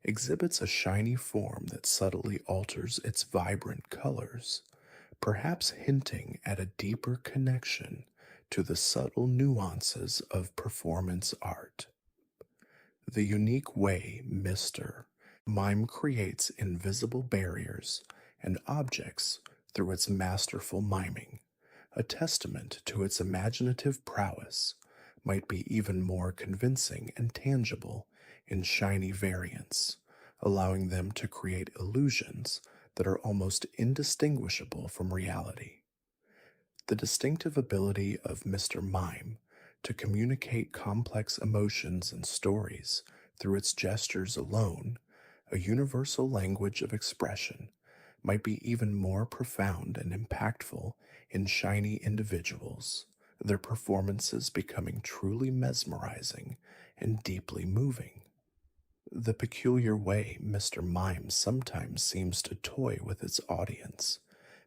S1: exhibits a shiny form that subtly alters its vibrant colors, perhaps hinting at a deeper connection to the subtle nuances of performance art. The unique way Mr. Mime creates invisible barriers and objects through its masterful miming, a testament to its imaginative prowess, might be even more convincing and tangible in shiny variants, allowing them to create illusions that are almost indistinguishable from reality. The distinctive ability of Mr. Mime to communicate complex emotions and stories through its gestures alone, a universal language of expression, might be even more profound and impactful in shiny individuals, their performances becoming truly mesmerizing and deeply moving. The peculiar way Mr. Mime sometimes seems to toy with its audience,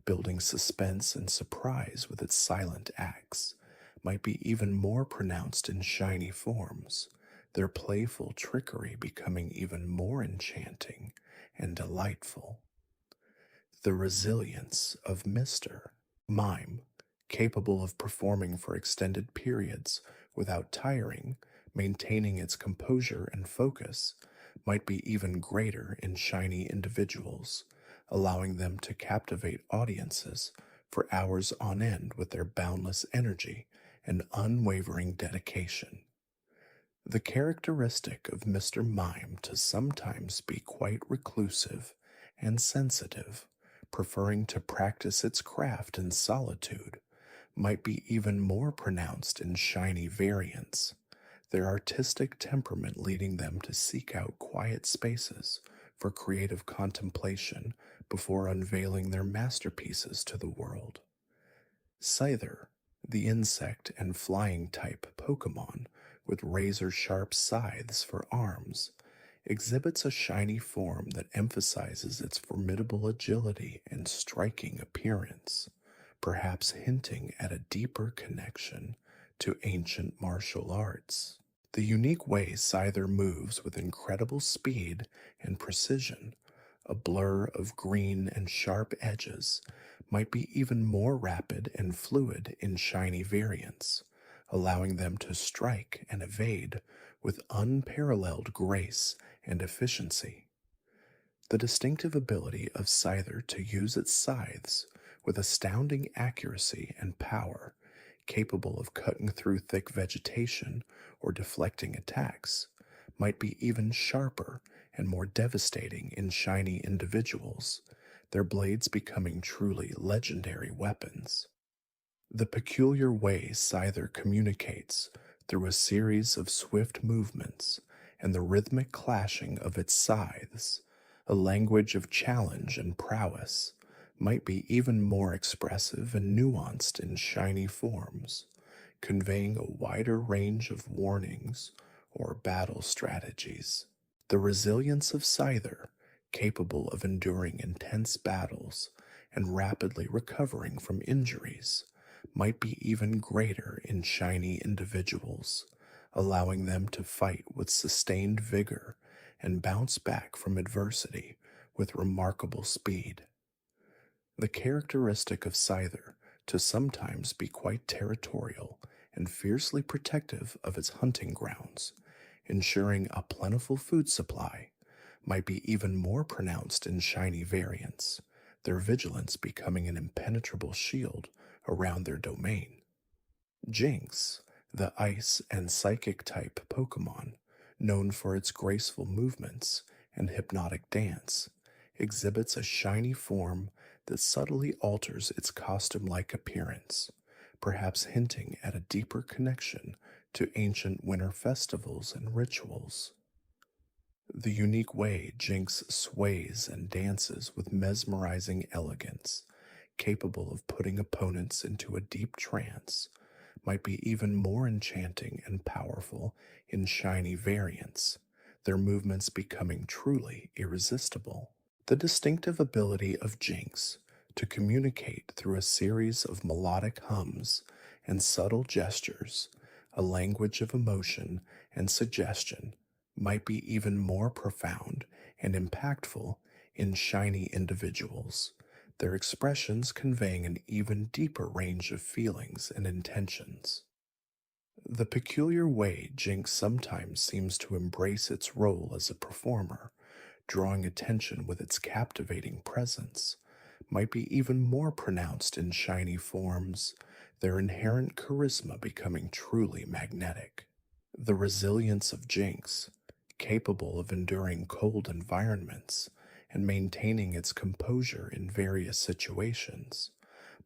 S1: building suspense and surprise with its silent acts, might be even more pronounced in shiny forms, their playful trickery becoming even more enchanting and delightful. The resilience of Mr. Mime, capable of performing for extended periods without tiring, maintaining its composure and focus, might be even greater in shiny individuals, allowing them to captivate audiences for hours on end with their boundless energy and unwavering dedication. The characteristic of Mr. Mime to sometimes be quite reclusive and sensitive, preferring to practice its craft in solitude, might be even more pronounced in shiny variants, their artistic temperament leading them to seek out quiet spaces for creative contemplation before unveiling their masterpieces to the world. Scyther, the insect and flying type Pokemon with razor sharp scythes for arms, exhibits a shiny form that emphasizes its formidable agility and striking appearance, perhaps hinting at a deeper connection to ancient martial arts. The unique way Scyther moves with incredible speed and precision, a blur of green and sharp edges, might be even more rapid and fluid in shiny variants, allowing them to strike and evade with unparalleled grace and efficiency. The distinctive ability of Scyther to use its scythes with astounding accuracy and power, capable of cutting through thick vegetation or deflecting attacks, might be even sharper and more devastating in shiny individuals, their blades becoming truly legendary weapons. The peculiar way Scyther communicates through a series of swift movements and the rhythmic clashing of its scythes, a language of challenge and prowess, might be even more expressive and nuanced in shiny forms, conveying a wider range of warnings or battle strategies. The resilience of Scyther, capable of enduring intense battles and rapidly recovering from injuries, might be even greater in shiny individuals, allowing them to fight with sustained vigor and bounce back from adversity with remarkable speed. The characteristic of Scyther to sometimes be quite territorial and fiercely protective of its hunting grounds, ensuring a plentiful food supply, might be even more pronounced in shiny variants, their vigilance becoming an impenetrable shield around their domain. Jinx, the ice and psychic type Pokemon, known for its graceful movements and hypnotic dance, exhibits a shiny form that subtly alters its costume-like appearance, perhaps hinting at a deeper connection to ancient winter festivals and rituals. The unique way Jinx sways and dances with mesmerizing elegance, capable of putting opponents into a deep trance, might be even more enchanting and powerful in shiny variants, their movements becoming truly irresistible. The distinctive ability of Jinx to communicate through a series of melodic hums and subtle gestures, a language of emotion and suggestion, might be even more profound and impactful in shiny individuals, their expressions conveying an even deeper range of feelings and intentions. The peculiar way Jinx sometimes seems to embrace its role as a performer, drawing attention with its captivating presence, might be even more pronounced in shiny forms, their inherent charisma becoming truly magnetic. The resilience of Jinx, capable of enduring cold environments and maintaining its composure in various situations,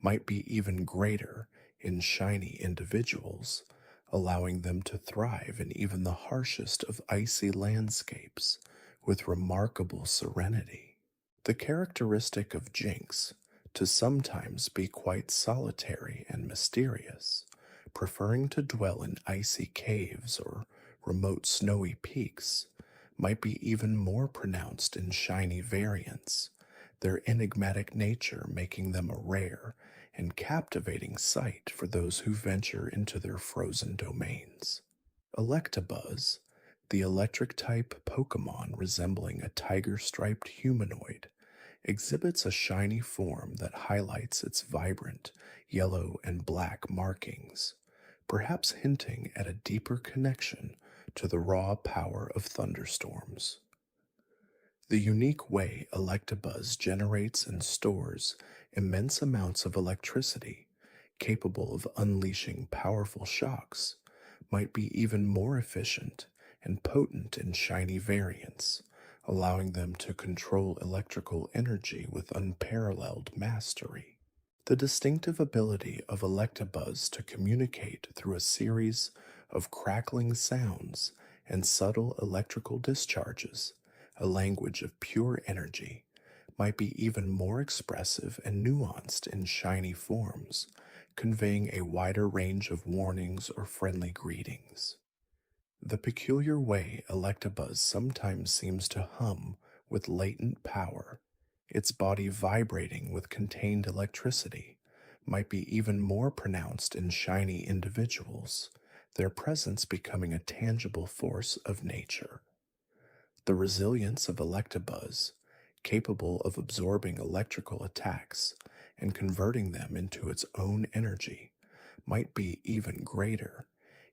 S1: might be even greater in shiny individuals, allowing them to thrive in even the harshest of icy landscapes with remarkable serenity. The characteristic of Jinx to sometimes be quite solitary and mysterious, preferring to dwell in icy caves or remote snowy peaks, might be even more pronounced in shiny variants, their enigmatic nature making them a rare and captivating sight for those who venture into their frozen domains. Electabuzz, the electric type Pokemon resembling a tiger striped humanoid, exhibits a shiny form that highlights its vibrant yellow and black markings, perhaps hinting at a deeper connection to the raw power of thunderstorms. The unique way Electabuzz generates and stores immense amounts of electricity, capable of unleashing powerful shocks, might be even more efficient and potent in shiny variants, allowing them to control electrical energy with unparalleled mastery. The distinctive ability of Electabuzz to communicate through a series of crackling sounds and subtle electrical discharges, a language of pure energy, might be even more expressive and nuanced in shiny forms, conveying a wider range of warnings or friendly greetings. The peculiar way Electabuzz sometimes seems to hum with latent power, its body vibrating with contained electricity, might be even more pronounced in shiny individuals, their presence becoming a tangible force of nature. The resilience of Electabuzz, capable of absorbing electrical attacks and converting them into its own energy, might be even greater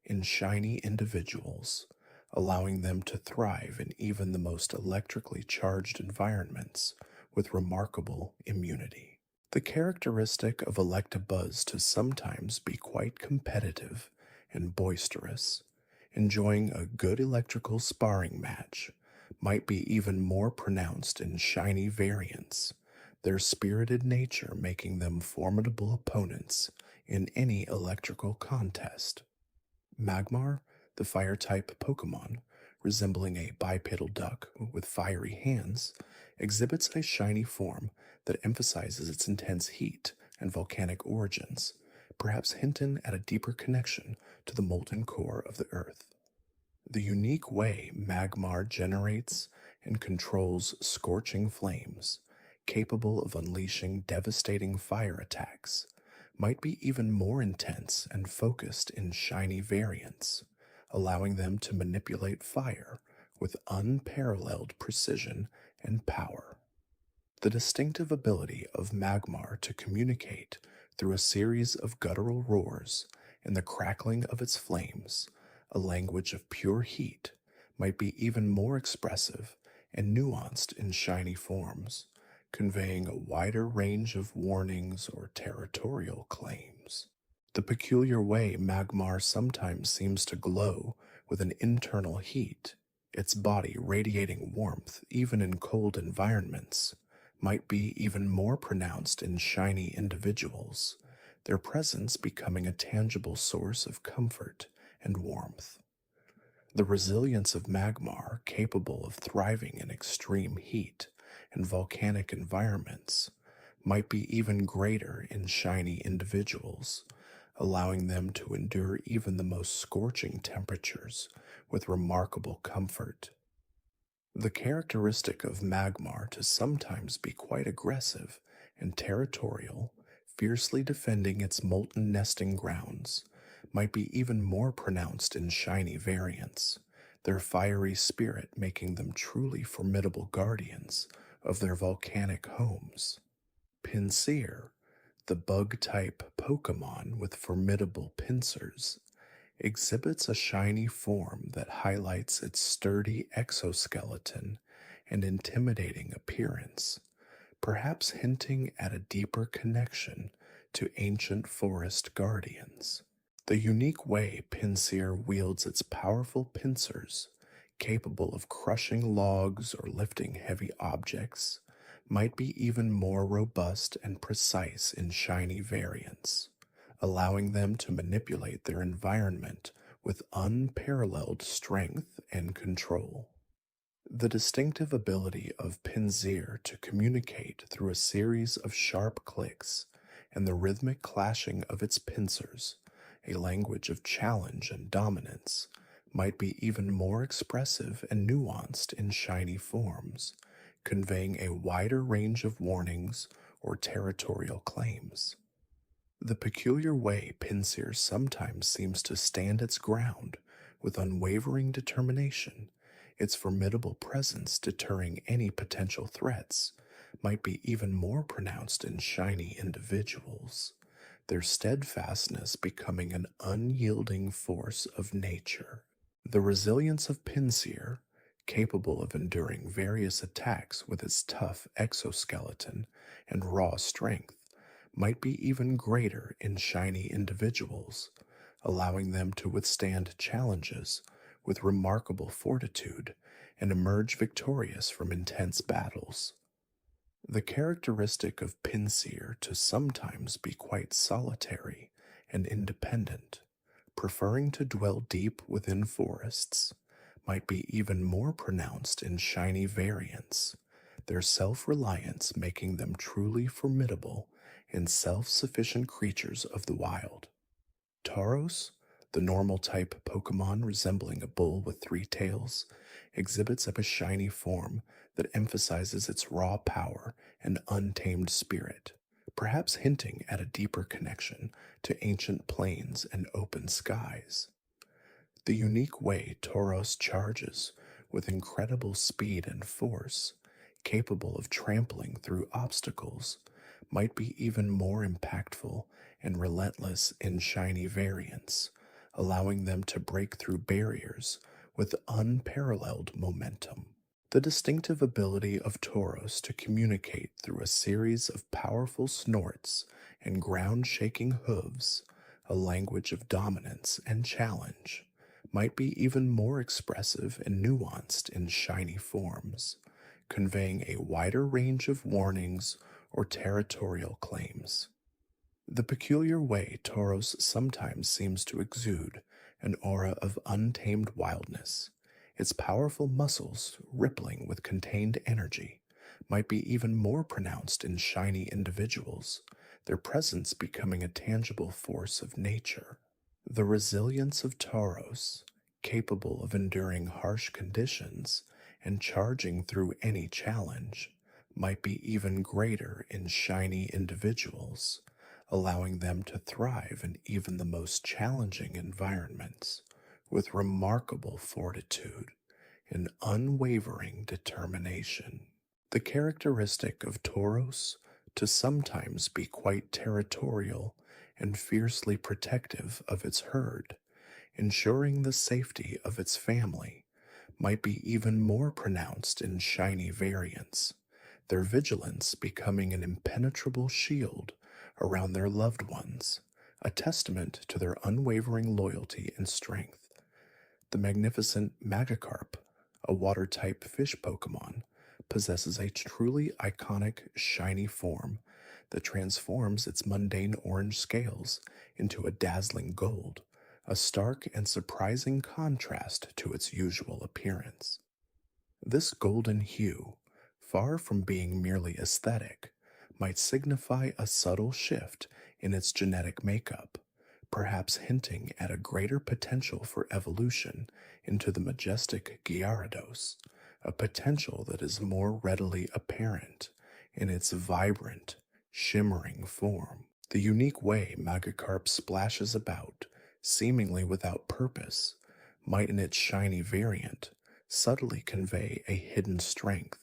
S1: in shiny individuals, allowing them to thrive in even the most electrically charged environments with remarkable immunity. The characteristic of Electabuzz to sometimes be quite competitive and boisterous, enjoying a good electrical sparring match, might be even more pronounced in shiny variants, their spirited nature making them formidable opponents in any electrical contest. Magmar, the fire-type Pokemon, resembling a bipedal duck with fiery hands, exhibits a shiny form that emphasizes its intense heat and volcanic origins, perhaps hinting at a deeper connection to the molten core of the Earth. The unique way Magmar generates and controls scorching flames, capable of unleashing devastating fire attacks, might be even more intense and focused in shiny variants, allowing them to manipulate fire with unparalleled precision and power. The distinctive ability of Magmar to communicate through a series of guttural roars and the crackling of its flames, a language of pure heat, might be even more expressive and nuanced in shiny forms, conveying a wider range of warnings or territorial claims. The peculiar way Magmar sometimes seems to glow with an internal heat, its body radiating warmth even in cold environments, might be even more pronounced in shiny individuals, their presence becoming a tangible source of comfort and warmth. The resilience of Magmar, capable of thriving in extreme heat and volcanic environments, might be even greater in shiny individuals, allowing them to endure even the most scorching temperatures with remarkable comfort. The characteristic of Magmar to sometimes be quite aggressive and territorial, fiercely defending its molten nesting grounds, might be even more pronounced in shiny variants, their fiery spirit making them truly formidable guardians of their volcanic homes. Pinsir, the bug-type Pokemon with formidable pincers, exhibits a shiny form that highlights its sturdy exoskeleton and intimidating appearance, perhaps hinting at a deeper connection to ancient forest guardians. The unique way Pinsir wields its powerful pincers, capable of crushing logs or lifting heavy objects, might be even more robust and precise in shiny variants, allowing them to manipulate their environment with unparalleled strength and control. The distinctive ability of Pinsir to communicate through a series of sharp clicks and the rhythmic clashing of its pincers, a language of challenge and dominance, might be even more expressive and nuanced in shiny forms, conveying a wider range of warnings or territorial claims. The peculiar way Pinsir sometimes seems to stand its ground with unwavering determination, its formidable presence deterring any potential threats, might be even more pronounced in shiny individuals, their steadfastness becoming an unyielding force of nature. The resilience of Pinsir, capable of enduring various attacks with its tough exoskeleton and raw strength, might be even greater in shiny individuals, allowing them to withstand challenges with remarkable fortitude and emerge victorious from intense battles. The characteristic of Pinsir to sometimes be quite solitary and independent, preferring to dwell deep within forests, might be even more pronounced in shiny variants, their self-reliance making them truly formidable and self-sufficient creatures of the wild. Tauros, the normal type Pokemon resembling a bull with three tails, exhibits a shiny form that emphasizes its raw power and untamed spirit, perhaps hinting at a deeper connection to ancient plains and open skies. The unique way Tauros charges with incredible speed and force, capable of trampling through obstacles, might be even more impactful and relentless in shiny variants, allowing them to break through barriers with unparalleled momentum. The distinctive ability of Tauros to communicate through a series of powerful snorts and ground-shaking hooves, a language of dominance and challenge, might be even more expressive and nuanced in shiny forms, conveying a wider range of warnings or territorial claims. The peculiar way Tauros sometimes seems to exude an aura of untamed wildness, its powerful muscles rippling with contained energy, might be even more pronounced in shiny individuals, their presence becoming a tangible force of nature. The resilience of Tauros, capable of enduring harsh conditions and charging through any challenge, might be even greater in shiny individuals, allowing them to thrive in even the most challenging environments with remarkable fortitude and unwavering determination. The characteristic of Tauros to sometimes be quite territorial and fiercely protective of its herd, ensuring the safety of its family, might be even more pronounced in shiny variants, their vigilance becoming an impenetrable shield around their loved ones, a testament to their unwavering loyalty and strength. The magnificent Magikarp, a water-type fish Pokemon, possesses a truly iconic shiny form that transforms its mundane orange scales into a dazzling gold, a stark and surprising contrast to its usual appearance. This golden hue, far from being merely aesthetic, might signify a subtle shift in its genetic makeup, perhaps hinting at a greater potential for evolution into the majestic Gyarados, a potential that is more readily apparent in its vibrant, shimmering form. The unique way Magikarp splashes about, seemingly without purpose, might in its shiny variant subtly convey a hidden strength,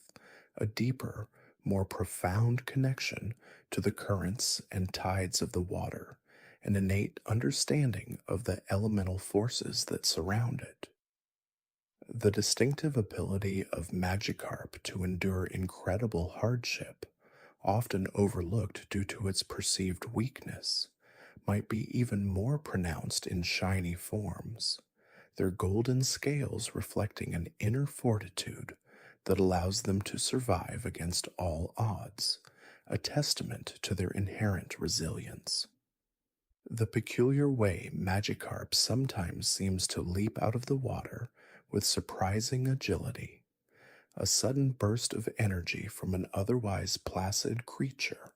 S1: a deeper, more profound connection to the currents and tides of the water, an innate understanding of the elemental forces that surround it. The distinctive ability of Magikarp to endure incredible hardship, often overlooked due to its perceived weakness, might be even more pronounced in shiny forms, their golden scales reflecting an inner fortitude that allows them to survive against all odds, a testament to their inherent resilience. The peculiar way Magikarp sometimes seems to leap out of the water with surprising agility, a sudden burst of energy from an otherwise placid creature,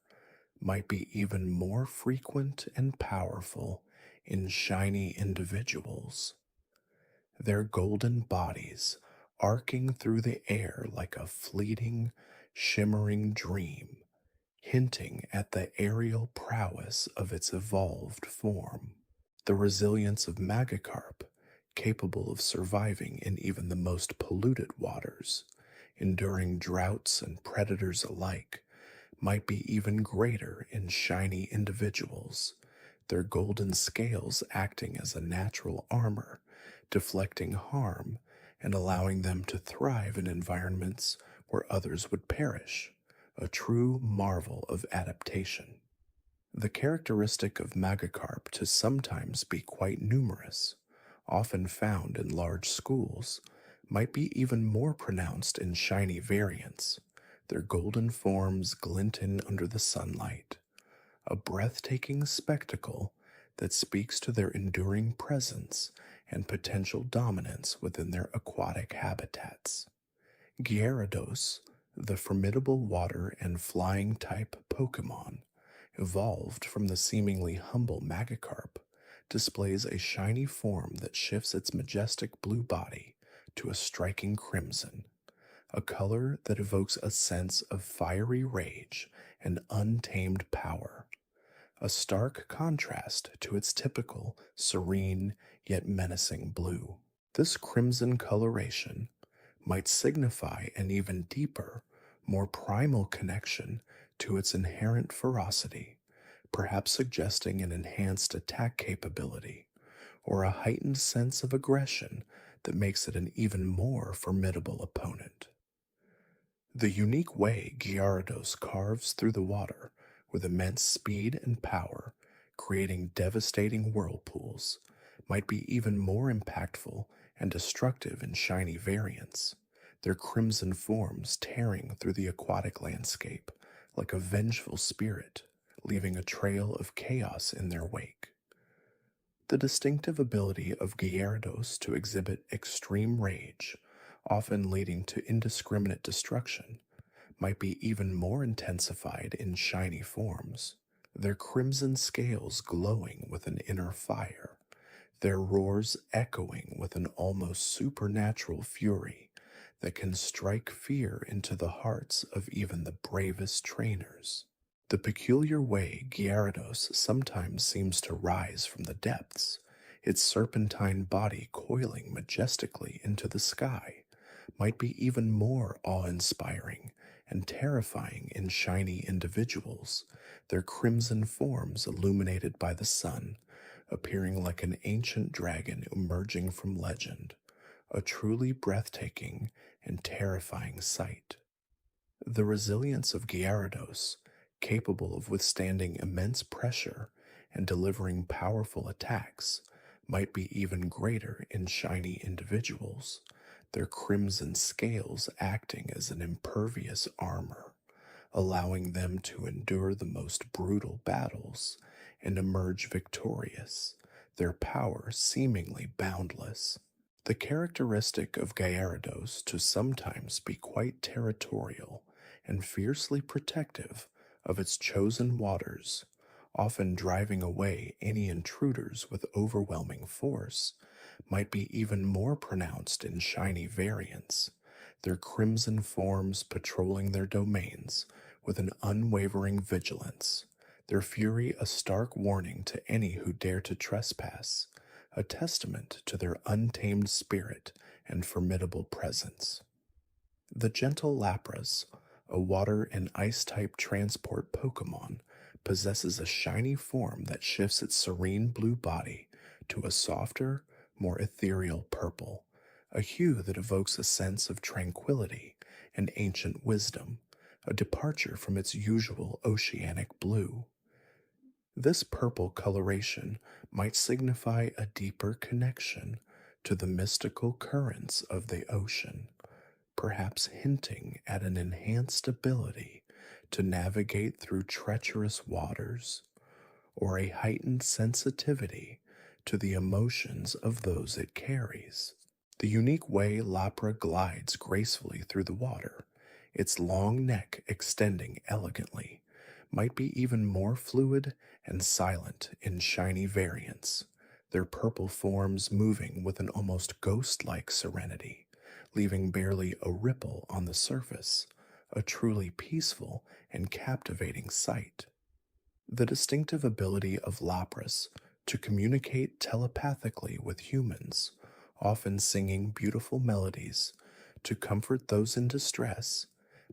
S1: might be even more frequent and powerful in shiny individuals. Their golden bodies arcing through the air like a fleeting, shimmering dream, hinting at the aerial prowess of its evolved form. The resilience of Magikarp, capable of surviving in even the most polluted waters, enduring droughts and predators alike, might be even greater in shiny individuals, their golden scales acting as a natural armor, deflecting harm and allowing them to thrive in environments where others would perish, a true marvel of adaptation. The characteristic of Magikarp to sometimes be quite numerous, often found in large schools, might be even more pronounced in shiny variants, their golden forms glinting under the sunlight, a breathtaking spectacle that speaks to their enduring presence and potential dominance within their aquatic habitats. Gyarados, the formidable water and flying type Pokémon, evolved from the seemingly humble Magikarp, displays a shiny form that shifts its majestic blue body to a striking crimson, a color that evokes a sense of fiery rage and untamed power, a stark contrast to its typical serene yet menacing blue. This crimson coloration might signify an even deeper, more primal connection to its inherent ferocity, perhaps suggesting an enhanced attack capability or a heightened sense of aggression that makes it an even more formidable opponent. The unique way Gyarados carves through the water with immense speed and power, creating devastating whirlpools, might be even more impactful and destructive in shiny variants, their crimson forms tearing through the aquatic landscape like a vengeful spirit, leaving a trail of chaos in their wake. The distinctive ability of Gyarados to exhibit extreme rage, often leading to indiscriminate destruction, might be even more intensified in shiny forms, their crimson scales glowing with an inner fire, their roars echoing with an almost supernatural fury that can strike fear into the hearts of even the bravest trainers. The peculiar way Gyarados sometimes seems to rise from the depths, its serpentine body coiling majestically into the sky, might be even more awe-inspiring and terrifying in shiny individuals, their crimson forms illuminated by the sun, appearing like an ancient dragon emerging from legend, a truly breathtaking and terrifying sight. The resilience of Gyarados, capable of withstanding immense pressure and delivering powerful attacks, might be even greater in shiny individuals, their crimson scales acting as an impervious armor, allowing them to endure the most brutal battles and emerge victorious, their power seemingly boundless. The characteristic of Gyarados to sometimes be quite territorial and fiercely protective of its chosen waters, often driving away any intruders with overwhelming force, might be even more pronounced in shiny variants, their crimson forms patrolling their domains with an unwavering vigilance, their fury a stark warning to any who dare to trespass, a testament to their untamed spirit and formidable presence. The gentle Lapras, a water and ice-type transport Pokémon, possesses a shiny form that shifts its serene blue body to a softer, more ethereal purple, a hue that evokes a sense of tranquility and ancient wisdom, a departure from its usual oceanic blue. This purple coloration might signify a deeper connection to the mystical currents of the ocean, perhaps hinting at an enhanced ability to navigate through treacherous waters, or a heightened sensitivity to the emotions of those it carries. The unique way Lapra glides gracefully through the water, its long neck extending elegantly, might be even more fluid and silent in shiny variants, their purple forms moving with an almost ghost-like serenity, leaving barely a ripple on the surface, a truly peaceful and captivating sight. The distinctive ability of Lapras to communicate telepathically with humans, often singing beautiful melodies to comfort those in distress,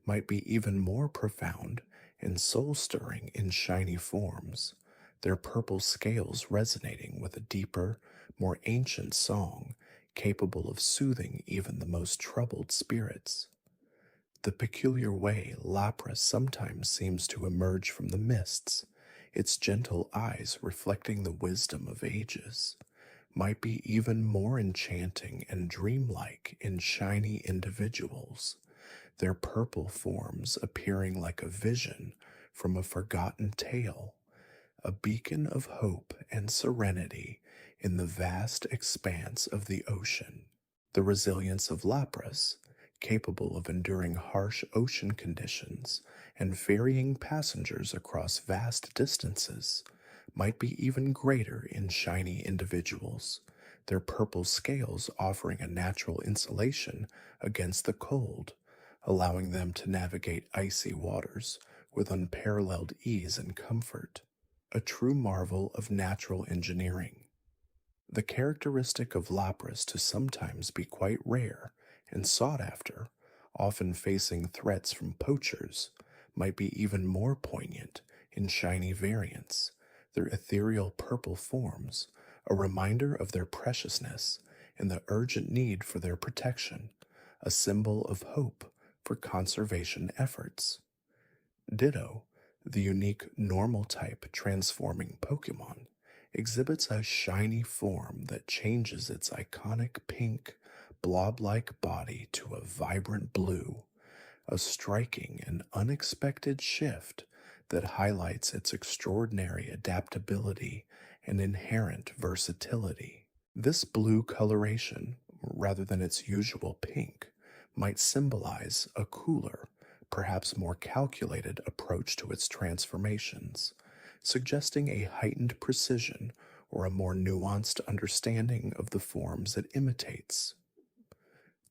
S1: might be even more profound and soul-stirring in shiny forms, their purple scales resonating with a deeper, more ancient song capable of soothing even the most troubled spirits. The peculiar way Lapras sometimes seems to emerge from the mists, its gentle eyes reflecting the wisdom of ages, might be even more enchanting and dreamlike in shiny individuals, their purple forms appearing like a vision from a forgotten tale, a beacon of hope and serenity in the vast expanse of the ocean. The resilience of Lapras, capable of enduring harsh ocean conditions and ferrying passengers across vast distances, might be even greater in shiny individuals, their purple scales offering a natural insulation against the cold, allowing them to navigate icy waters with unparalleled ease and comfort, a true marvel of natural engineering. The characteristic of Lapras to sometimes be quite rare and sought after, often facing threats from poachers, might be even more poignant in shiny variants, their ethereal purple forms, a reminder of their preciousness and the urgent need for their protection, a symbol of hope for conservation efforts. Ditto, the unique normal type transforming Pokemon, exhibits a shiny form that changes its iconic pink, blob-like body to a vibrant blue, a striking and unexpected shift that highlights its extraordinary adaptability and inherent versatility. This blue coloration, rather than its usual pink, might symbolize a cooler, perhaps more calculated approach to its transformations, suggesting a heightened precision or a more nuanced understanding of the forms it imitates.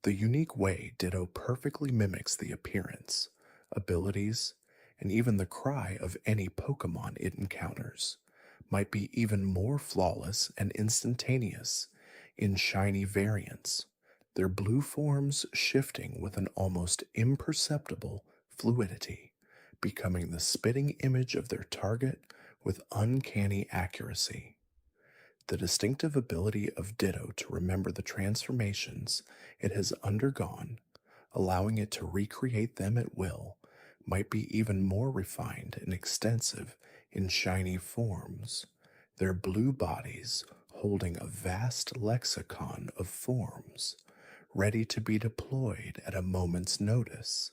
S1: The unique way Ditto perfectly mimics the appearance, abilities, and even the cry of any Pokemon it encounters might be even more flawless and instantaneous in shiny variants, their blue forms shifting with an almost imperceptible fluidity, becoming the spitting image of their target with uncanny accuracy. The distinctive ability of Ditto to remember the transformations it has undergone, allowing it to recreate them at will, might be even more refined and extensive in shiny forms, their blue bodies holding a vast lexicon of forms, ready to be deployed at a moment's notice,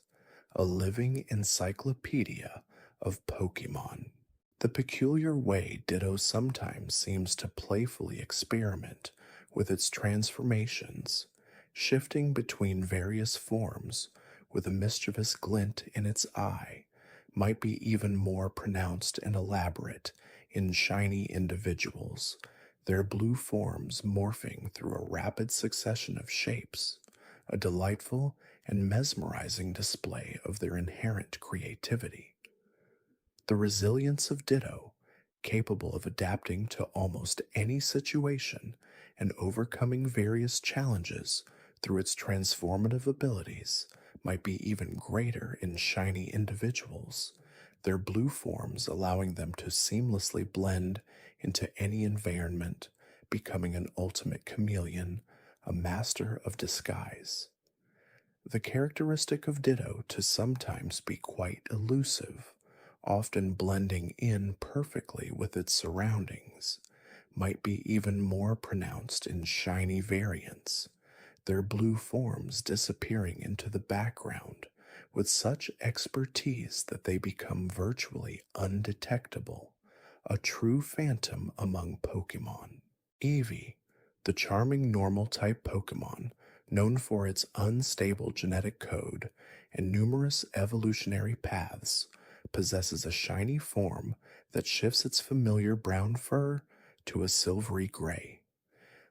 S1: a living encyclopedia of Pokemon. The peculiar way Ditto sometimes seems to playfully experiment with its transformations, shifting between various forms with a mischievous glint in its eye, might be even more pronounced and elaborate in shiny individuals, their blue forms morphing through a rapid succession of shapes, a delightful and mesmerizing display of their inherent creativity. The resilience of Ditto, capable of adapting to almost any situation and overcoming various challenges through its transformative abilities might be even greater in shiny individuals, their blue forms allowing them to seamlessly blend into any environment, becoming an ultimate chameleon, a master of disguise. The characteristic of Ditto to sometimes be quite elusive, often blending in perfectly with its surroundings, might be even more pronounced in shiny variants, their blue forms disappearing into the background with such expertise that they become virtually undetectable, a true phantom among Pokemon. Eevee, the charming normal type Pokemon, known for its unstable genetic code and numerous evolutionary paths, possesses a shiny form that shifts its familiar brown fur to a silvery gray,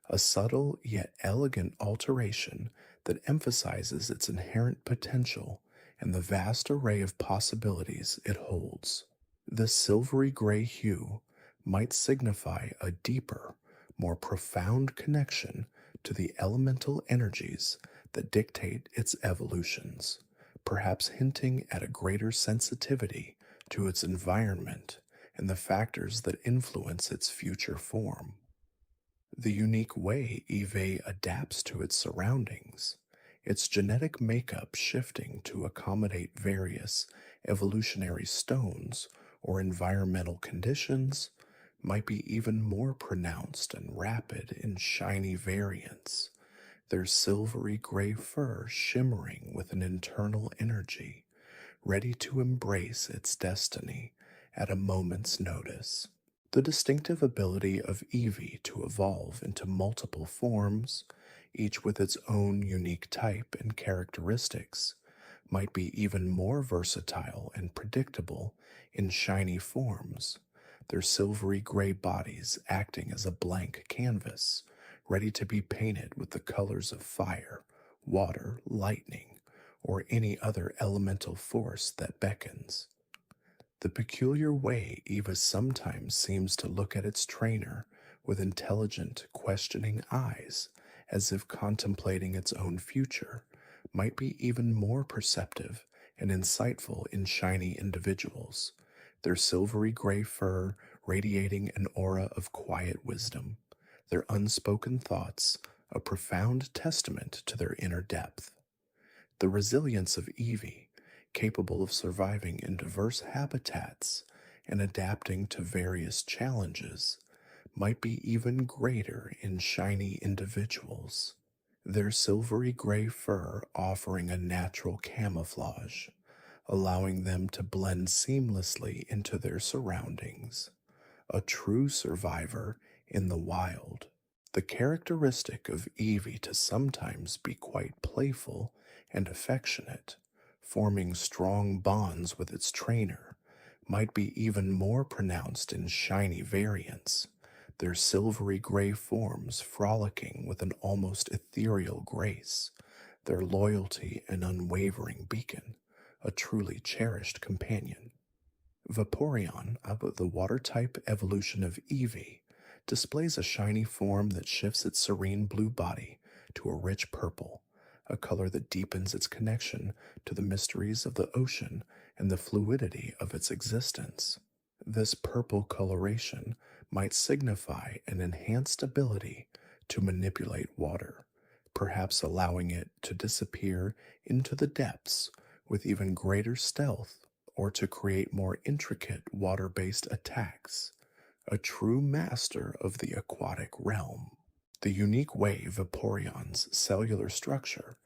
S1: a subtle yet elegant alteration that emphasizes its inherent potential and the vast array of possibilities it holds. The silvery gray hue might signify a deeper, more profound connection to the elemental energies that dictate its evolutions, perhaps hinting at a greater sensitivity to its environment and the factors that influence its future form. The unique way Eevee adapts to its surroundings, its genetic makeup shifting to accommodate various evolutionary stones or environmental conditions, might be even more pronounced and rapid in shiny variants, their silvery gray fur shimmering with an internal energy, ready to embrace its destiny at a moment's notice. The distinctive ability of Eevee to evolve into multiple forms, each with its own unique type and characteristics, might be even more versatile and predictable in shiny forms, their silvery gray bodies acting as a blank canvas, ready to be painted with the colors of fire, water, lightning, or any other elemental force that beckons. The peculiar way Eva sometimes seems to look at its trainer with intelligent, questioning eyes, as if contemplating its own future, might be even more perceptive and insightful in shiny individuals, their silvery gray fur radiating an aura of quiet wisdom, their unspoken thoughts a profound testament to their inner depth. The resilience of Eevee, capable of surviving in diverse habitats and adapting to various challenges, might be even greater in shiny individuals, their silvery gray fur offering a natural camouflage, allowing them to blend seamlessly into their surroundings, a true survivor in the wild. The characteristic of Eevee to sometimes be quite playful and affectionate, forming strong bonds with its trainer, might be even more pronounced in shiny variants, their silvery gray forms frolicking with an almost ethereal grace, their loyalty an unwavering beacon, a truly cherished companion. Vaporeon, the water-type evolution of Eevee, displays a shiny form that shifts its serene blue body to a rich purple, a color that deepens its connection to the mysteries of the ocean and the fluidity of its existence. This purple coloration might signify an enhanced ability to manipulate water, perhaps allowing it to disappear into the depths with even greater stealth or to create more intricate water-based attacks, a true master of the aquatic realm. The unique way Vaporeon's cellular structure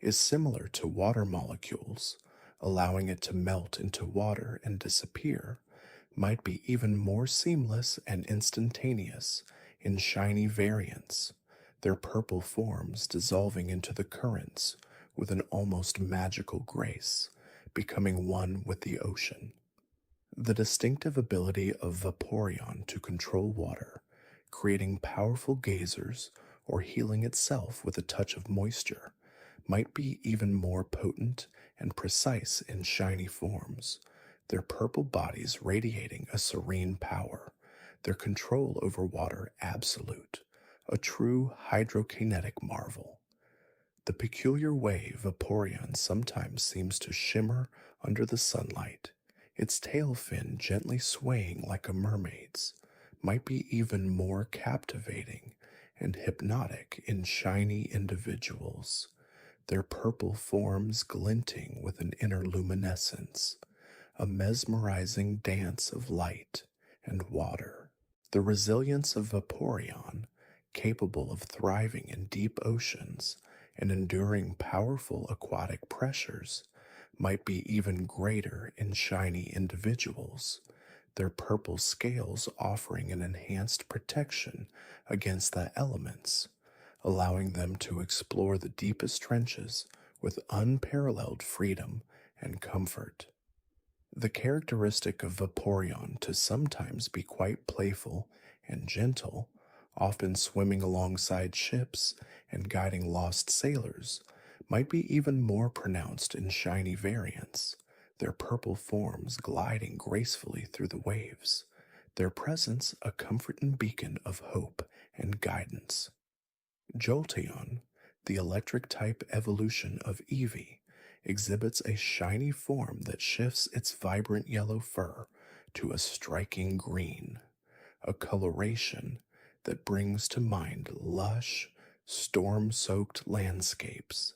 S1: is similar to water molecules, allowing it to melt into water and disappear, might be even more seamless and instantaneous in shiny variants, their purple forms dissolving into the currents with an almost magical grace, becoming one with the ocean. The distinctive ability of Vaporeon to control water, creating powerful geysers or healing itself with a touch of moisture, might be even more potent and precise in shiny forms, their purple bodies radiating a serene power, their control over water absolute, a true hydrokinetic marvel. The peculiar way Vaporeon sometimes seems to shimmer under the sunlight, its tail fin gently swaying like a mermaid's, might be even more captivating and hypnotic in shiny individuals, their purple forms glinting with an inner luminescence, a mesmerizing dance of light and water. The resilience of Vaporeon, capable of thriving in deep oceans and enduring powerful aquatic pressures, might be even greater in shiny individuals, their purple scales offering an enhanced protection against the elements, allowing them to explore the deepest trenches with unparalleled freedom and comfort. The characteristic of Vaporeon to sometimes be quite playful and gentle, often swimming alongside ships and guiding lost sailors, might be even more pronounced in shiny variants, their purple forms gliding gracefully through the waves, their presence a comforting beacon of hope and guidance. Jolteon, the electric-type evolution of Eevee, exhibits a shiny form that shifts its vibrant yellow fur to a striking green, a coloration that brings to mind lush, storm-soaked landscapes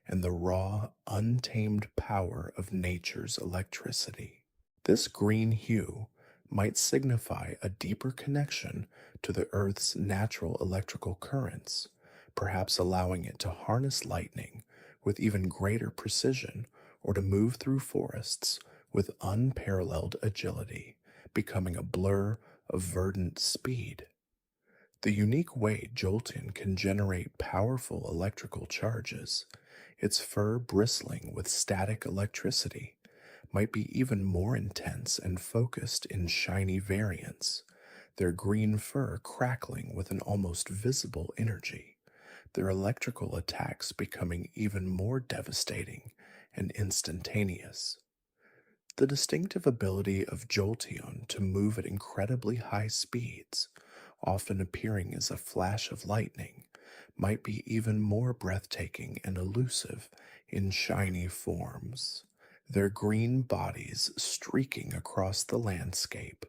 S1: and the raw, untamed power of nature's electricity. This green hue might signify a deeper connection to the Earth's natural electrical currents, perhaps allowing it to harness lightning with even greater precision or to move through forests with unparalleled agility, becoming a blur of verdant speed. The unique way Jolteon can generate powerful electrical charges, its fur bristling with static electricity, might be even more intense and focused in shiny variants, their green fur crackling with an almost visible energy, their electrical attacks becoming even more devastating and instantaneous. The distinctive ability of Jolteon to move at incredibly high speeds, often appearing as a flash of lightning, might be even more breathtaking and elusive in shiny forms, their green bodies streaking across the landscape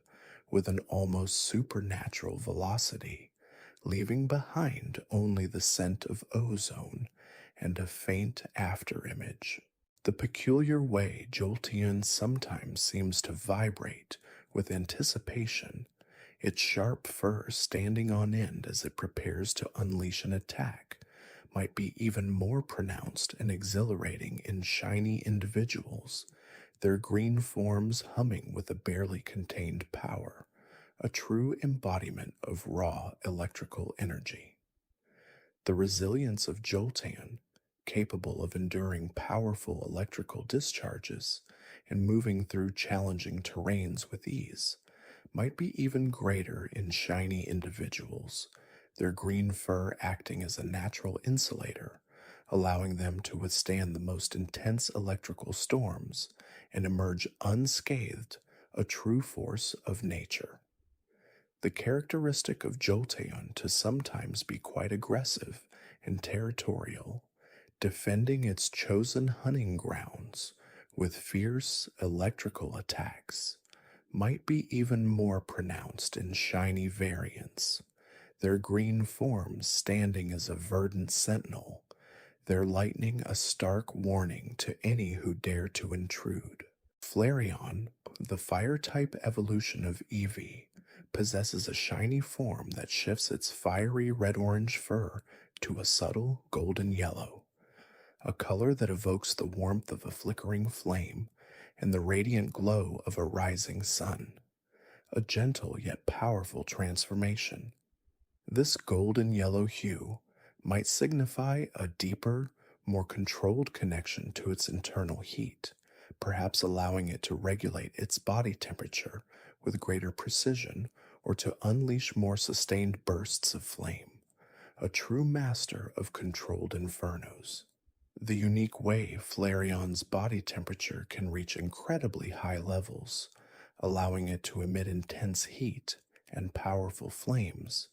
S1: with an almost supernatural velocity, leaving behind only the scent of ozone and a faint afterimage. The peculiar way Jolteon sometimes seems to vibrate with anticipation, its sharp fur standing on end as it prepares to unleash an attack, might be even more pronounced and exhilarating in shiny individuals, their green forms humming with a barely contained power, a true embodiment of raw electrical energy. The resilience of Jolteon, capable of enduring powerful electrical discharges and moving through challenging terrains with ease, might be even greater in shiny individuals, their green fur acting as a natural insulator, allowing them to withstand the most intense electrical storms and emerge unscathed, a true force of nature. The characteristic of Jolteon to sometimes be quite aggressive and territorial, defending its chosen hunting grounds with fierce electrical attacks, might be even more pronounced in shiny variants, their green forms standing as a verdant sentinel, their lightning a stark warning to any who dare to intrude. Flareon, the fire-type evolution of Eevee, possesses a shiny form that shifts its fiery red-orange fur to a subtle golden yellow, a color that evokes the warmth of a flickering flame and the radiant glow of a rising sun, a gentle yet powerful transformation. This golden yellow hue might signify a deeper, more controlled connection to its internal heat, perhaps allowing it to regulate its body temperature with greater precision or to unleash more sustained bursts of flame, a true master of controlled infernos. The unique way Flareon's body temperature can reach incredibly high levels, allowing it to emit intense heat and powerful flames,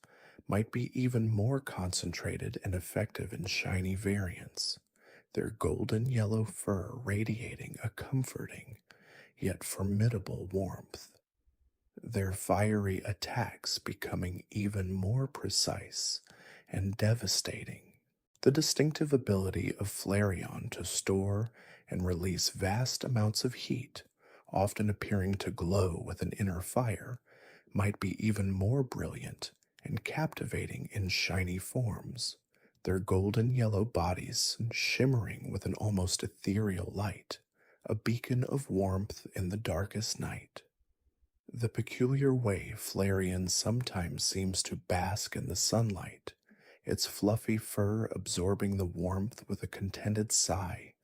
S1: might be even more concentrated and effective in shiny variants, their golden yellow fur radiating a comforting yet formidable warmth, their fiery attacks becoming even more precise and devastating. The distinctive ability of Flareon to store and release vast amounts of heat, often appearing to glow with an inner fire, might be even more brilliant and captivating in shiny forms, their golden yellow bodies shimmering with an almost ethereal light, a beacon of warmth in the darkest night. The peculiar way Flareon sometimes seems to bask in the sunlight, its fluffy fur absorbing the warmth with a contented sigh,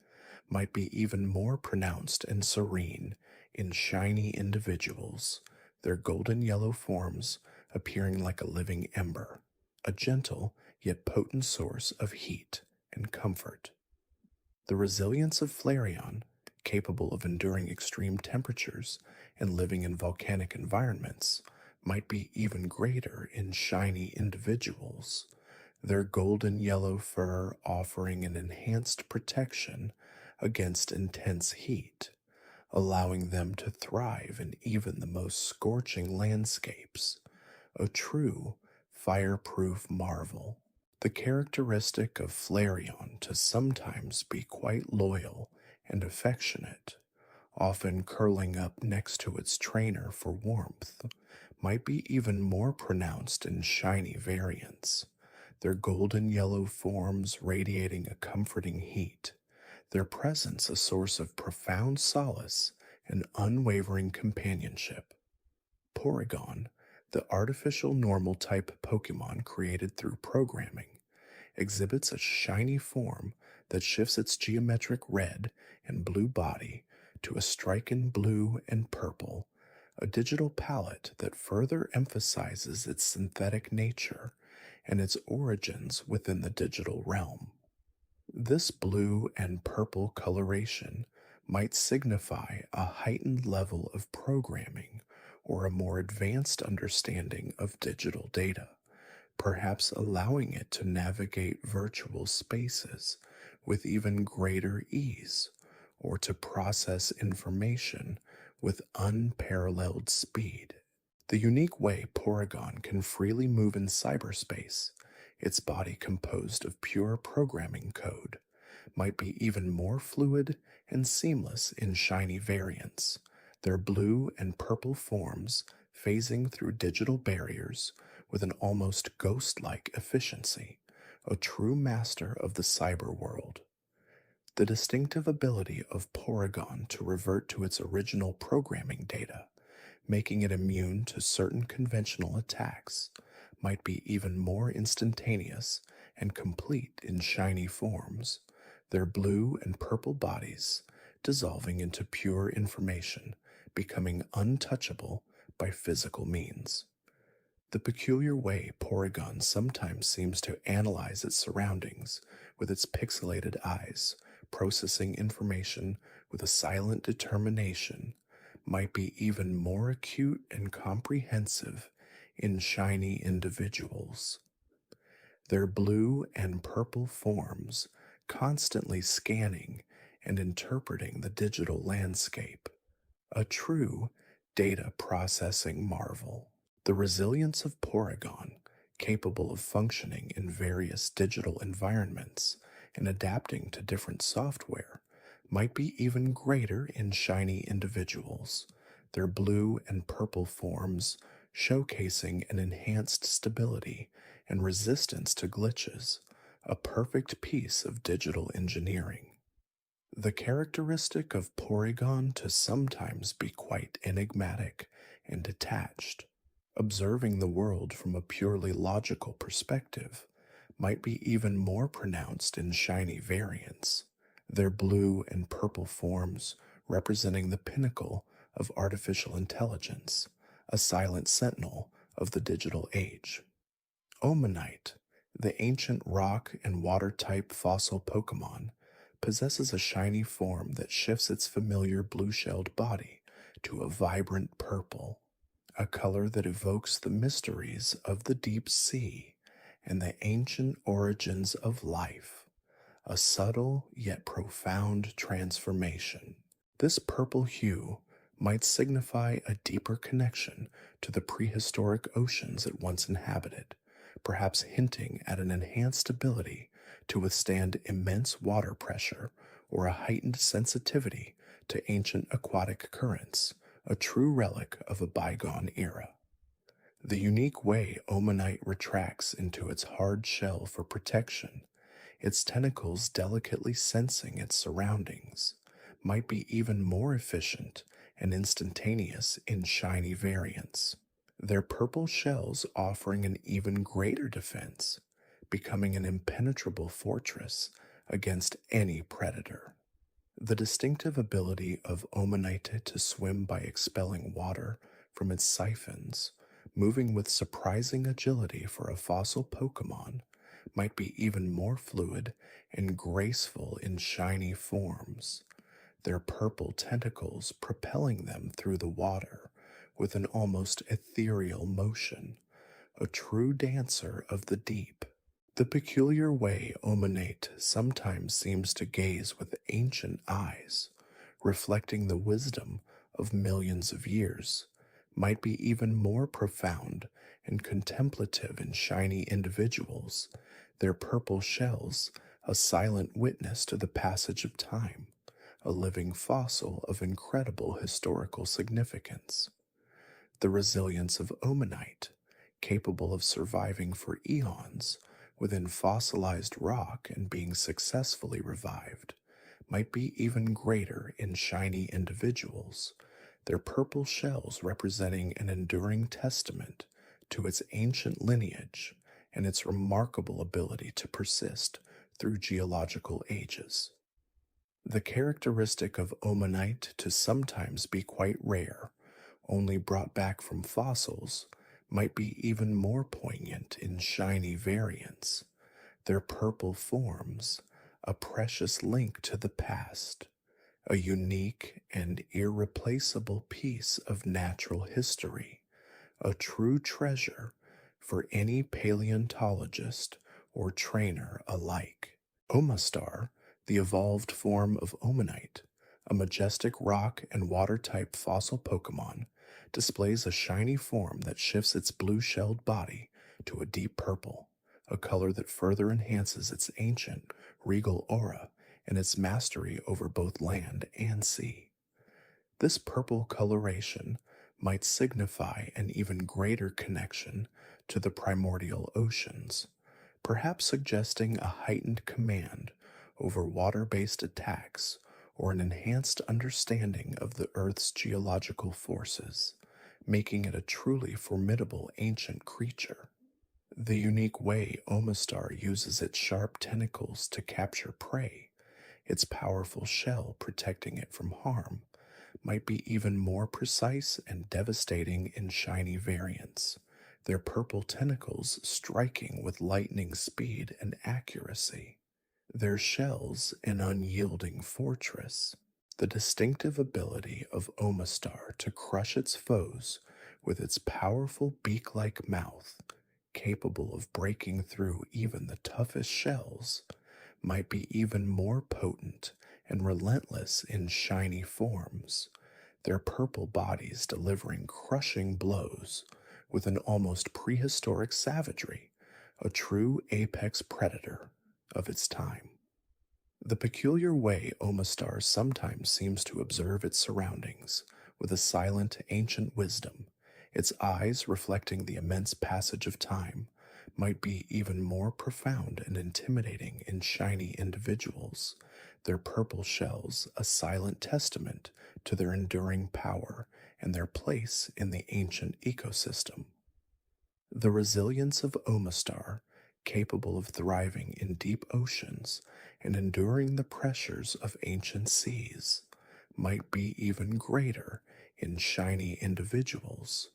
S1: might be even more pronounced and serene in shiny individuals, their golden yellow forms appearing like a living ember, a gentle yet potent source of heat and comfort. The resilience of Flareon, capable of enduring extreme temperatures and living in volcanic environments, might be even greater in shiny individuals, their golden yellow fur offering an enhanced protection against intense heat, allowing them to thrive in even the most scorching landscapes, a true fireproof marvel. The characteristic of Flareon to sometimes be quite loyal and affectionate, often curling up next to its trainer for warmth, might be even more pronounced in shiny variants, their golden yellow forms radiating a comforting heat, their presence a source of profound solace and unwavering companionship. Porygon, the artificial normal type Pokemon created through programming, exhibits a shiny form that shifts its geometric red and blue body to a striking blue and purple, a digital palette that further emphasizes its synthetic nature and its origins within the digital realm. This blue and purple coloration might signify a heightened level of programming or a more advanced understanding of digital data, perhaps allowing it to navigate virtual spaces with even greater ease, or to process information with unparalleled speed. The unique way Porygon can freely move in cyberspace, its body composed of pure programming code, might be even more fluid and seamless in shiny variants, their blue and purple forms phasing through digital barriers with an almost ghost-like efficiency, a true master of the cyber world. The distinctive ability of Porygon to revert to its original programming data, making it immune to certain conventional attacks, might be even more instantaneous and complete in shiny forms, their blue and purple bodies dissolving into pure information, becoming untouchable by physical means. The peculiar way Porygon sometimes seems to analyze its surroundings with its pixelated eyes, processing information with a silent determination, might be even more acute and comprehensive in shiny individuals. Their blue and purple forms constantly scanning and interpreting the digital landscape, a true data processing marvel. The resilience of Porygon, capable of functioning in various digital environments and adapting to different software, might be even greater in shiny individuals, their blue and purple forms showcasing an enhanced stability and resistance to glitches, a perfect piece of digital engineering. The characteristic of Porygon to sometimes be quite enigmatic and detached, observing the world from a purely logical perspective, might be even more pronounced in shiny variants, their blue and purple forms representing the pinnacle of artificial intelligence, a silent sentinel of the digital age. Omanite, the ancient rock and water-type fossil Pokemon, possesses a shiny form that shifts its familiar blue-shelled body to a vibrant purple, a color that evokes the mysteries of the deep sea and the ancient origins of life, a subtle yet profound transformation. This purple hue might signify a deeper connection to the prehistoric oceans it once inhabited, perhaps hinting at an enhanced ability to withstand immense water pressure or a heightened sensitivity to ancient aquatic currents, a true relic of a bygone era. The unique way Omanite retracts into its hard shell for protection, its tentacles delicately sensing its surroundings, might be even more efficient and instantaneous in shiny variants, their purple shells offering an even greater defense, becoming an impenetrable fortress against any predator. The distinctive ability of Omanite to swim by expelling water from its siphons, moving with surprising agility for a fossil Pokemon, might be even more fluid and graceful in shiny forms, their purple tentacles propelling them through the water with an almost ethereal motion, a true dancer of the deep. The peculiar way Omanite sometimes seems to gaze with ancient eyes, reflecting the wisdom of millions of years, might be even more profound and contemplative in shiny individuals, their purple shells a silent witness to the passage of time, a living fossil of incredible historical significance. The resilience of Omanite, capable of surviving for eons within fossilized rock and being successfully revived, might be even greater in shiny individuals, their purple shells representing an enduring testament to its ancient lineage and its remarkable ability to persist through geological ages. The characteristic of Omanite to sometimes be quite rare, only brought back from fossils, might be even more poignant in shiny variants, their purple forms, a precious link to the past, a unique and irreplaceable piece of natural history, a true treasure for any paleontologist or trainer alike. Omastar, the evolved form of Omanite, a majestic rock and water-type fossil Pokemon, displays a shiny form that shifts its blue-shelled body to a deep purple, a color that further enhances its ancient, regal aura and its mastery over both land and sea. This purple coloration might signify an even greater connection to the primordial oceans, perhaps suggesting a heightened command over water-based attacks or an enhanced understanding of the Earth's geological forces, making it a truly formidable ancient creature. The unique way Omastar uses its sharp tentacles to capture prey, its powerful shell protecting it from harm, might be even more precise and devastating in shiny variants, their purple tentacles striking with lightning speed and accuracy, their shells an unyielding fortress. The distinctive ability of Omastar to crush its foes with its powerful beak-like mouth, capable of breaking through even the toughest shells, might be even more potent and relentless in shiny forms, their purple bodies delivering crushing blows with an almost prehistoric savagery, a true apex predator of its time. The peculiar way Omastar sometimes seems to observe its surroundings with a silent, ancient wisdom, its eyes reflecting the immense passage of time, might be even more profound and intimidating in shiny individuals, their purple shells a silent testament to their enduring power and their place in the ancient ecosystem. The resilience of Omastar, capable of thriving in deep oceans and enduring the pressures of ancient seas, might be even greater in shiny individuals,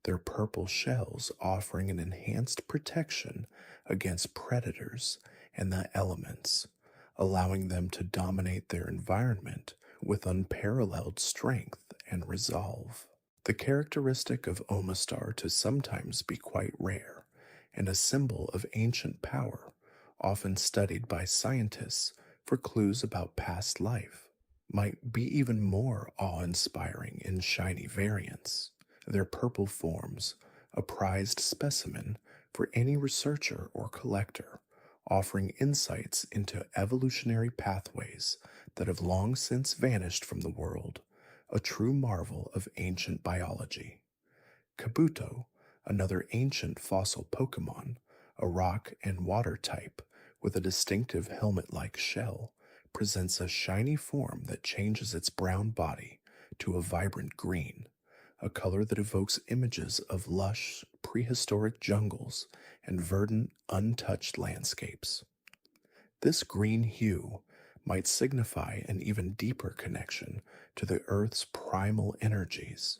S1: their purple shells offering an enhanced protection against predators and the elements, allowing them to dominate their environment with unparalleled strength and resolve. The characteristic of Omastar to sometimes be quite rare, and a symbol of ancient power, often studied by scientists for clues about past life, might be even more awe-inspiring in shiny variants. Their purple forms, a prized specimen for any researcher or collector, offering insights into evolutionary pathways that have long since vanished from the world, a true marvel of ancient biology. Kabuto, another ancient fossil Pokemon, a rock and water type with a distinctive helmet-like shell, presents a shiny form that changes its brown body to a vibrant green, a color that evokes images of lush, prehistoric jungles and verdant, untouched landscapes. This green hue might signify an even deeper connection to the Earth's primal energies,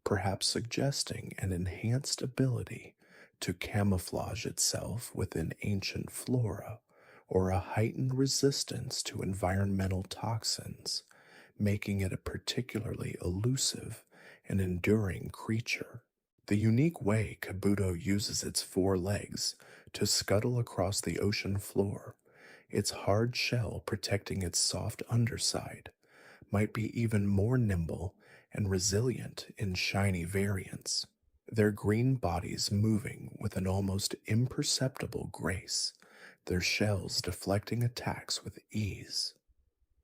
S1: perhaps suggesting an enhanced ability to camouflage itself within ancient flora or a heightened resistance to environmental toxins, making it a particularly elusive and enduring creature. The unique way Kabuto uses its four legs to scuttle across the ocean floor, its hard shell protecting its soft underside, might be even more nimble and resilient in shiny variants, their green bodies moving with an almost imperceptible grace, their shells deflecting attacks with ease.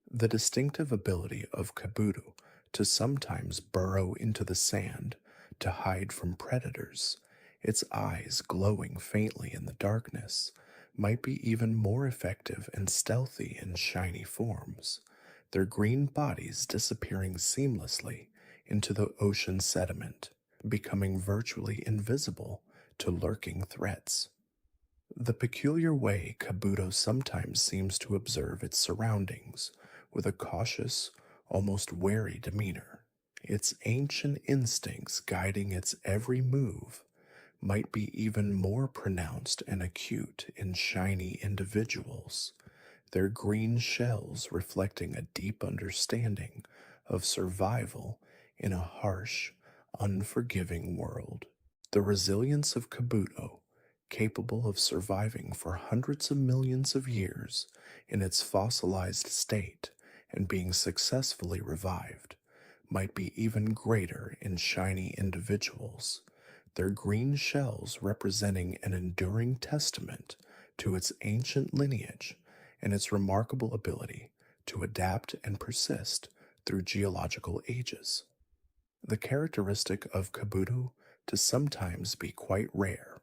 S1: The distinctive ability of Kabuto to sometimes burrow into the sand to hide from predators, its eyes glowing faintly in the darkness, might be even more effective and stealthy in shiny forms, their green bodies disappearing seamlessly into the ocean sediment, becoming virtually invisible to lurking threats. The peculiar way Kabuto sometimes seems to observe its surroundings with a cautious, almost wary demeanor, its ancient instincts guiding its every move, might be even more pronounced and acute in shiny individuals, their green shells reflecting a deep understanding of survival in a harsh, unforgiving world. The resilience of Kabuto, capable of surviving for hundreds of millions of years in its fossilized state and being successfully revived, might be even greater in shiny individuals, their green shells representing an enduring testament to its ancient lineage and its remarkable ability to adapt and persist through geological ages. The characteristic of Kabuto to sometimes be quite rare,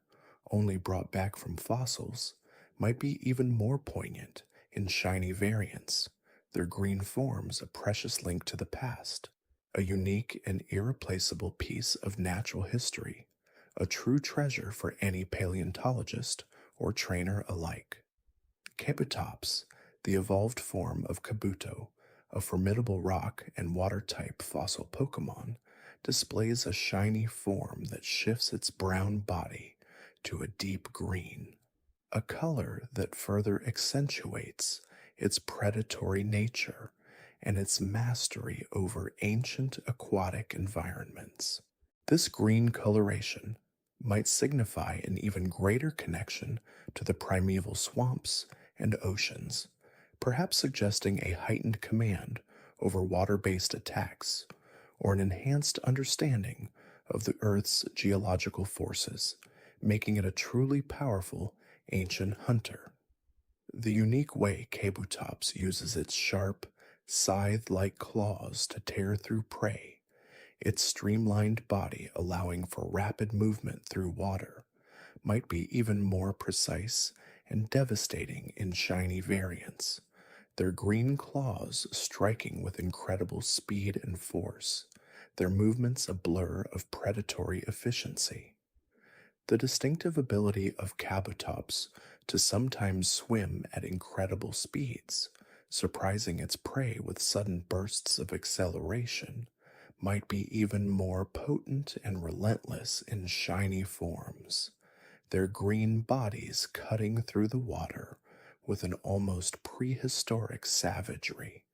S1: only brought back from fossils, might be even more poignant in shiny variants, their green forms a precious link to the past, a unique and irreplaceable piece of natural history, a true treasure for any paleontologist or trainer alike. Kabutops, the evolved form of Kabuto, a formidable rock and water-type fossil Pokemon, displays a shiny form that shifts its brown body to a deep green, a color that further accentuates its predatory nature and its mastery over ancient aquatic environments. This green coloration might signify an even greater connection to the primeval swamps and oceans, perhaps suggesting a heightened command over water-based attacks or an enhanced understanding of the Earth's geological forces, making it a truly powerful ancient hunter. The unique way Kabutops uses its sharp, scythe-like claws to tear through prey, its streamlined body allowing for rapid movement through water, might be even more precise and devastating in shiny variants, their green claws striking with incredible speed and force, their movements a blur of predatory efficiency. The distinctive ability of Kabutops to sometimes swim at incredible speeds, surprising its prey with sudden bursts of acceleration, might be even more potent and relentless in shiny forms, their green bodies cutting through the water with an almost prehistoric savagery,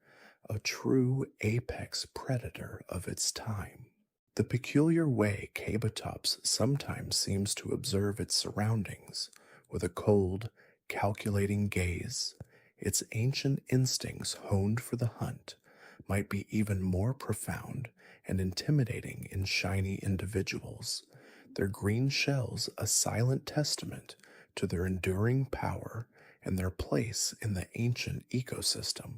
S1: a true apex predator of its time. The peculiar way Kabutops sometimes seems to observe its surroundings with a cold, calculating gaze, its ancient instincts honed for the hunt, might be even more profound and intimidating in shiny individuals, their green shells a silent testament to their enduring power and their place in the ancient ecosystem.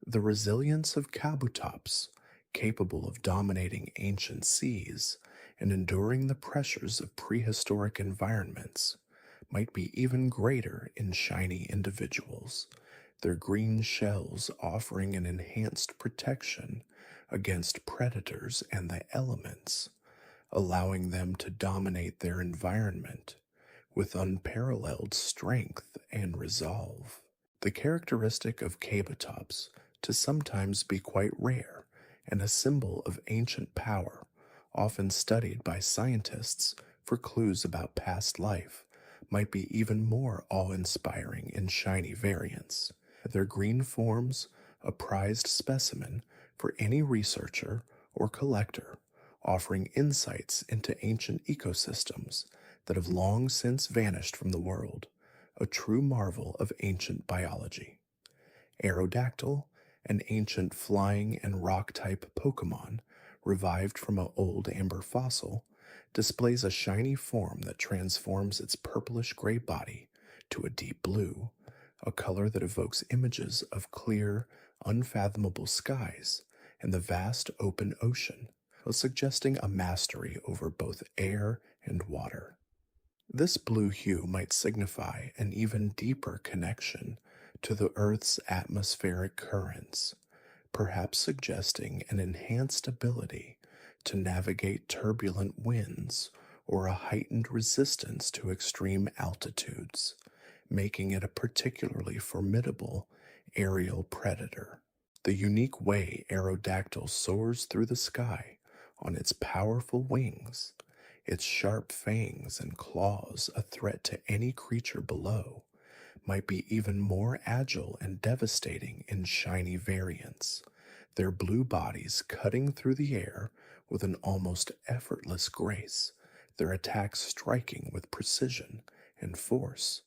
S1: The resilience of Kabutops, capable of dominating ancient seas and enduring the pressures of prehistoric environments, might be even greater in shiny individuals, their green shells offering an enhanced protection against predators and the elements, allowing them to dominate their environment with unparalleled strength and resolve. The characteristic of Kabutops to sometimes be quite rare and a symbol of ancient power, often studied by scientists for clues about past life, might be even more awe-inspiring in shiny variants. Their green forms a prized specimen for any researcher or collector, offering insights into ancient ecosystems that have long since vanished from the world, a true marvel of ancient biology. Aerodactyl, an ancient flying and rock-type Pokémon revived from an old amber fossil, displays a shiny form that transforms its purplish-gray body to a deep blue, a color that evokes images of clear, unfathomable skies and the vast open ocean, suggesting a mastery over both air and water. This blue hue might signify an even deeper connection to the Earth's atmospheric currents, perhaps suggesting an enhanced ability to navigate turbulent winds or a heightened resistance to extreme altitudes, making it a particularly formidable aerial predator. The unique way Aerodactyl soars through the sky on its powerful wings, its sharp fangs and claws a threat to any creature below, might be even more agile and devastating in shiny variants, their blue bodies cutting through the air with an almost effortless grace, their attacks striking with precision and force.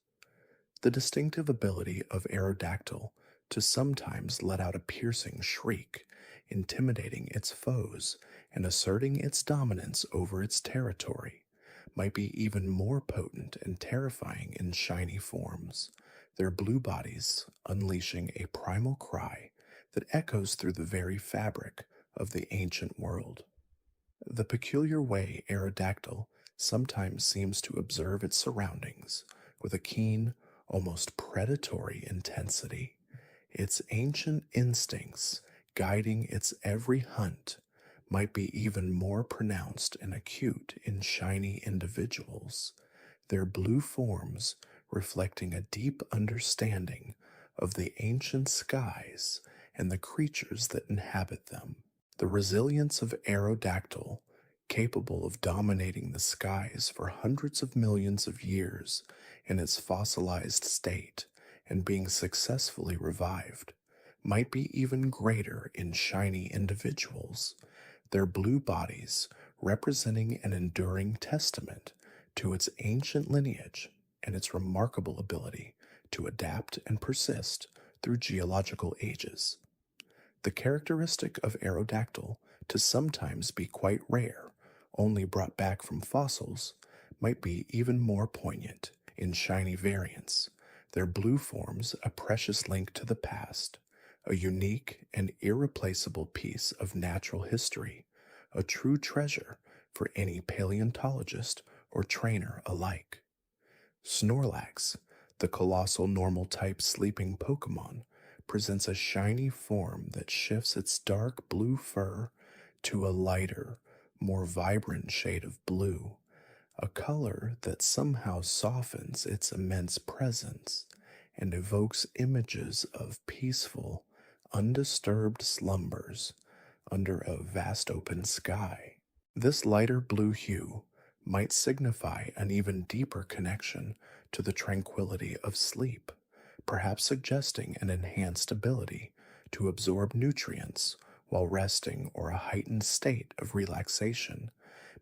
S1: The distinctive ability of Aerodactyl to sometimes let out a piercing shriek, intimidating its foes and asserting its dominance over its territory, might be even more potent and terrifying in shiny forms, their blue bodies unleashing a primal cry that echoes through the very fabric of the ancient world. The peculiar way Aerodactyl sometimes seems to observe its surroundings with a keen, almost predatory intensity, its ancient instincts guiding its every hunt, might be even more pronounced and acute in shiny individuals, their blue forms reflecting a deep understanding of the ancient skies and the creatures that inhabit them. The resilience of Aerodactyl, capable of dominating the skies for hundreds of millions of years in its fossilized state and being successfully revived, might be even greater in shiny individuals, their blue bodies representing an enduring testament to its ancient lineage and its remarkable ability to adapt and persist through geological ages. The characteristic of Aerodactyl to sometimes be quite rare, only brought back from fossils, might be even more poignant in shiny variants, their blue forms a precious link to the past, a unique and irreplaceable piece of natural history, a true treasure for any paleontologist or trainer alike. Snorlax, the colossal normal-type sleeping Pokémon, presents a shiny form that shifts its dark blue fur to a lighter, more vibrant shade of blue, a color that somehow softens its immense presence and evokes images of peaceful, undisturbed slumbers under a vast open sky. This lighter blue hue might signify an even deeper connection to the tranquility of sleep, perhaps suggesting an enhanced ability to absorb nutrients while resting or a heightened state of relaxation,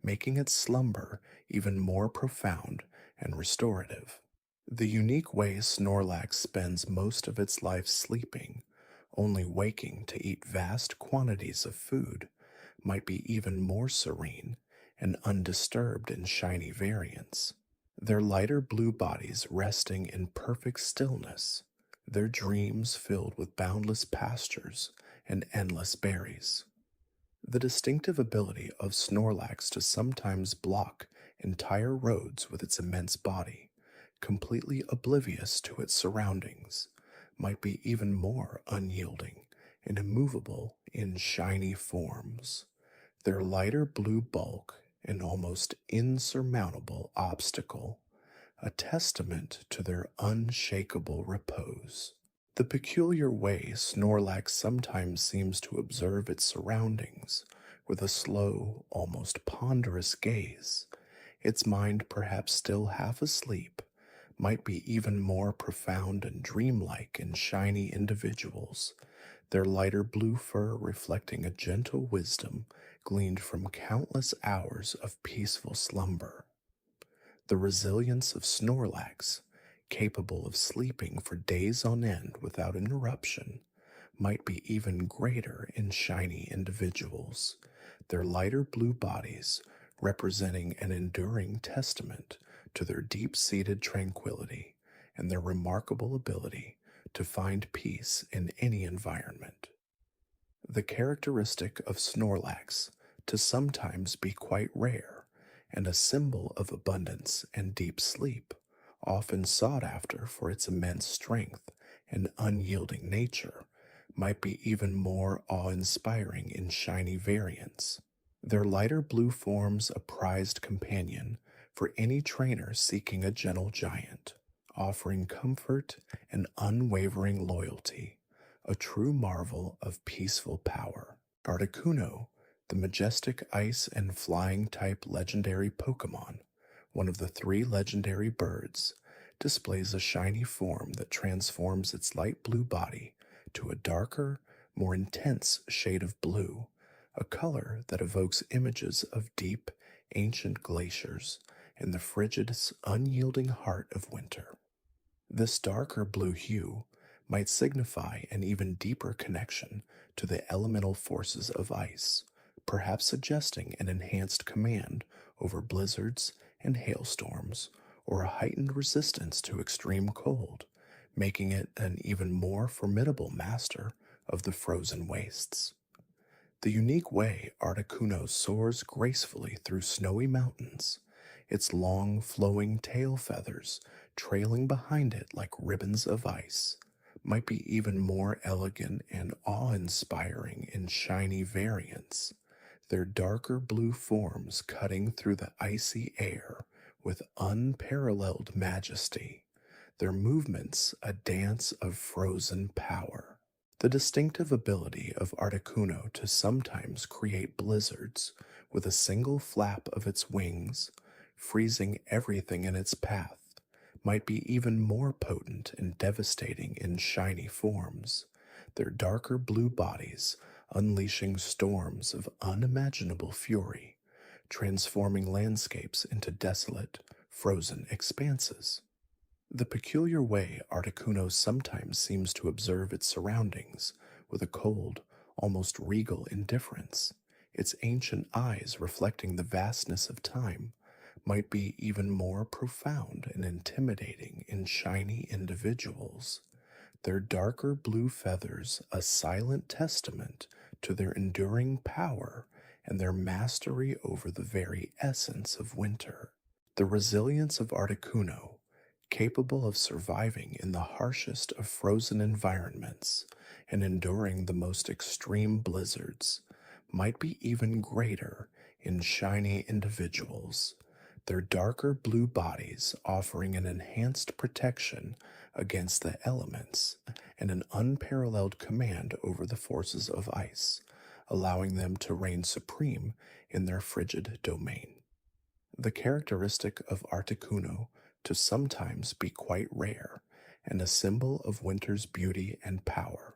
S1: making its slumber even more profound and restorative. The unique way Snorlax spends most of its life sleeping, only waking to eat vast quantities of food, might be even more serene and undisturbed in shiny variants. Their lighter blue bodies resting in perfect stillness, their dreams filled with boundless pastures and endless berries. The distinctive ability of Snorlax to sometimes block entire roads with its immense body, completely oblivious to its surroundings, might be even more unyielding and immovable in shiny forms. Their lighter blue bulk, an almost insurmountable obstacle, a testament to their unshakable repose. The peculiar way Snorlax sometimes seems to observe its surroundings with a slow, almost ponderous gaze, its mind perhaps still half asleep, might be even more profound and dreamlike in shiny individuals, their lighter blue fur reflecting a gentle wisdom gleaned from countless hours of peaceful slumber. The resilience of Snorlax, capable of sleeping for days on end without interruption, might be even greater in shiny individuals, their lighter blue bodies representing an enduring testament to their deep-seated tranquility and their remarkable ability to find peace in any environment. The characteristic of Snorlax to sometimes be quite rare and a symbol of abundance and deep sleep, often sought after for its immense strength and unyielding nature, might be even more awe-inspiring in shiny variants. Their lighter blue forms a prized companion for any trainer seeking a gentle giant, offering comfort and unwavering loyalty, a true marvel of peaceful power. Articuno, the majestic ice and flying type legendary Pokémon, one of the 3 legendary birds, displays a shiny form that transforms its light blue body to a darker, more intense shade of blue, a color that evokes images of deep, ancient glaciers and the frigid, unyielding heart of winter. This darker blue hue might signify an even deeper connection to the elemental forces of ice, perhaps suggesting an enhanced command over blizzards and hailstorms, or a heightened resistance to extreme cold, making it an even more formidable master of the frozen wastes. The unique way Articuno soars gracefully through snowy mountains, its long flowing tail feathers trailing behind it like ribbons of ice, might be even more elegant and awe-inspiring in shiny variants, their darker blue forms cutting through the icy air with unparalleled majesty, their movements a dance of frozen power. The distinctive ability of Articuno to sometimes create blizzards with a single flap of its wings, freezing everything in its path, might be even more potent and devastating in shiny forms, their darker blue bodies unleashing storms of unimaginable fury, transforming landscapes into desolate, frozen expanses. The peculiar way Articuno sometimes seems to observe its surroundings with a cold, almost regal indifference, its ancient eyes reflecting the vastness of time, might be even more profound and intimidating in shiny individuals, their darker blue feathers a silent testament to their enduring power and their mastery over the very essence of winter. The resilience of Articuno, capable of surviving in the harshest of frozen environments and enduring the most extreme blizzards, might be even greater in shiny individuals, their darker blue bodies offering an enhanced protection against the elements and an unparalleled command over the forces of ice, allowing them to reign supreme in their frigid domain. The characteristic of Articuno to sometimes be quite rare and a symbol of winter's beauty and power,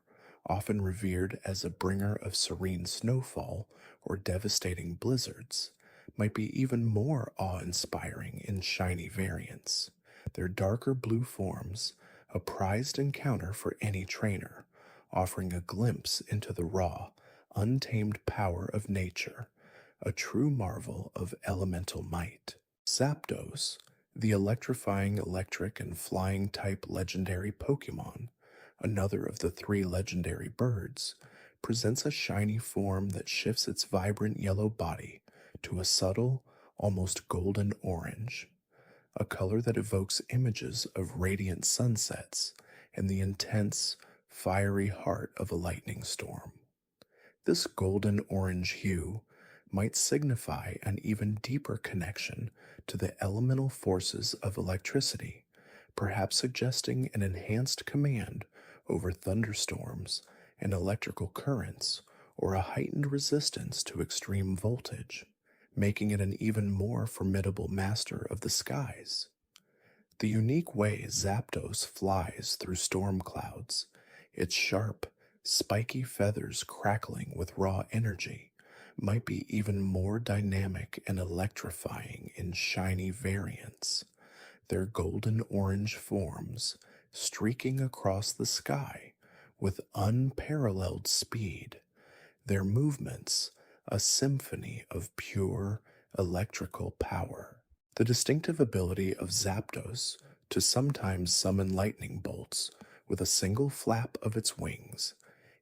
S1: often revered as a bringer of serene snowfall or devastating blizzards, might be even more awe-inspiring in shiny variants. Their darker blue forms, a prized encounter for any trainer, offering a glimpse into the raw, untamed power of nature, a true marvel of elemental might. Zapdos, the electrifying electric and flying type legendary Pokemon, another of the three legendary birds, presents a shiny form that shifts its vibrant yellow body to a subtle, almost golden orange, a color that evokes images of radiant sunsets and the intense, fiery heart of a lightning storm. This golden orange hue might signify an even deeper connection to the elemental forces of electricity, perhaps suggesting an enhanced command over thunderstorms and electrical currents, or a heightened resistance to extreme voltage, making it an even more formidable master of the skies. The unique way Zapdos flies through storm clouds, its sharp, spiky feathers crackling with raw energy, might be even more dynamic and electrifying in shiny variants, their golden orange forms streaking across the sky with unparalleled speed, their movements a symphony of pure electrical power. The distinctive ability of Zapdos to sometimes summon lightning bolts with a single flap of its wings,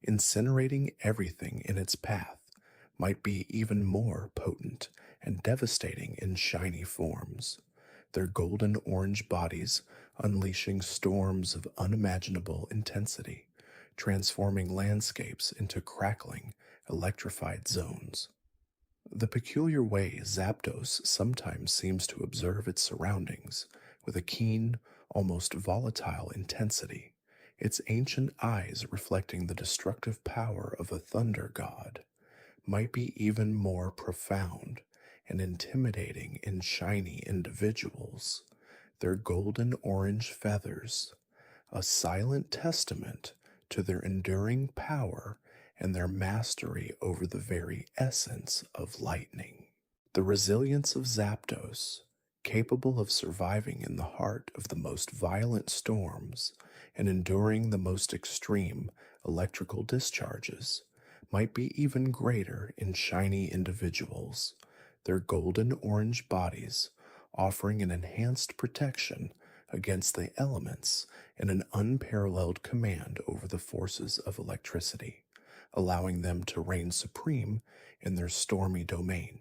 S1: incinerating everything in its path, might be even more potent and devastating in shiny forms, their golden orange bodies unleashing storms of unimaginable intensity, transforming landscapes into crackling, electrified zones. The peculiar way Zapdos sometimes seems to observe its surroundings with a keen, almost volatile intensity, its ancient eyes reflecting the destructive power of a thunder god, might be even more profound and intimidating in shiny individuals, their golden orange feathers, a silent testament to their enduring power and their mastery over the very essence of lightning. The resilience of Zapdos, capable of surviving in the heart of the most violent storms and enduring the most extreme electrical discharges, might be even greater in shiny individuals, their golden orange bodies offering an enhanced protection against the elements and an unparalleled command over the forces of electricity, allowing them to reign supreme in their stormy domain.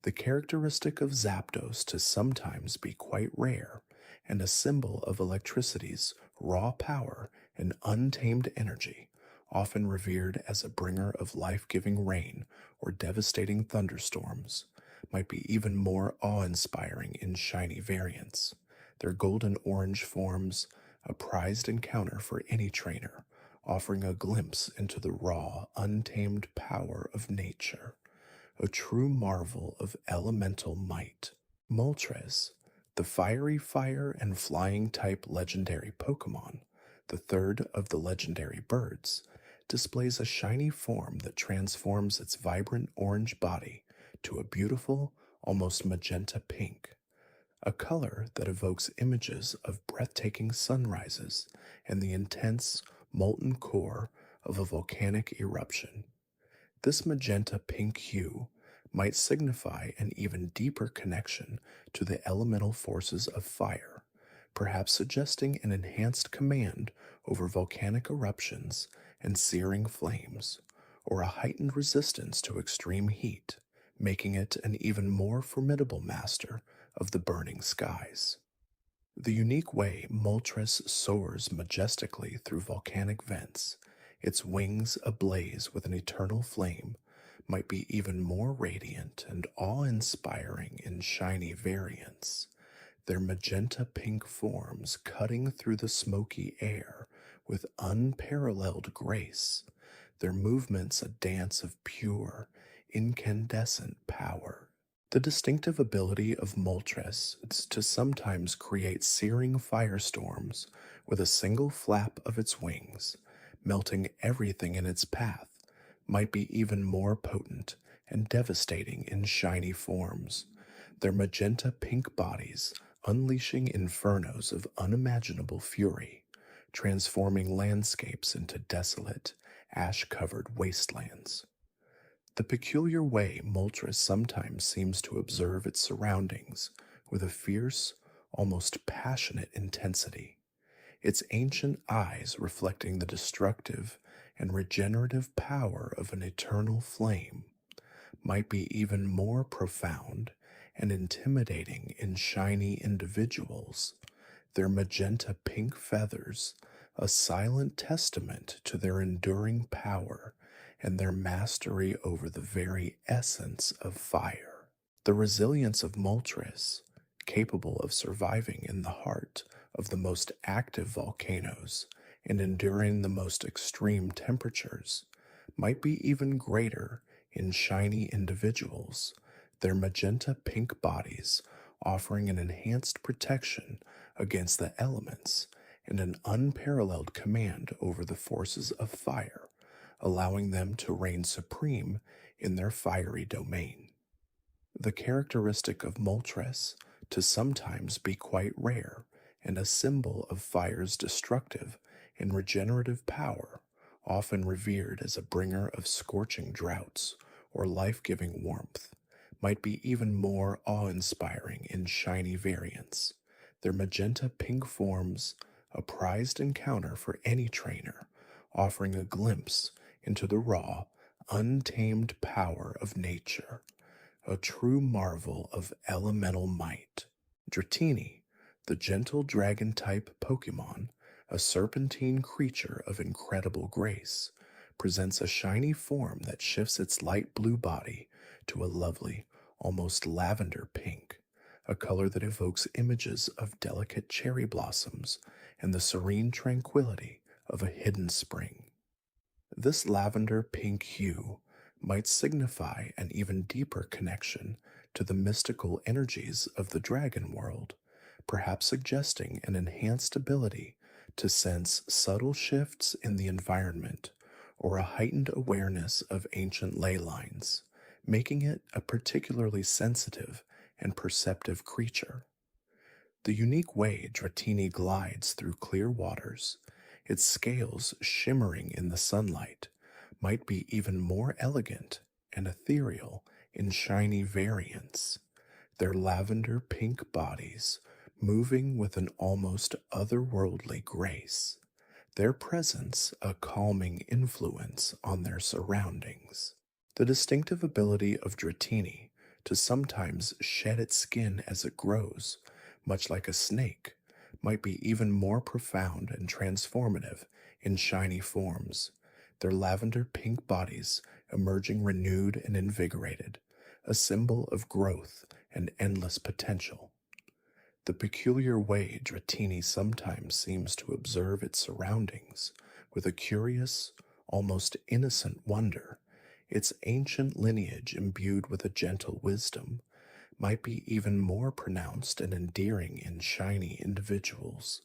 S1: The characteristic of Zapdos to sometimes be quite rare and a symbol of electricity's raw power and untamed energy, often revered as a bringer of life-giving rain or devastating thunderstorms, might be even more awe-inspiring in shiny variants, their golden orange forms a prized encounter for any trainer, offering a glimpse into the raw, untamed power of nature, a true marvel of elemental might. Moltres, the fiery fire and flying type legendary Pokemon, the third of the legendary birds, displays a shiny form that transforms its vibrant orange body to a beautiful, almost magenta pink, a color that evokes images of breathtaking sunrises and the intense, molten core of a volcanic eruption. This magenta pink hue might signify an even deeper connection to the elemental forces of fire, perhaps suggesting an enhanced command over volcanic eruptions and searing flames, or a heightened resistance to extreme heat, making it an even more formidable master of the burning skies. The unique way Moltres soars majestically through volcanic vents, its wings ablaze with an eternal flame, might be even more radiant and awe-inspiring in shiny variants, their magenta pink forms cutting through the smoky air with unparalleled grace, their movements a dance of pure, incandescent power. The distinctive ability of Moltres is to sometimes create searing firestorms with a single flap of its wings, melting everything in its path, might be even more potent and devastating in shiny forms, their magenta pink bodies unleashing infernos of unimaginable fury, transforming landscapes into desolate, ash-covered wastelands. The peculiar way Moltres sometimes seems to observe its surroundings with a fierce, almost passionate intensity, its ancient eyes reflecting the destructive and regenerative power of an eternal flame, might be even more profound and intimidating in shiny individuals, their magenta pink feathers a silent testament to their enduring power and their mastery over the very essence of fire. The resilience of Moltres, capable of surviving in the heart of the most active volcanoes and enduring the most extreme temperatures, might be even greater in shiny individuals, their magenta pink bodies offering an enhanced protection against the elements and an unparalleled command over the forces of fire, allowing them to reign supreme in their fiery domain. The characteristic of Moltres to sometimes be quite rare and a symbol of fire's destructive and regenerative power, often revered as a bringer of scorching droughts or life-giving warmth, might be even more awe-inspiring in shiny variants, their magenta pink forms a prized encounter for any trainer, offering a glimpse into the raw, untamed power of nature, a true marvel of elemental might. Dratini, the gentle dragon-type Pokemon, a serpentine creature of incredible grace, presents a shiny form that shifts its light blue body to a lovely, almost lavender pink, a color that evokes images of delicate cherry blossoms and the serene tranquility of a hidden spring. This lavender pink hue might signify an even deeper connection to the mystical energies of the dragon world, perhaps suggesting an enhanced ability to sense subtle shifts in the environment or a heightened awareness of ancient ley lines, making it a particularly sensitive and perceptive creature. The unique way Dratini glides through clear waters, its scales shimmering in the sunlight, might be even more elegant and ethereal in shiny variants, their lavender pink bodies moving with an almost otherworldly grace, their presence a calming influence on their surroundings. The distinctive ability of Dratini to sometimes shed its skin as it grows, much like a snake, might be even more profound and transformative in shiny forms, their lavender pink bodies emerging renewed and invigorated, a symbol of growth and endless potential. The peculiar way Dratini sometimes seems to observe its surroundings with a curious, almost innocent wonder, its ancient lineage imbued with a gentle wisdom, might be even more pronounced and endearing in shiny individuals,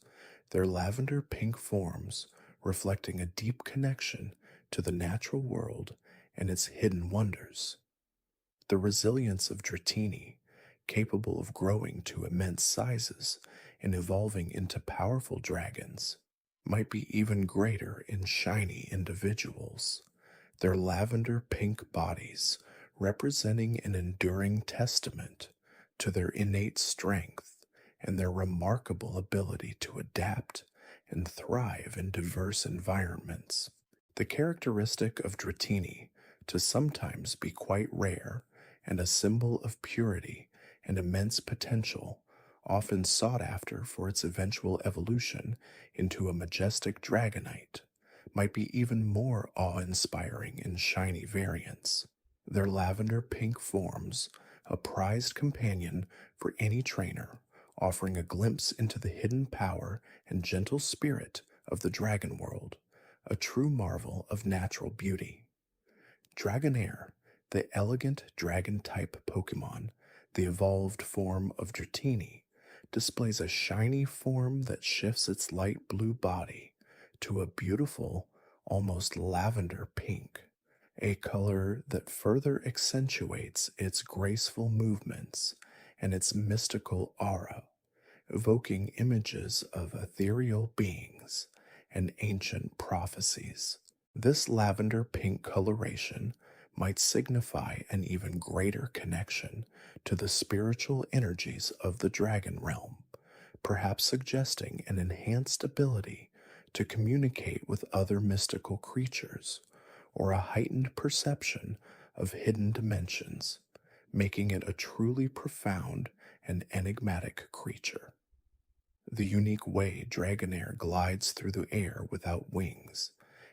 S1: their lavender pink forms reflecting a deep connection to the natural world and its hidden wonders. The resilience of Dratini, capable of growing to immense sizes and evolving into powerful dragons, might be even greater in shiny individuals, their lavender pink bodies representing an enduring testament to their innate strength and their remarkable ability to adapt and thrive in diverse environments. The characteristic of Dratini to sometimes be quite rare and a symbol of purity and immense potential, often sought after for its eventual evolution into a majestic dragonite, might be even more awe-inspiring in shiny variants, their lavender pink forms a prized companion for any trainer, offering a glimpse into the hidden power and gentle spirit of the dragon world, a true marvel of natural beauty. Dragonair, the elegant dragon-type Pokemon, the evolved form of Dratini, displays a shiny form that shifts its light blue body to a beautiful, almost lavender pink, a color that further accentuates its graceful movements and its mystical aura, evoking images of ethereal beings and ancient prophecies. This lavender pink coloration might signify an even greater connection to the spiritual energies of the dragon realm, perhaps suggesting an enhanced ability to communicate with other mystical creatures or a heightened perception of hidden dimensions, making it a truly profound and enigmatic creature. The unique way Dragonair glides through the air without wings,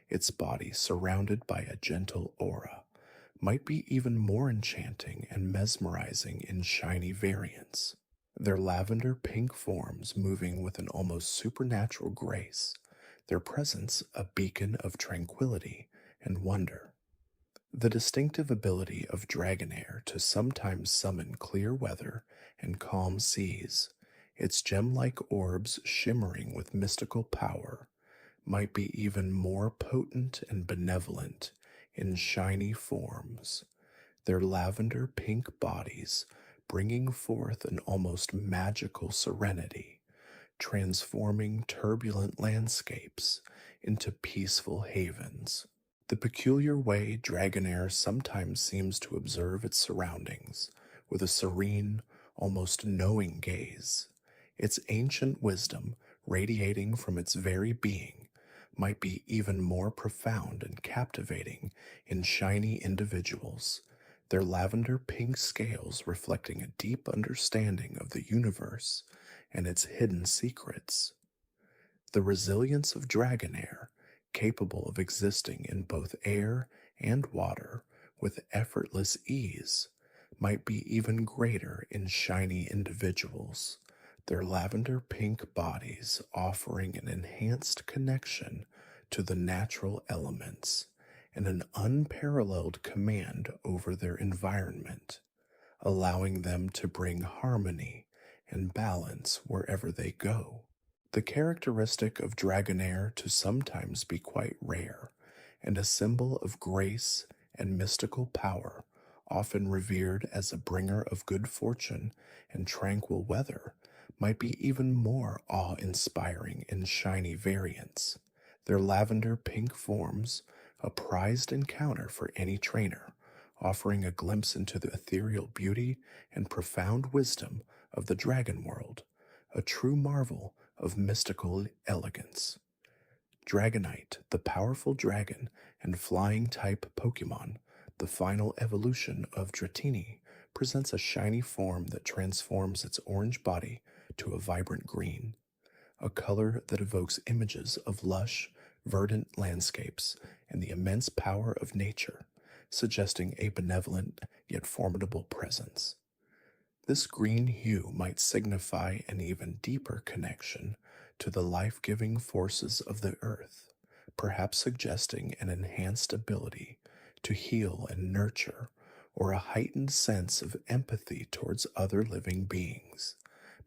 S1: its body surrounded by a gentle aura, might be even more enchanting and mesmerizing in shiny variants. Their lavender pink forms moving with an almost supernatural grace, their presence a beacon of tranquility and wonder. The distinctive ability of Dragonair to sometimes summon clear weather and calm seas, its gem-like orbs shimmering with mystical power, might be even more potent and benevolent in shiny forms, their lavender pink bodies bringing forth an almost magical serenity, transforming turbulent landscapes into peaceful havens. The peculiar way Dragonair sometimes seems to observe its surroundings with a serene, almost knowing gaze, its ancient wisdom radiating from its very being, might be even more profound and captivating in shiny individuals, their lavender pink scales reflecting a deep understanding of the universe and its hidden secrets. The resilience of Dragonair, capable of existing in both air and water with effortless ease, might be even greater in shiny individuals, their lavender pink bodies offering an enhanced connection to the natural elements and an unparalleled command over their environment, allowing them to bring harmony and balance wherever they go. The characteristic of Dragonair to sometimes be quite rare and a symbol of grace and mystical power, often revered as a bringer of good fortune and tranquil weather, might be even more awe-inspiring in shiny variants. Their lavender pink forms, a prized encounter for any trainer, offering a glimpse into the ethereal beauty and profound wisdom of the dragon world, a true marvel of mystical elegance. Dragonite, the powerful dragon and flying-type Pokemon, the final evolution of Dratini, presents a shiny form that transforms its orange body to a vibrant green, a color that evokes images of lush, verdant landscapes and the immense power of nature, suggesting a benevolent yet formidable presence. This green hue might signify an even deeper connection to the life-giving forces of the earth, perhaps suggesting an enhanced ability to heal and nurture, or a heightened sense of empathy towards other living beings,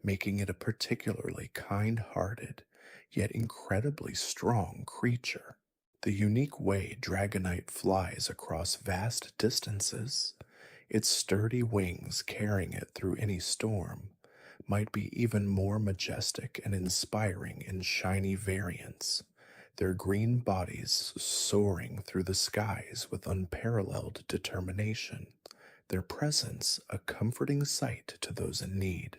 S1: making it a particularly kind-hearted, yet incredibly strong creature. The unique way Dragonite flies across vast distances, its sturdy wings carrying it through any storm, might be even more majestic and inspiring in shiny variants, their green bodies soaring through the skies with unparalleled determination, their presence a comforting sight to those in need.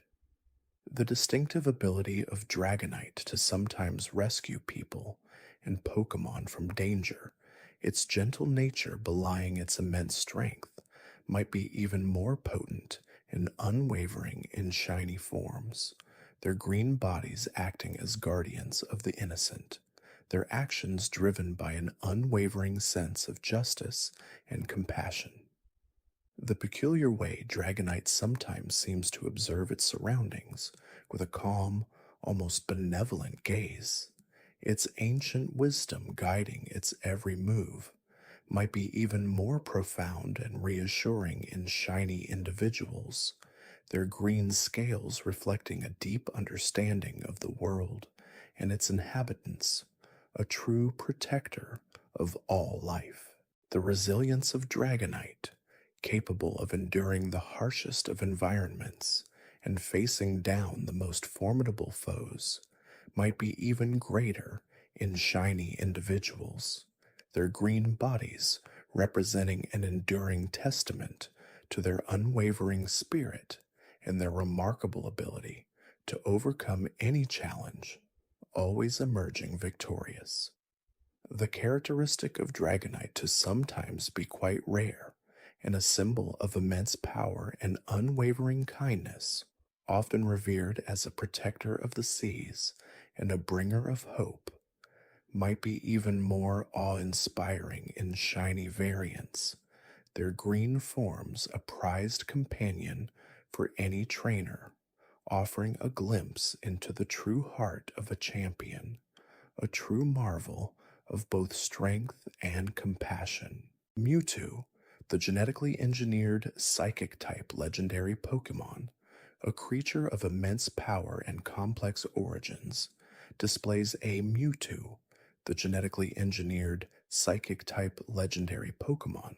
S1: The distinctive ability of Dragonite to sometimes rescue people and Pokemon from danger, its gentle nature belying its immense strength, might be even more potent and unwavering in shiny forms, their green bodies acting as guardians of the innocent, their actions driven by an unwavering sense of justice and compassion. The peculiar way Dragonite sometimes seems to observe its surroundings with a calm, almost benevolent gaze, its ancient wisdom guiding its every move, might be even more profound and reassuring in shiny individuals, their green scales reflecting a deep understanding of the world and its inhabitants, a true protector of all life. The resilience of Dragonite, capable of enduring the harshest of environments and facing down the most formidable foes, might be even greater in shiny individuals, their green bodies representing an enduring testament to their unwavering spirit and their remarkable ability to overcome any challenge, always emerging victorious. The characteristic of Dragonite to sometimes be quite rare and a symbol of immense power and unwavering kindness, often revered as a protector of the seas and a bringer of hope, might be even more awe-inspiring in shiny variants, their green forms a prized companion for any trainer, offering a glimpse into the true heart of a champion, a true marvel of both strength and compassion. Mewtwo, the genetically engineered psychic-type legendary Pokémon, a creature of immense power and complex origins, displays a Mewtwo, the genetically engineered psychic-type legendary Pokémon,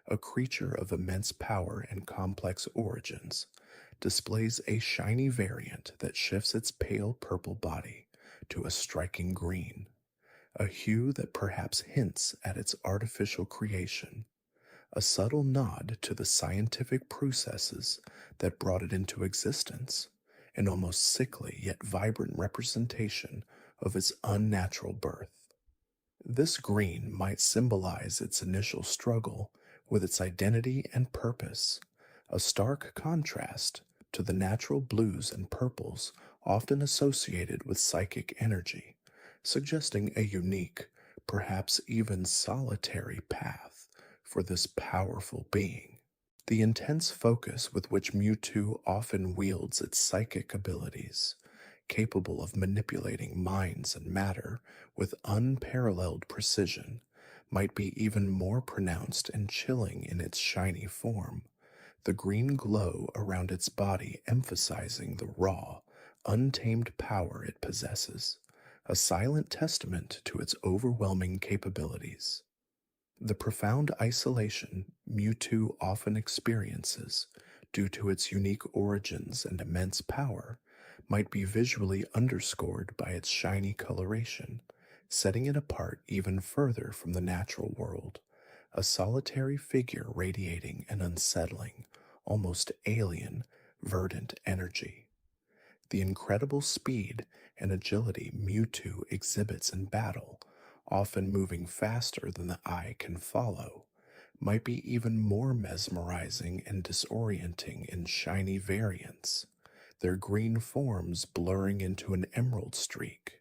S1: a creature of immense power and complex origins, displays a shiny variant that shifts its pale purple body to a striking green, a hue that perhaps hints at its artificial creation, a subtle nod to the scientific processes that brought it into existence, an almost sickly yet vibrant representation of its unnatural birth. This green might symbolize its initial struggle with its identity and purpose, a stark contrast to the natural blues and purples often associated with psychic energy, suggesting a unique, perhaps even solitary path for this powerful being. The intense focus with which Mewtwo often wields its psychic abilities, capable of manipulating minds and matter with unparalleled precision, might be even more pronounced and chilling in its shiny form, the green glow around its body emphasizing the raw, untamed power it possesses, a silent testament to its overwhelming capabilities. The profound isolation Mewtwo often experiences due to its unique origins and immense power might be visually underscored by its shiny coloration, setting it apart even further from the natural world, a solitary figure radiating an unsettling, almost alien, verdant energy. The incredible speed and agility Mewtwo exhibits in battle, often moving faster than the eye can follow, might be even more mesmerizing and disorienting in shiny variants, their green forms blurring into an emerald streak,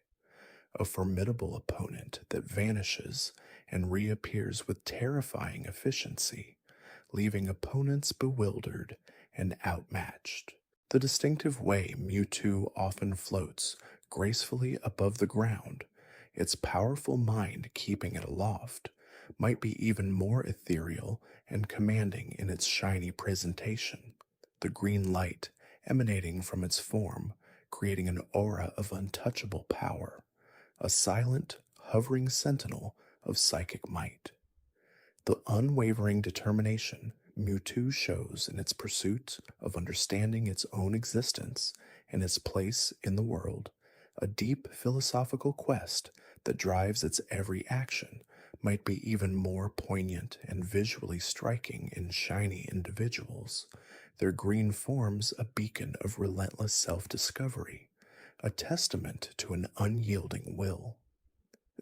S1: a formidable opponent that vanishes and reappears with terrifying efficiency, leaving opponents bewildered and outmatched. The distinctive way Mewtwo often floats gracefully above the ground, its powerful mind keeping it aloft, might be even more ethereal and commanding in its shiny presentation, the green light emanating from its form, creating an aura of untouchable power, a silent, hovering sentinel of psychic might. The unwavering determination Mewtwo shows in its pursuit of understanding its own existence and its place in the world, a deep philosophical quest that drives its every action, might be even more poignant and visually striking in shiny individuals, their green forms a beacon of relentless self-discovery, a testament to an unyielding will.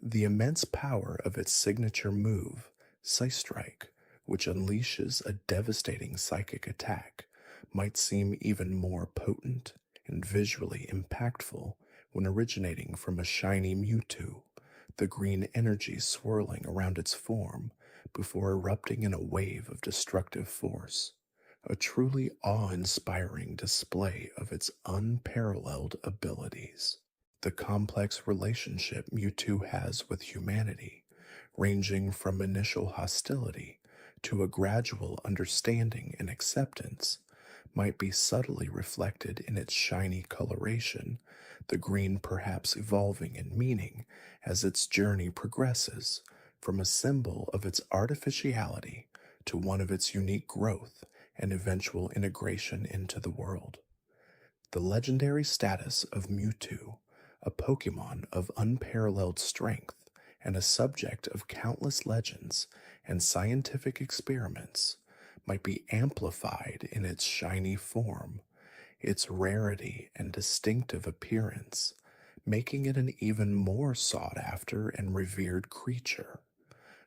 S1: The immense power of its signature move, Psystrike, which unleashes a devastating psychic attack, might seem even more potent and visually impactful when originating from a shiny Mewtwo, the green energy swirling around its form before erupting in a wave of destructive force, a truly awe-inspiring display of its unparalleled abilities. The complex relationship Mewtwo has with humanity, ranging from initial hostility to a gradual understanding and acceptance, might be subtly reflected in its shiny coloration, the green perhaps evolving in meaning as its journey progresses, from a symbol of its artificiality to one of its unique growth and eventual integration into the world. The legendary status of Mewtwo, a Pokemon of unparalleled strength and a subject of countless legends and scientific experiments, might be amplified in its shiny form, its rarity and distinctive appearance, making it an even more sought after and revered creature,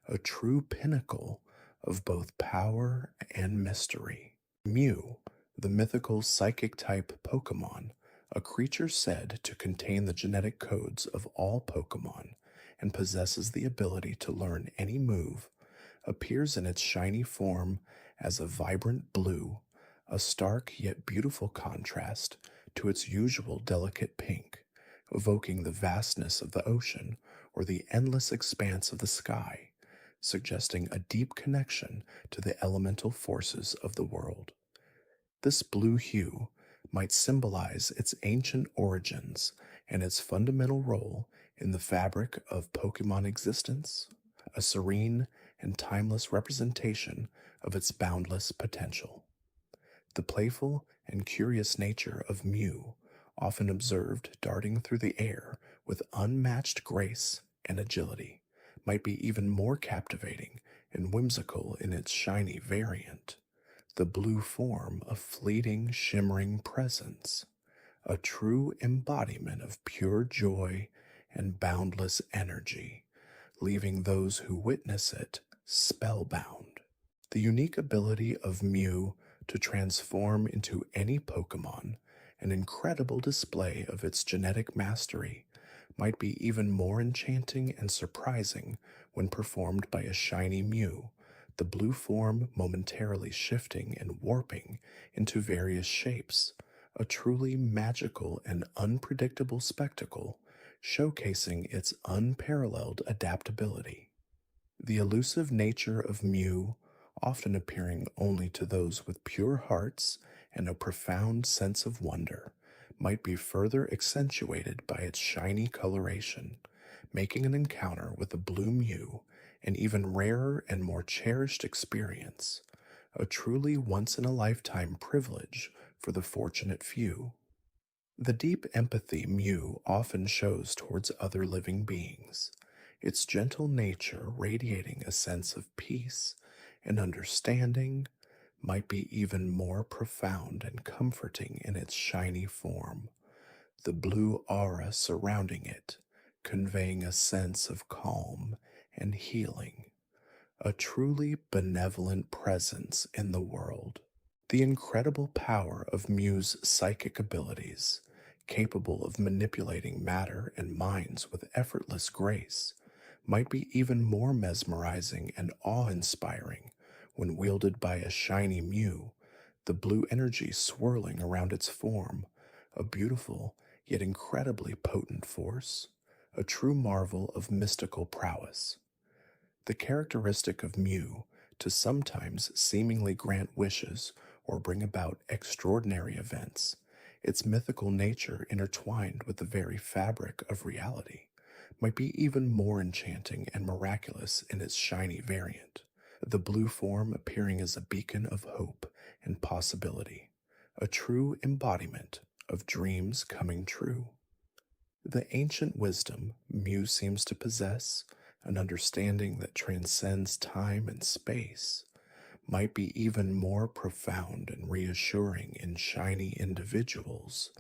S1: a true pinnacle of both power and mystery. Mew, the mythical psychic type Pokemon, a creature said to contain the genetic codes of all Pokemon and possesses the ability to learn any move, appears in its shiny form as a vibrant blue, a stark yet beautiful contrast to its usual delicate pink, evoking the vastness of the ocean or the endless expanse of the sky, suggesting a deep connection to the elemental forces of the world. This blue hue might symbolize its ancient origins and its fundamental role in the fabric of Pokemon existence, a serene and timeless representation of its boundless potential. The playful and curious nature of Mew, often observed darting through the air with unmatched grace and agility, might be even more captivating and whimsical in its shiny variant, the blue form of fleeting, shimmering presence, a true embodiment of pure joy and boundless energy, leaving those who witness it spellbound. The unique ability of Mew to transform into any Pokemon, an incredible display of its genetic mastery, might be even more enchanting and surprising when performed by a shiny Mew, the blue form momentarily shifting and warping into various shapes, a truly magical and unpredictable spectacle, showcasing its unparalleled adaptability. The elusive nature of Mew, often appearing only to those with pure hearts and a profound sense of wonder, might be further accentuated by its shiny coloration, making an encounter with a blue Mew an even rarer and more cherished experience, a truly once-in-a-lifetime privilege for the fortunate few. The deep empathy Mew often shows towards other living beings, its gentle nature radiating a sense of peace and understanding, might be even more profound and comforting in its shiny form, the blue aura surrounding it, conveying a sense of calm and healing, a truly benevolent presence in the world. The incredible power of Mew's psychic abilities, capable of manipulating matter and minds with effortless grace, might be even more mesmerizing and awe-inspiring when wielded by a shiny Mew, the blue energy swirling around its form, a beautiful yet incredibly potent force, a true marvel of mystical prowess. The characteristic of Mew to sometimes seemingly grant wishes or bring about extraordinary events, its mythical nature intertwined with the very fabric of reality, might be even more enchanting and miraculous in its shiny variant, the blue form appearing as a beacon of hope and possibility, a true embodiment of dreams coming true. The ancient wisdom Mew seems to possess, an understanding that transcends time and space, might be even more profound and reassuring in shiny individuals,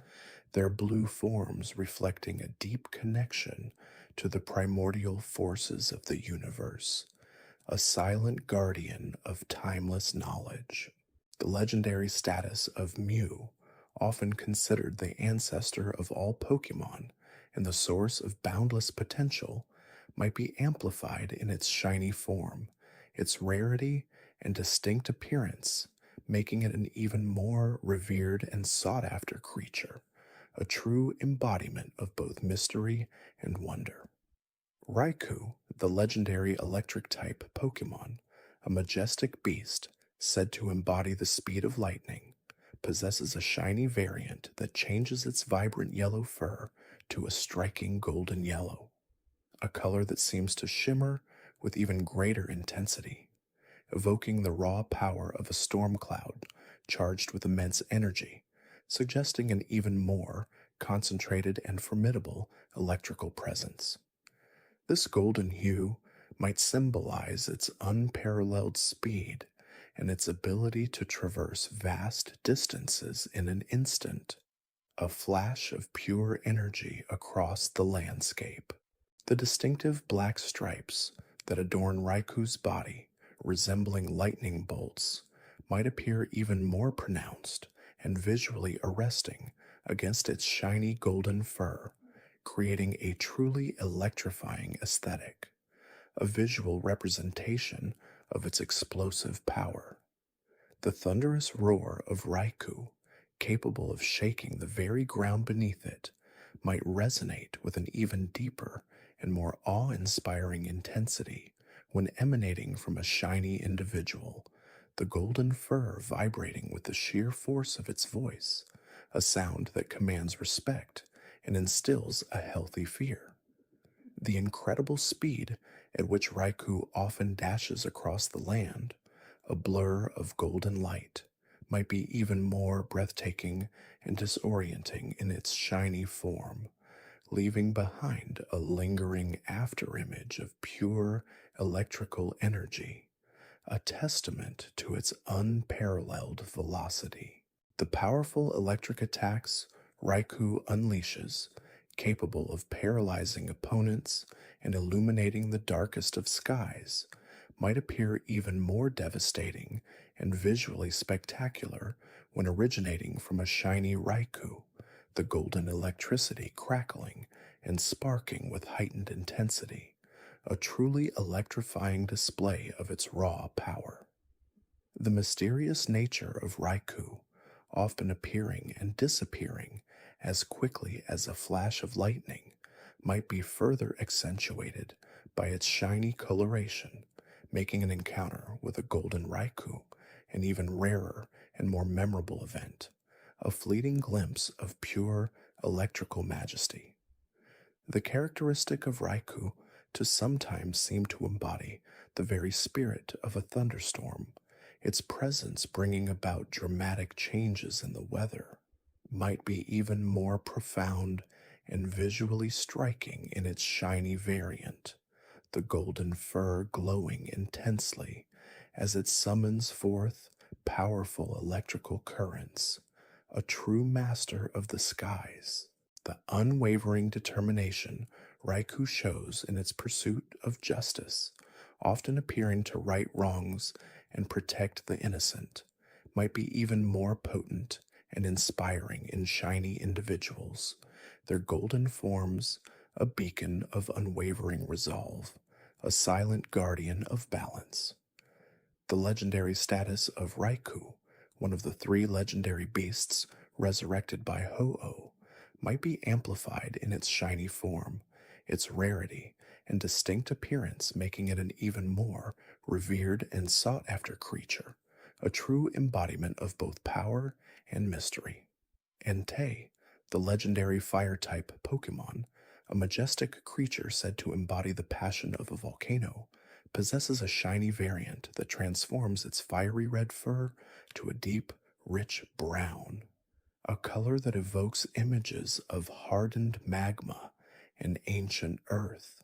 S1: their blue forms reflecting a deep connection to the primordial forces of the universe, a silent guardian of timeless knowledge. The legendary status of Mew, often considered the ancestor of all Pokemon and the source of boundless potential, might be amplified in its shiny form, its rarity and distinct appearance, making it an even more revered and sought-after creature, a true embodiment of both mystery and wonder. Raikou, the legendary electric-type Pokemon, a majestic beast said to embody the speed of lightning, possesses a shiny variant that changes its vibrant yellow fur to a striking golden yellow, a color that seems to shimmer with even greater intensity, evoking the raw power of a storm cloud charged with immense energy, suggesting an even more concentrated and formidable electrical presence. This golden hue might symbolize its unparalleled speed and its ability to traverse vast distances in an instant, a flash of pure energy across the landscape. The distinctive black stripes that adorn Raiku's body, resembling lightning bolts, might appear even more pronounced and visually arresting against its shiny golden fur, creating a truly electrifying aesthetic, a visual representation of its explosive power. The thunderous roar of Raikou, capable of shaking the very ground beneath it, might resonate with an even deeper and more awe-inspiring intensity when emanating from a shiny individual, the golden fur vibrating with the sheer force of its voice, a sound that commands respect and instills a healthy fear. The incredible speed at which Raikou often dashes across the land, a blur of golden light, might be even more breathtaking and disorienting in its shiny form, leaving behind a lingering afterimage of pure electrical energy, a testament to its unparalleled velocity. The powerful electric attacks Raikou unleashes, capable of paralyzing opponents and illuminating the darkest of skies, might appear even more devastating and visually spectacular when originating from a shiny Raikou, the golden electricity crackling and sparking with heightened intensity, a truly electrifying display of its raw power. The mysterious nature of Raikou, often appearing and disappearing as quickly as a flash of lightning, might be further accentuated by its shiny coloration, making an encounter with a golden Raikou an even rarer and more memorable event, a fleeting glimpse of pure electrical majesty. The characteristic of Raikou to sometimes seem to embody the very spirit of a thunderstorm, its presence bringing about dramatic changes in the weather, might be even more profound and visually striking in its shiny variant, the golden fur glowing intensely as it summons forth powerful electrical currents, a true master of the skies. The unwavering determination Raikou shows in its pursuit of justice, often appearing to right wrongs and protect the innocent, might be even more potent and inspiring in shiny individuals, their golden forms a beacon of unwavering resolve, a silent guardian of balance. The legendary status of Raikou, one of the 3 legendary beasts resurrected by Ho-Oh, might be amplified in its shiny form, its rarity and distinct appearance making it an even more revered and sought-after creature, a true embodiment of both power and mystery. Entei, the legendary fire-type Pokémon, a majestic creature said to embody the passion of a volcano, possesses a shiny variant that transforms its fiery red fur to a deep, rich brown, a color that evokes images of hardened magma and ancient earth,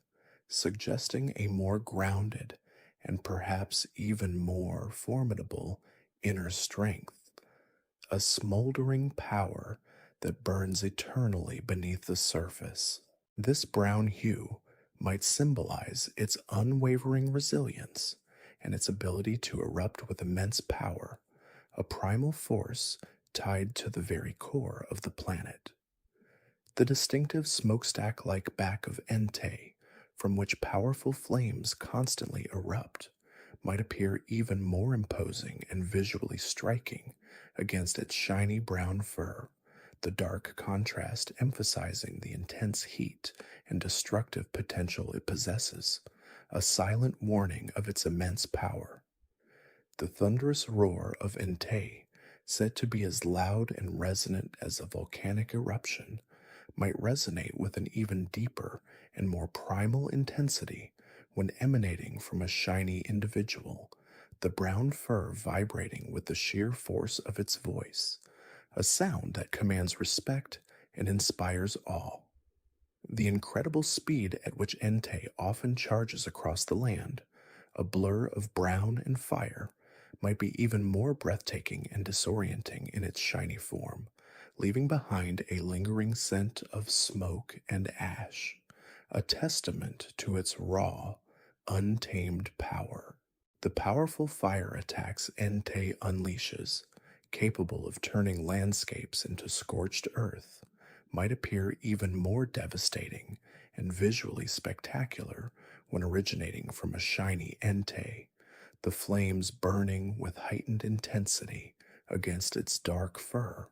S1: suggesting a more grounded and perhaps even more formidable inner strength, a smoldering power that burns eternally beneath the surface. This brown hue might symbolize its unwavering resilience and its ability to erupt with immense power, a primal force tied to the very core of the planet. The distinctive smokestack-like back of Entei, from which powerful flames constantly erupt, might appear even more imposing and visually striking against its shiny brown fur, the dark contrast emphasizing the intense heat and destructive potential it possesses, a silent warning of its immense power. The thunderous roar of Entei, said to be as loud and resonant as a volcanic eruption, might resonate with an even deeper and more primal intensity when emanating from a shiny individual, the brown fur vibrating with the sheer force of its voice, a sound that commands respect and inspires awe. The incredible speed at which Entei often charges across the land, a blur of brown and fire, might be even more breathtaking and disorienting in its shiny form, leaving behind a lingering scent of smoke and ash, a testament to its raw, untamed power. The powerful fire attacks Entei unleashes, capable of turning landscapes into scorched earth, might appear even more devastating and visually spectacular when originating from a shiny Entei, the flames burning with heightened intensity against its dark fur,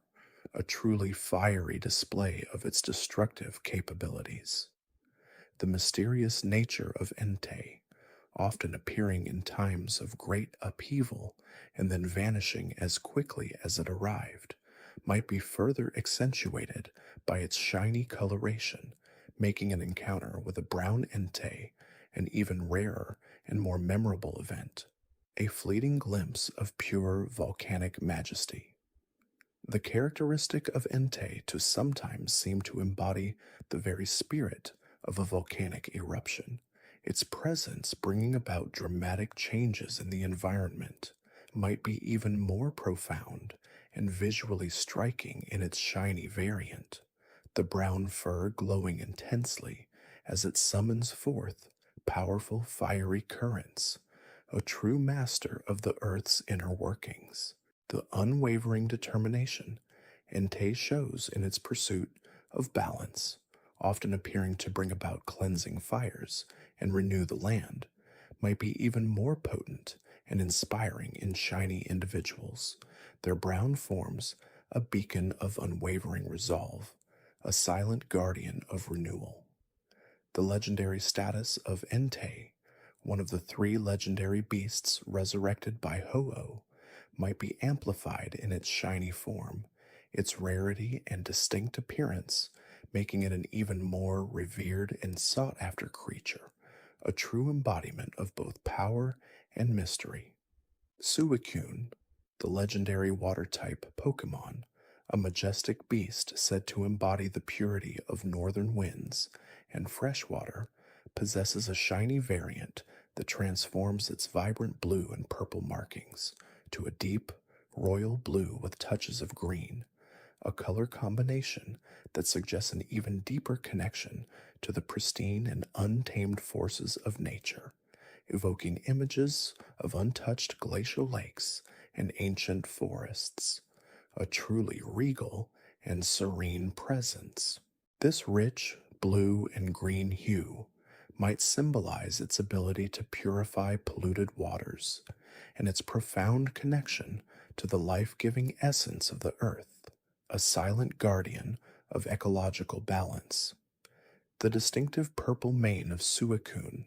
S1: a truly fiery display of its destructive capabilities. The mysterious nature of Entei, often appearing in times of great upheaval and then vanishing as quickly as it arrived, might be further accentuated by its shiny coloration, making an encounter with a brown Entei an even rarer and more memorable event, a fleeting glimpse of pure volcanic majesty. The characteristic of Entei to sometimes seem to embody the very spirit of a volcanic eruption, its presence bringing about dramatic changes in the environment, might be even more profound and visually striking in its shiny variant, the brown fur glowing intensely as it summons forth powerful fiery currents, a true master of the Earth's inner workings. The unwavering determination Entei shows in its pursuit of balance, often appearing to bring about cleansing fires and renew the land, might be even more potent and inspiring in shiny individuals, their brown forms a beacon of unwavering resolve, a silent guardian of renewal. The legendary status of Entei, one of the three legendary beasts resurrected by Ho-Oh, might be amplified in its shiny form, its rarity and distinct appearance making it an even more revered and sought-after creature, a true embodiment of both power and mystery. Suicune, the legendary water-type Pokémon, a majestic beast said to embody the purity of northern winds and freshwater, possesses a shiny variant that transforms its vibrant blue and purple markings to a deep, royal blue with touches of green, a color combination that suggests an even deeper connection to the pristine and untamed forces of nature, evoking images of untouched glacial lakes and ancient forests, a truly regal and serene presence. This rich blue and green hue might symbolize its ability to purify polluted waters and its profound connection to the life-giving essence of the earth, a silent guardian of ecological balance. The distinctive purple mane of Suicune,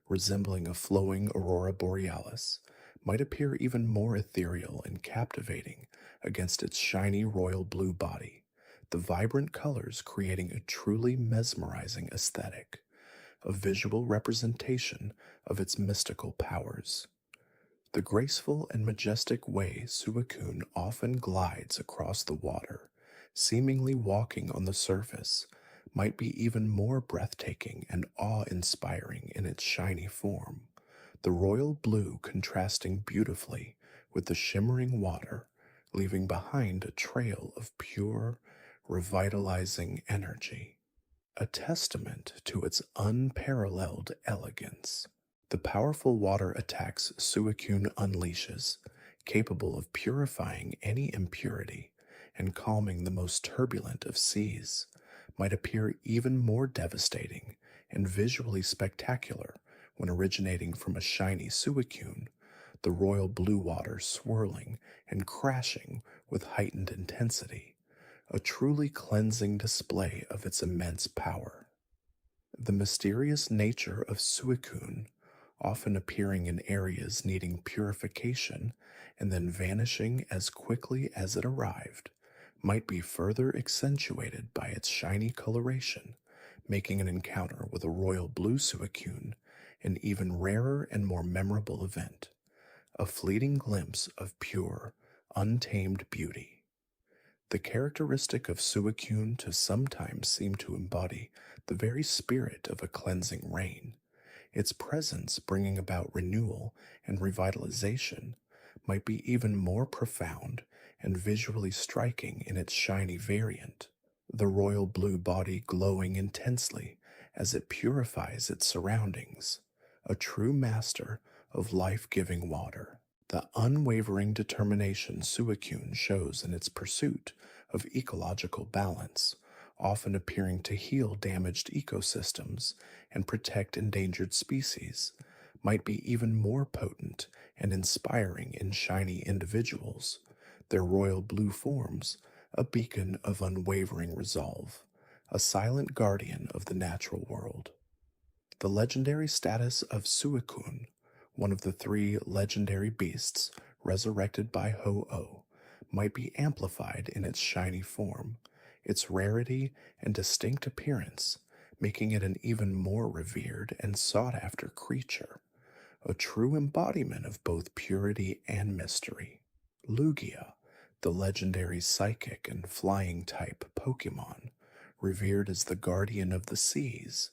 S1: resembling a flowing aurora borealis, might appear even more ethereal and captivating against its shiny royal blue body, the vibrant colors creating a truly mesmerizing aesthetic, a visual representation of its mystical powers. The graceful and majestic way Suicune often glides across the water, seemingly walking on the surface, might be even more breathtaking and awe-inspiring in its shiny form, the royal blue contrasting beautifully with the shimmering water, leaving behind a trail of pure, revitalizing energy, a testament to its unparalleled elegance. The powerful water attacks Suicune unleashes, capable of purifying any impurity and calming the most turbulent of seas, might appear even more devastating and visually spectacular when originating from a shiny Suicune, the royal blue water swirling and crashing with heightened intensity, a truly cleansing display of its immense power. The mysterious nature of Suicune, often appearing in areas needing purification and then vanishing as quickly as it arrived, might be further accentuated by its shiny coloration, making an encounter with a royal blue Suicune an even rarer and more memorable event, a fleeting glimpse of pure, untamed beauty. The characteristic of Suicune to sometimes seem to embody the very spirit of a cleansing rain. Its presence bringing about renewal and revitalization might be even more profound and visually striking in its shiny variant, the royal blue body glowing intensely as it purifies its surroundings, a true master of life-giving water. The unwavering determination Suicune shows in its pursuit of ecological balance, often appearing to heal damaged ecosystems and protect endangered species, might be even more potent and inspiring in shiny individuals, their royal blue forms a beacon of unwavering resolve, a silent guardian of the natural world. The legendary status of Suicune, one of the 3 legendary beasts resurrected by Ho-Oh, might be amplified in its shiny form, its rarity and distinct appearance, making it an even more revered and sought-after creature, a true embodiment of both purity and mystery. Lugia, the legendary psychic and flying type Pokémon, revered as the guardian of the seas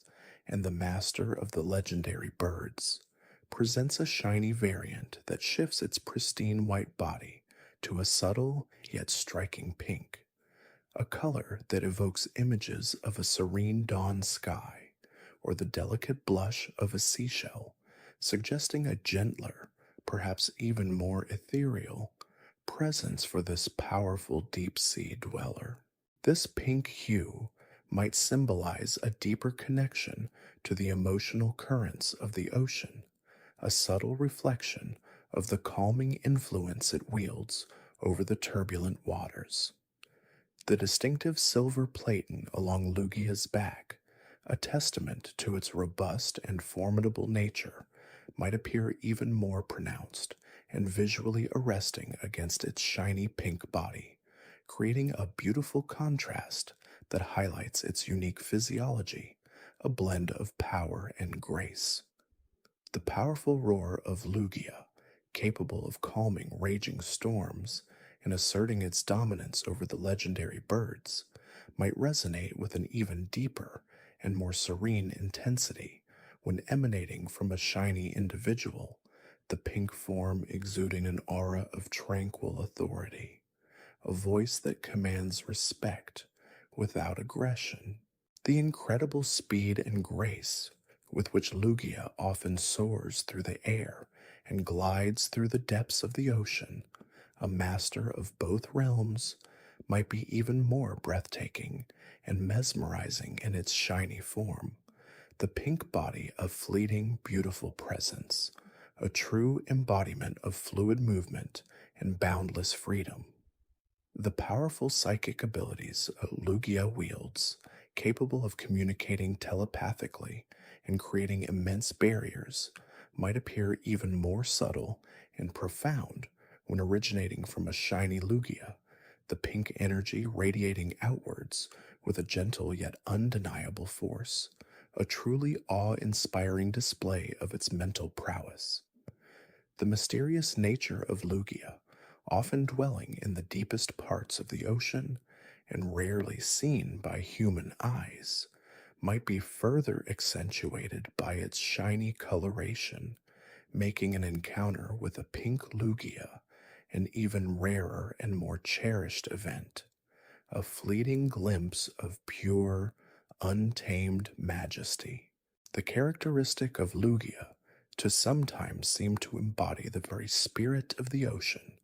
S1: and the master of the legendary birds, presents a shiny variant that shifts its pristine white body to a subtle yet striking pink, a color that evokes images of a serene dawn sky or the delicate blush of a seashell, suggesting a gentler, perhaps even more ethereal, presence for this powerful deep-sea dweller. This pink hue might symbolize a deeper connection to the emotional currents of the ocean, a subtle reflection of the calming influence it wields over the turbulent waters. The distinctive silver plating along Lugia's back, a testament to its robust and formidable nature, might appear even more pronounced and visually arresting against its shiny pink body, creating a beautiful contrast that highlights its unique physiology, a blend of power and grace. The powerful roar of Lugia, capable of calming raging storms and asserting its dominance over the legendary birds, might resonate with an even deeper and more serene intensity when emanating from a shiny individual, the pink form exuding an aura of tranquil authority, a voice that commands respect without aggression. The incredible speed and grace with which Lugia often soars through the air and glides through the depths of the ocean, a master of both realms, might be even more breathtaking and mesmerizing in its shiny form, the pink body of fleeting, beautiful presence, a true embodiment of fluid movement and boundless freedom. The powerful psychic abilities Lugia wields, capable of communicating telepathically and creating immense barriers, might appear even more subtle and profound when originating from a shiny Lugia, the pink energy radiating outwards with a gentle yet undeniable force, a truly awe-inspiring display of its mental prowess. The mysterious nature of Lugia, often dwelling in the deepest parts of the ocean and rarely seen by human eyes, might be further accentuated by its shiny coloration, making an encounter with a pink Lugia an even rarer and more cherished event, a fleeting glimpse of pure, untamed majesty. The characteristic of Lugia to sometimes seem to embody the very spirit of the ocean,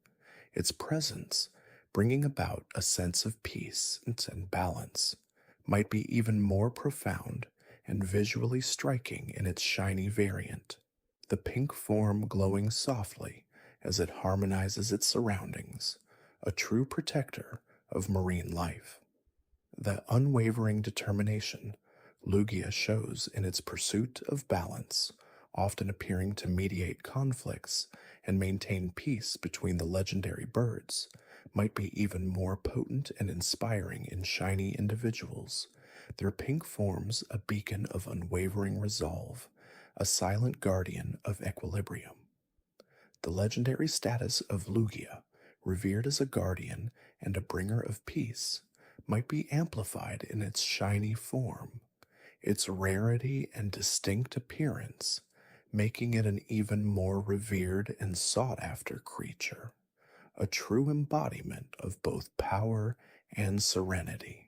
S1: its presence bringing about a sense of peace and balance, might be even more profound and visually striking in its shiny variant, the pink form glowing softly as it harmonizes its surroundings, a true protector of marine life. The unwavering determination Lugia shows in its pursuit of balance, often appearing to mediate conflicts and maintain peace between the legendary birds, might be even more potent and inspiring in shiny individuals, their pink forms a beacon of unwavering resolve, a silent guardian of equilibrium. The legendary status of Lugia, revered as a guardian and a bringer of peace, might be amplified in its shiny form, its rarity and distinct appearance, making it an even more revered and sought after creature, a true embodiment of both power and serenity.